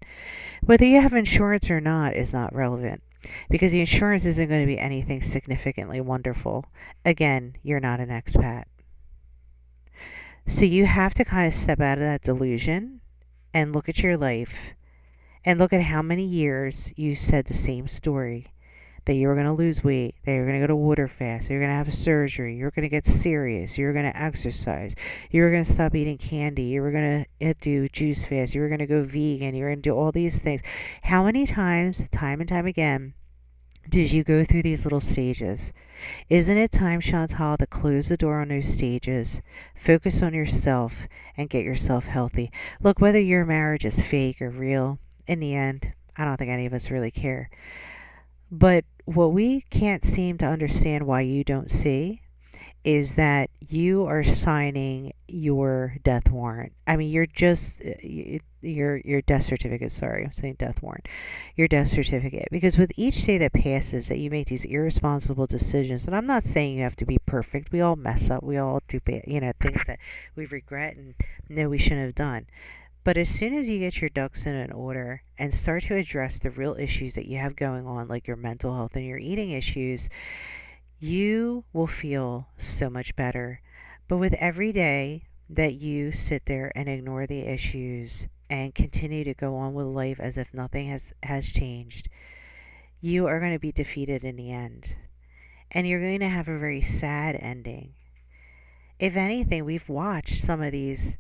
Whether you have insurance or not is not relevant. because the insurance isn't going to be anything significantly wonderful. Again, you're not an expat. So you have to kind of step out of that delusion and look at your life and look at how many years you said the same story, that you were going to lose weight, that you were going to go to water fast, you're going to have a surgery, you're going to get serious, you're going to exercise, you were going to stop eating candy, you were going to do juice fast, you were going to go vegan, you were going to do all these things. How many times, time and time again, did you go through these little stages? Isn't it time, Chantal, to close the door on those stages, focus on yourself, and get yourself healthy? Look, whether your marriage is fake or real, in the end, I don't think any of us really care. But what we can't seem to understand why you don't see is that you are signing your death warrant. I mean, you're just your death certificate. Sorry, I'm saying death warrant. Your death certificate. Because with each day that passes, that you make these irresponsible decisions, and I'm not saying you have to be perfect. We all mess up. We all do bad, things that we regret and know we shouldn't have done. But as soon as you get your ducks in an order and start to address the real issues that you have going on, like your mental health and your eating issues, you will feel so much better. But with every day that you sit there and ignore the issues and continue to go on with life as if nothing has changed, you are going to be defeated in the end. And you're going to have a very sad ending. If anything, we've watched some of these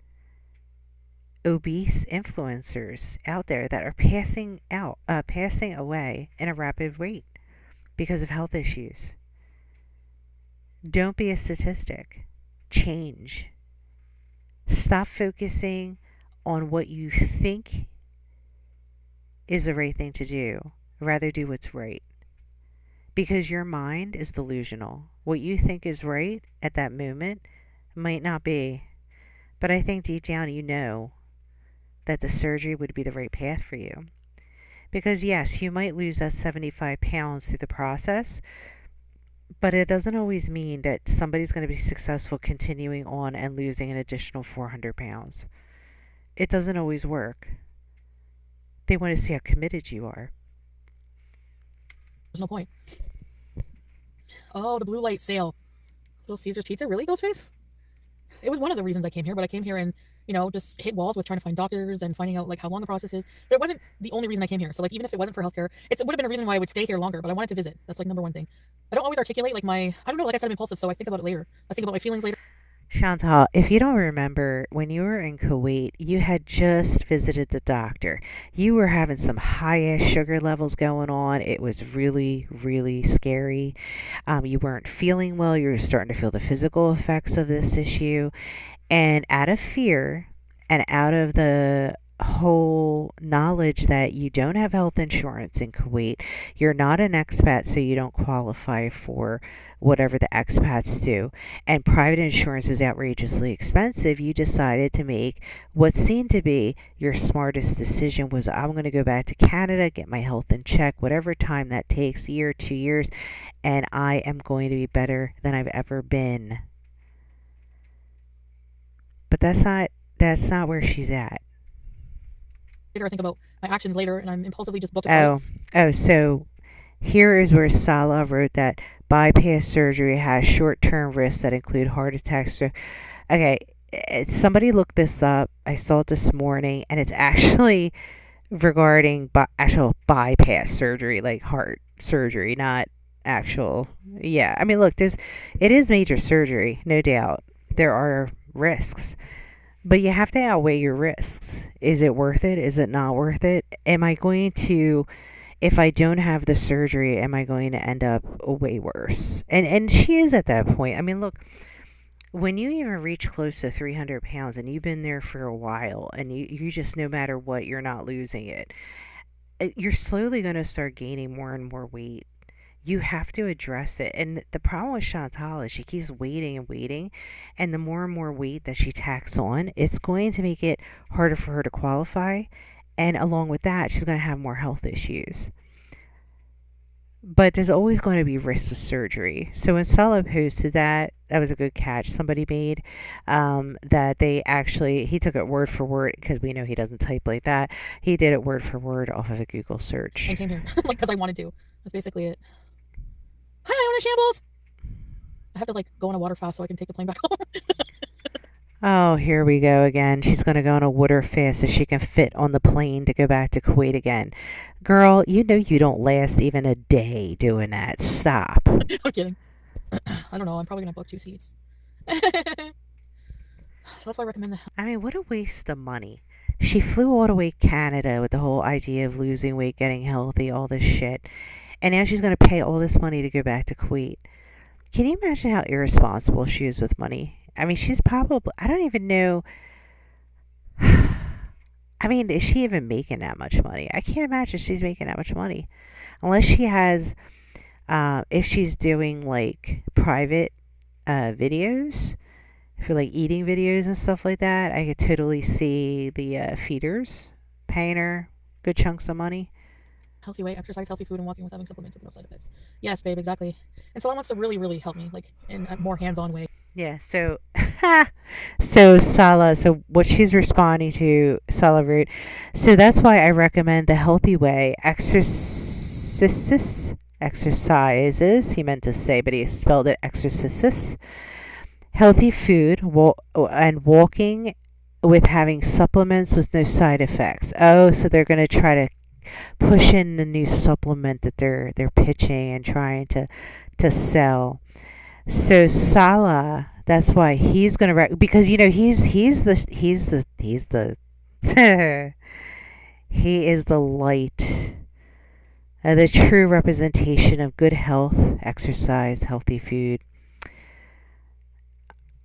obese influencers out there that are passing away in a rapid rate because of health issues. Don't be a statistic. Change. Stop focusing on what you think is the right thing to do. Rather do what's right. Because your mind is delusional. What you think is right at that moment might not be. But I think deep down you know that the surgery would be the right path for you. Because yes, you might lose that 75 pounds through the process, but it doesn't always mean that somebody's going to be successful continuing on and losing an additional 400 pounds. It doesn't always work. They want to see how committed you are. There's no point. Oh, the blue light sale. Little Caesar's Pizza, really, Ghostface? It was one of the reasons I came here, but I came here and, just hit walls with trying to find doctors and finding out like how long the process is. But it wasn't the only reason I came here. So like even if it wasn't for healthcare, it would have been a reason why I would stay here longer, but I wanted to visit. That's like number one thing. I don't always articulate like I don't know, like I said, I'm impulsive, so I think about it later. I think about my feelings later. Chantal, if you don't remember, when you were in Kuwait, you had just visited the doctor. You were having some high ass sugar levels going on. It was really, really scary. You weren't feeling well. You were starting to feel the physical effects of this issue. And out of fear and out of the whole knowledge that you don't have health insurance in Kuwait, you're not an expat, so you don't qualify for whatever the expats do, and private insurance is outrageously expensive, you decided to make what seemed to be your smartest decision was I'm going to go back to Canada, get my health in check, whatever time that takes, year, 2 years, and I am going to be better than I've ever been. But that's not where she's at. I think about my actions later, and I'm impulsively just booked a flight. So here is where Salah wrote that bypass surgery has short-term risks that include heart attacks. Okay, somebody looked this up. I saw it this morning, and it's actually regarding actual bypass surgery, like heart surgery, not actual. Yeah, I mean, look, it is major surgery, no doubt. There are risks, but you have to outweigh your risks. Is it worth it? Is it not worth it? Am I going to, if I don't have the surgery, am I going to end up way worse? And she is at that point. I mean, look, when you even reach close to 300 pounds and you've been there for a while and you just, no matter what, you're not losing it, you're slowly going to start gaining more and more weight. You have to address it. And the problem with Chantal is she keeps waiting and waiting. And the more and more weight that she tacks on, it's going to make it harder for her to qualify. And along with that, she's going to have more health issues. But there's always going to be risks with surgery. So when Salah posted that, that was a good catch somebody made. That he took it word for word because we know he doesn't type like that. He did it word for word off of a Google search. I came here like because I wanted to. That's basically it. Hi, I own a shambles. I have to like go on a water fast so I can take the plane back home. Oh, here we go again. She's going to go on a water fast so she can fit on the plane to go back to Kuwait again. Girl, you know you don't last even a day doing that. Stop. I'm kidding. I don't know. I'm probably gonna book 2 seats. So that's why I recommend the. I mean, what a waste of money. She flew all the way to Canada with the whole idea of losing weight, getting healthy, all this shit. And now she's going to pay all this money to go back to Kuwait. Can you imagine how irresponsible she is with money? I mean, she's probably, I don't even know. I mean, is she even making that much money? I can't imagine she's making that much money. Unless she has, if she's doing like private videos for like eating videos and stuff like that, I could totally see the feeders paying her good chunks of money. Healthy weight, exercise, healthy food, and walking with having supplements with no side effects. Yes, babe, exactly. And so I wants to really, really help me, like in a more hands-on way. Yeah, so so Sala, so what she's responding to celebrate. So that's why I recommend the healthy way exercises. He meant to say, but he spelled it exercises. Healthy food and walking with having supplements with no side effects. Oh, so they're going to try to push in the new supplement that they're pitching and trying to sell. So Salah, that's why he's gonna because you know he's the he is the light, the true representation of good health, exercise, healthy food.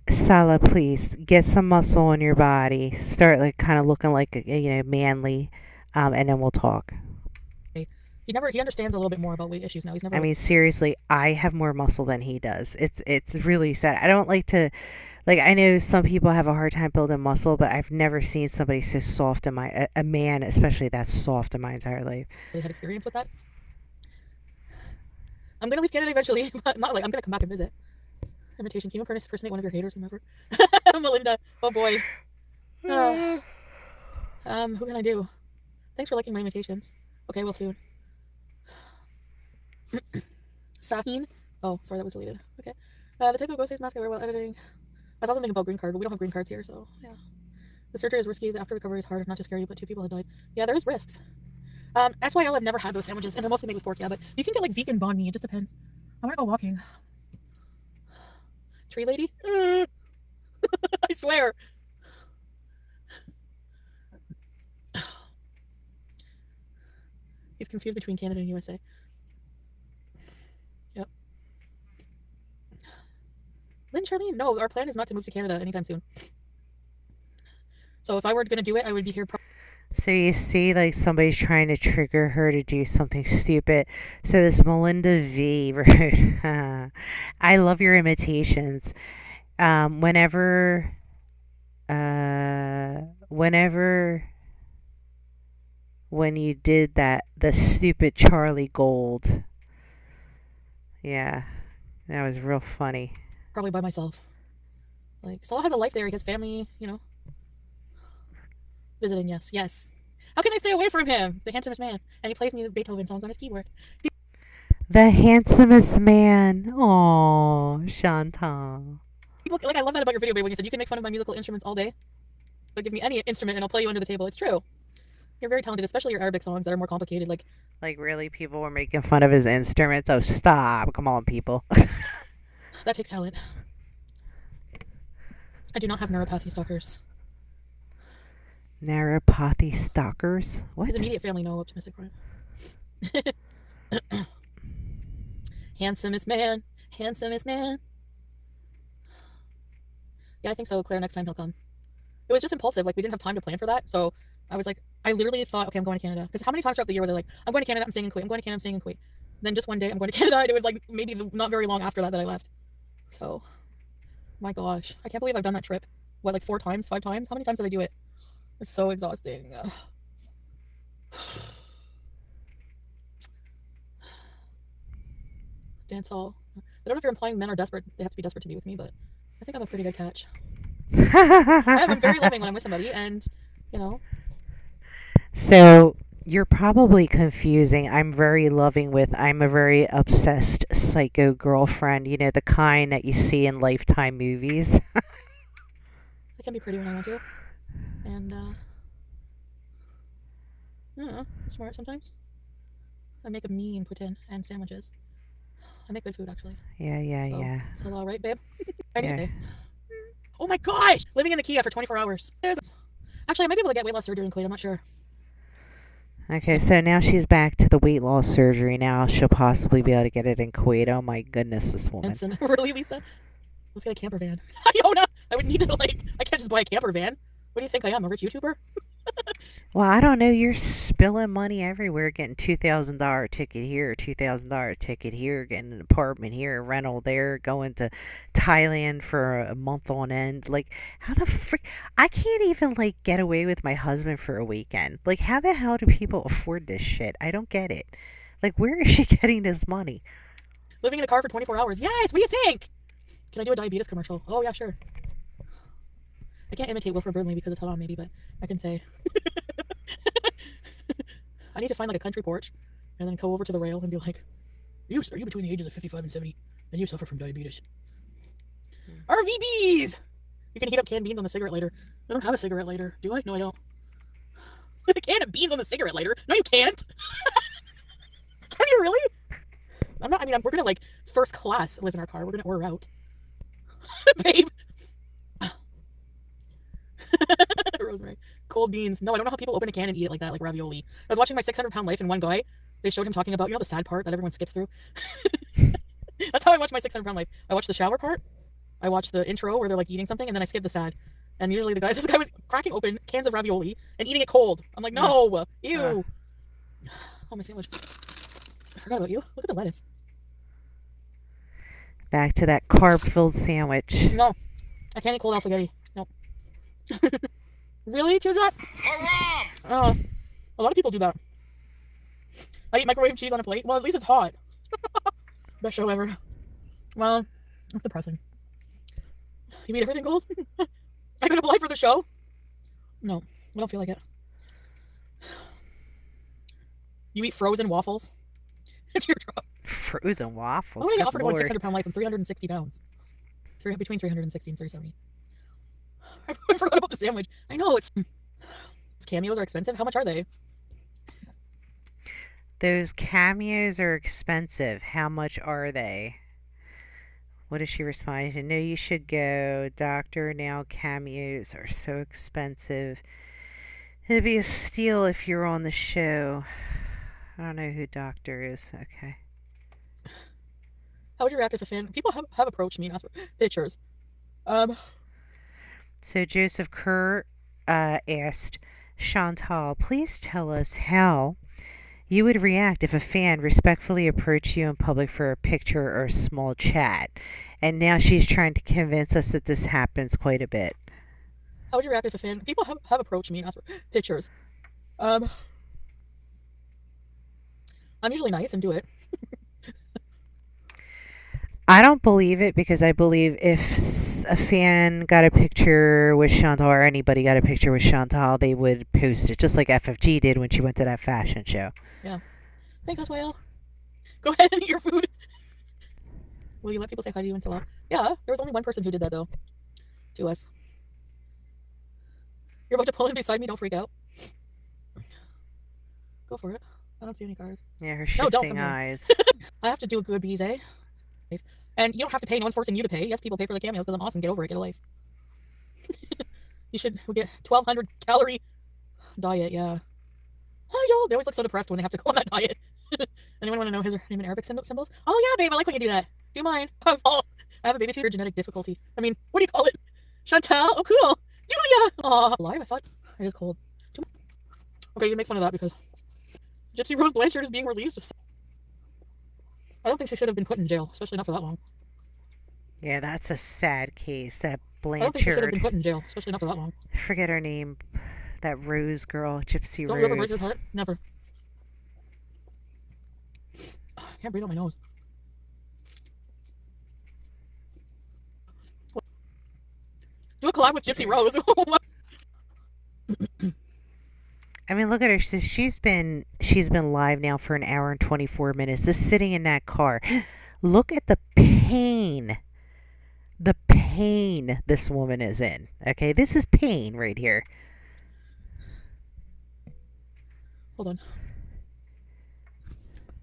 Salah, please get some muscle in your body. Start like kind of looking like manly, and then we'll talk. He understands a little bit more about weight issues now. He's never I mean, seriously, I have more muscle than he does. It's really sad. I don't like to, like, I know some people have a hard time building muscle, but I've never seen somebody so soft in my a man, especially that soft in my entire life. really had experience with that. I'm gonna leave Canada eventually, but not like I'm gonna come back and visit. Invitation. Can you impersonate one of your haters? Remember, Melinda. Oh boy. Uh, who can I do? Thanks for liking my invitations. Okay, well soon. Sahin. Oh, sorry, that was deleted. Okay. The type of ghost face mask I wear while editing. I saw something about green card, but we don't have green cards here, so yeah. The surgery is risky. The after recovery is hard. Not to scare you, but 2 people have died. Yeah, there is risks. SYL, I've never had those sandwiches, and they're mostly made with pork, yeah, but you can get like vegan banh mi. It just depends. I'm gonna go walking. Tree lady? I swear. He's confused between Canada and USA. Yep. Lynn Charlene, no, our plan is not to move to Canada anytime soon. So if I were going to do it, I would be here. So you see, like somebody's trying to trigger her to do something stupid. So this Melinda V wrote, "I love your imitations. Whenever, whenever when you did that, the stupid Charlie Gold. Yeah, that was real funny. Probably by myself. Like, Salah has a life there. He has family, Visiting, yes, yes. How can I stay away from him? The handsomest man. And he plays me the Beethoven songs on his keyboard. The handsomest man. Oh, Chantal. People, like, I love that about your video, babe, when you said you can make fun of my musical instruments all day, but give me any instrument and I'll play you under the table. It's true. You're very talented, especially your Arabic songs that are more complicated. Like really, people were making fun of his instruments. Oh, stop! Come on, people. That takes talent. I do not have neuropathy stalkers. Neuropathy stalkers? What? His immediate family, no optimistic crime. Handsomest man. Handsomest man. Yeah, I think so, Claire. Next time he'll come. It was just impulsive. Like, we didn't have time to plan for that. So I was like, I literally thought, okay, I'm going to Canada. Because how many times throughout the year were they like, I'm going to Canada, I'm staying in Kuwait. I'm going to Canada, I'm staying in Kuwait. Then just one day, I'm going to Canada. And it was like maybe not very long after that I left. So, my gosh. I can't believe I've done that trip. What, like 4 times, 5 times? How many times did I do it? It's so exhausting. Dance hall. I don't know if you're implying men are desperate. They have to be desperate to be with me, but I think I'm a pretty good catch. I'm very loving when I'm with somebody, and So You're probably confusing. I'm very loving with I'm a very obsessed psycho girlfriend, you know, the kind that you see in Lifetime movies. I can be pretty when I want to, and I don't know, I'm smart sometimes. I make a mean poutine and sandwiches. I make good food actually. Yeah, yeah, So yeah. it's all right, babe. I need to Yeah. pay. Oh my gosh! Living in the Kia for 24 hours. Actually, I might be able to get weight loss surgery in Kuwait. I'm not sure. Okay, so now she's back to the weight loss surgery. Now she'll possibly be able to get it in Kuwait. Oh my goodness, this woman. And really, Lisa? Let's get a camper van. Iona! I would need to, like, I can't just buy a camper van. What do you think I am, a rich YouTuber? Well, I don't know. You're spilling money everywhere, getting $2,000 ticket here, $2,000 ticket here, getting an apartment here, a rental there, going to Thailand for a month on end. Like, how the frick? I can't even like get away with my husband for a weekend. Like, how the hell do people afford this shit? I don't get it. Like, where is she getting this money? Living in a car for 24 hours. Yes, what do you think? Can I do a diabetes commercial? Oh, yeah, sure. I can't imitate Wilford Burnley because it's hot on, maybe, but I can say. I need to find like a country porch and then go over to the rail and be like, are you between the ages of 55 and 70 and you suffer from diabetes? RVBs! You can heat up canned beans on the cigarette lighter. I don't have a cigarette lighter, do I? No, I don't. A can of beans on the cigarette lighter? No, you can't. Can you really? I'm not. I mean, we're gonna like first class live in our car. We're gonna order out, babe. Rosemary, cold beans. No, I don't know how people open a can and eat it like that, like ravioli. I was watching my 600-pound life, and one guy, they showed him talking about, you know, the sad part that everyone skips through. That's how I watch my 600-pound life. I watch the shower part. I watch the intro where they're like eating something, and then I skip the sad. And usually this guy was cracking open cans of ravioli and eating it cold. I'm like, no, ew. Oh, my sandwich. I forgot about you. Look at the lettuce. Back to that carb-filled sandwich. No, I can't eat cold spaghetti. No. Really, Teardrop? Oh, a lot of people do that. I eat microwave cheese on a plate. Well, at least it's hot. Best show ever. Well, that's depressing. You eat everything cold? I could apply for the show? No, I don't feel like it. You eat frozen waffles? Teardrop. Frozen waffles. I'm going to get offered Good a lord. 600-pound life. I'm 360 pounds. Between 360 and 370. I forgot about the sandwich. I know, cameos are expensive. How much are they? Those cameos are expensive. How much are they? What is she responding to? No, you should go. Doctor, now cameos are so expensive. It'd be a steal if you're on the show. I don't know who Doctor is. Okay. How would you react if a fan... People have approached me and asked for pictures. So Joseph Kerr asked, Chantal, please tell us how you would react if a fan respectfully approached you in public for a picture or a small chat. And now she's trying to convince us that this happens quite a bit. How would you react if a fan... People have approached me and asked for pictures. I'm usually nice and do it. I don't believe it because I believe if a fan got a picture with Chantal or anybody got a picture with Chantal, they would post it just like FFG did when she went to that fashion show. Yeah. Thanks, S. Whale. Go ahead and eat your food. Will you let people say hi to you and so on? Yeah, there was only one person who did that, though. To us. You're about to pull in beside me, don't freak out. Go for it. I don't see any cars. Yeah, her shifting eyes. I have to do a good bees, eh? And you don't have to pay. No one's forcing you to pay. Yes, people pay for the cameos because I'm awesome. Get over it. Get a life. You should get 1,200 calorie diet. Yeah. I don't. They always look so depressed when they have to go on that diet. Anyone want to know his name in Arabic symbols? Oh yeah, babe. I like when you do that. Do you mind? I have a baby too for genetic difficulty. I mean, what do you call it? Chantal. Oh, cool. Julia. Aw, alive. I thought it is cold. Okay, you make fun of that because Gypsy Rose Blanchard is being released. I don't think she should have been put in jail, especially not for that long. Yeah, that's a sad case. That I don't think she should have Blanchard. been put in jail, especially not for that long. Forget her name. That Rose girl, Gypsy Don't you ever break your Rose. heart? Never. I can't breathe out my nose. Do a collab with Gypsy Rose. I mean, look at her. She's been live now for an hour and 24 minutes, just sitting in that car. Look at the pain this woman is in. Okay, this is pain right here. Hold on.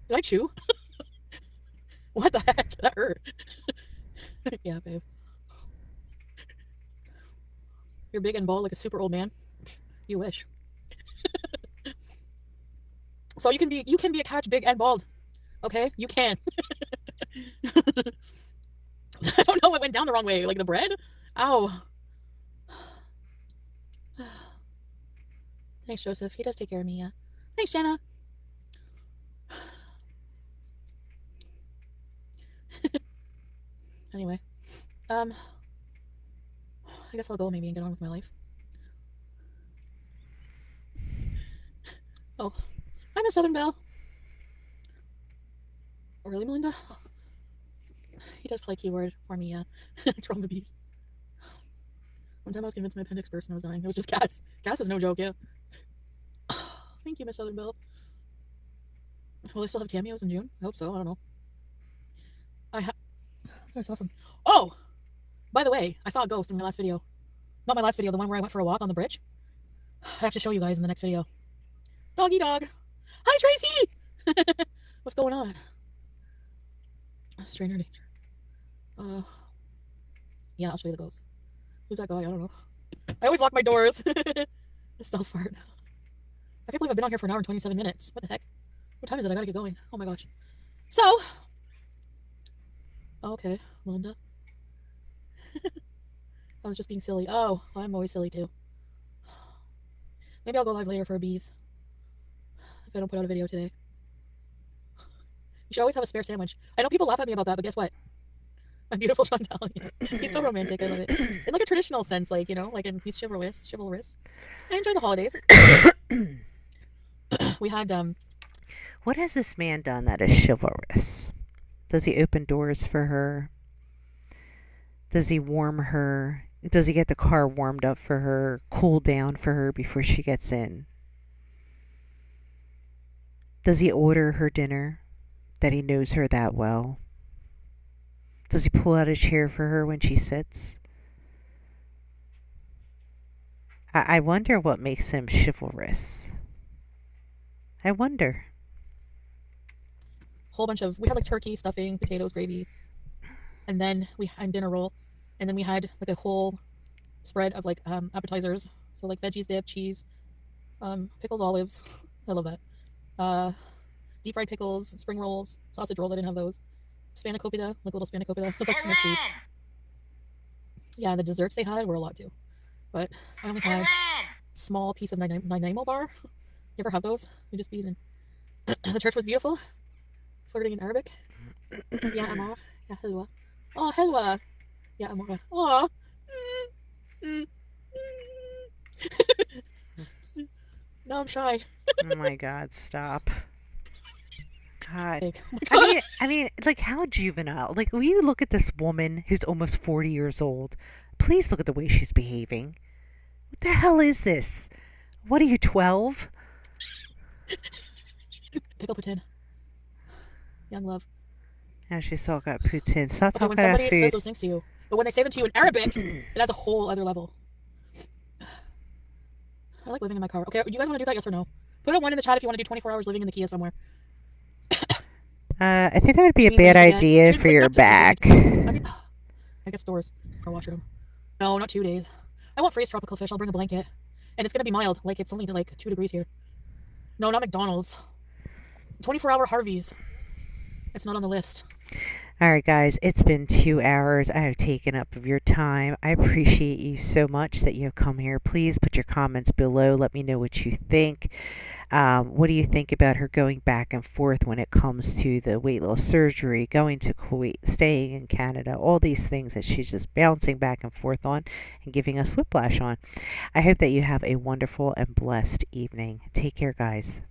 Did I chew? What the heck? That hurt. Yeah, babe. You're big and bald like a super old man. You wish. So you can be a catch big and bald. Okay? You can. I don't know what went down the wrong way. Like the bread? Ow. Thanks, Joseph. He does take care of me, yeah. Thanks, Jenna. Anyway. I guess I'll go maybe and get on with my life. Oh. I'm a Southern Belle. Oh, really, Melinda? Oh, he does play keyword for me, yeah. Trauma bees. One time I was convinced my appendix burst and I was dying. It was just gas. Gas is no joke, yeah. Thank you, Miss Southern Belle. Will I still have cameos in June? I hope so. I don't know. I saw some. Oh! By the way, I saw a ghost in my last video. Not my last video, the one where I went for a walk on the bridge. I have to show you guys in the next video. Doggy dog. Hi, Tracy! What's going on? Stranger danger. Yeah, I'll show you the ghost. Who's that guy? I don't know. I always lock my doors. Stealth fart. I can't believe I've been on here for an hour and 27 minutes. What the heck? What time is it? I gotta get going. Oh my gosh. So. Okay, Melinda. I was just being silly. Oh, I'm always silly too. Maybe I'll go live later for a bees. If I don't put out a video today. You should always have a spare sandwich. I know people laugh at me about that, but guess what? My beautiful Chantal. He's so romantic. I love it. In like a traditional sense, like, you know, like he's chivalrous. I enjoy the holidays. We had What has this man done that is chivalrous? Does he open doors for her? Does he warm her? Does he get the car warmed up for her, cool down for her before she gets in? Does he order her dinner that he knows her that well? Does he pull out a chair for her when she sits? I wonder what makes him chivalrous. I wonder. whole bunch of, we had like turkey, stuffing, potatoes, gravy, and then we had dinner roll, and then we had like a whole spread of like appetizers, so like veggies, dip, cheese, pickles, olives. I love that. Deep fried pickles, spring rolls, sausage rolls. I didn't have those. Spanakopita, like little spanakopita. It was like too much food. Yeah, the desserts they had were a lot too, but I only had a small piece of Nanaimo bar. You ever have those? You just BEEZIN. The church was beautiful. Flirting in Arabic. Yeah, Amar. Yeah, helwa. Oh, helwa. Yeah, Amar. Oh. No, I'm shy. Oh my God, stop. God. Oh my God. I mean, like, how juvenile. Like, when you look at this woman who's almost 40 years old, please look at the way she's behaving. What the hell is this? What are you, 12? Pickle Putin. Young love. Now she's talking about poutine. Stop Okay, when talking about somebody says food. those things to you, but when they say them to you in Arabic, it has a whole other level. I like living in my car. Okay, you guys want to do that, yes or no? Put a 1 in the chat if you want to do 24 hours living in the Kia somewhere. I think that would be Which a means bad I should idea get, for your back. I mean, I get stores or washroom. No, not 2 days. I won't freeze tropical fish. I'll bring a blanket, and it's gonna be mild. Like it's only like 2 degrees here. No, not McDonald's. 24-hour Harvey's. It's not on the list. All right, guys, it's been 2 hours. I have taken up of your time. I appreciate you so much that you have come here. Please put your comments below. Let me know what you think. What do you think about her going back and forth when it comes to the weight loss surgery, going to Kuwait, staying in Canada, all these things that she's just bouncing back and forth on and giving us whiplash on? I hope that you have a wonderful and blessed evening. Take care, guys.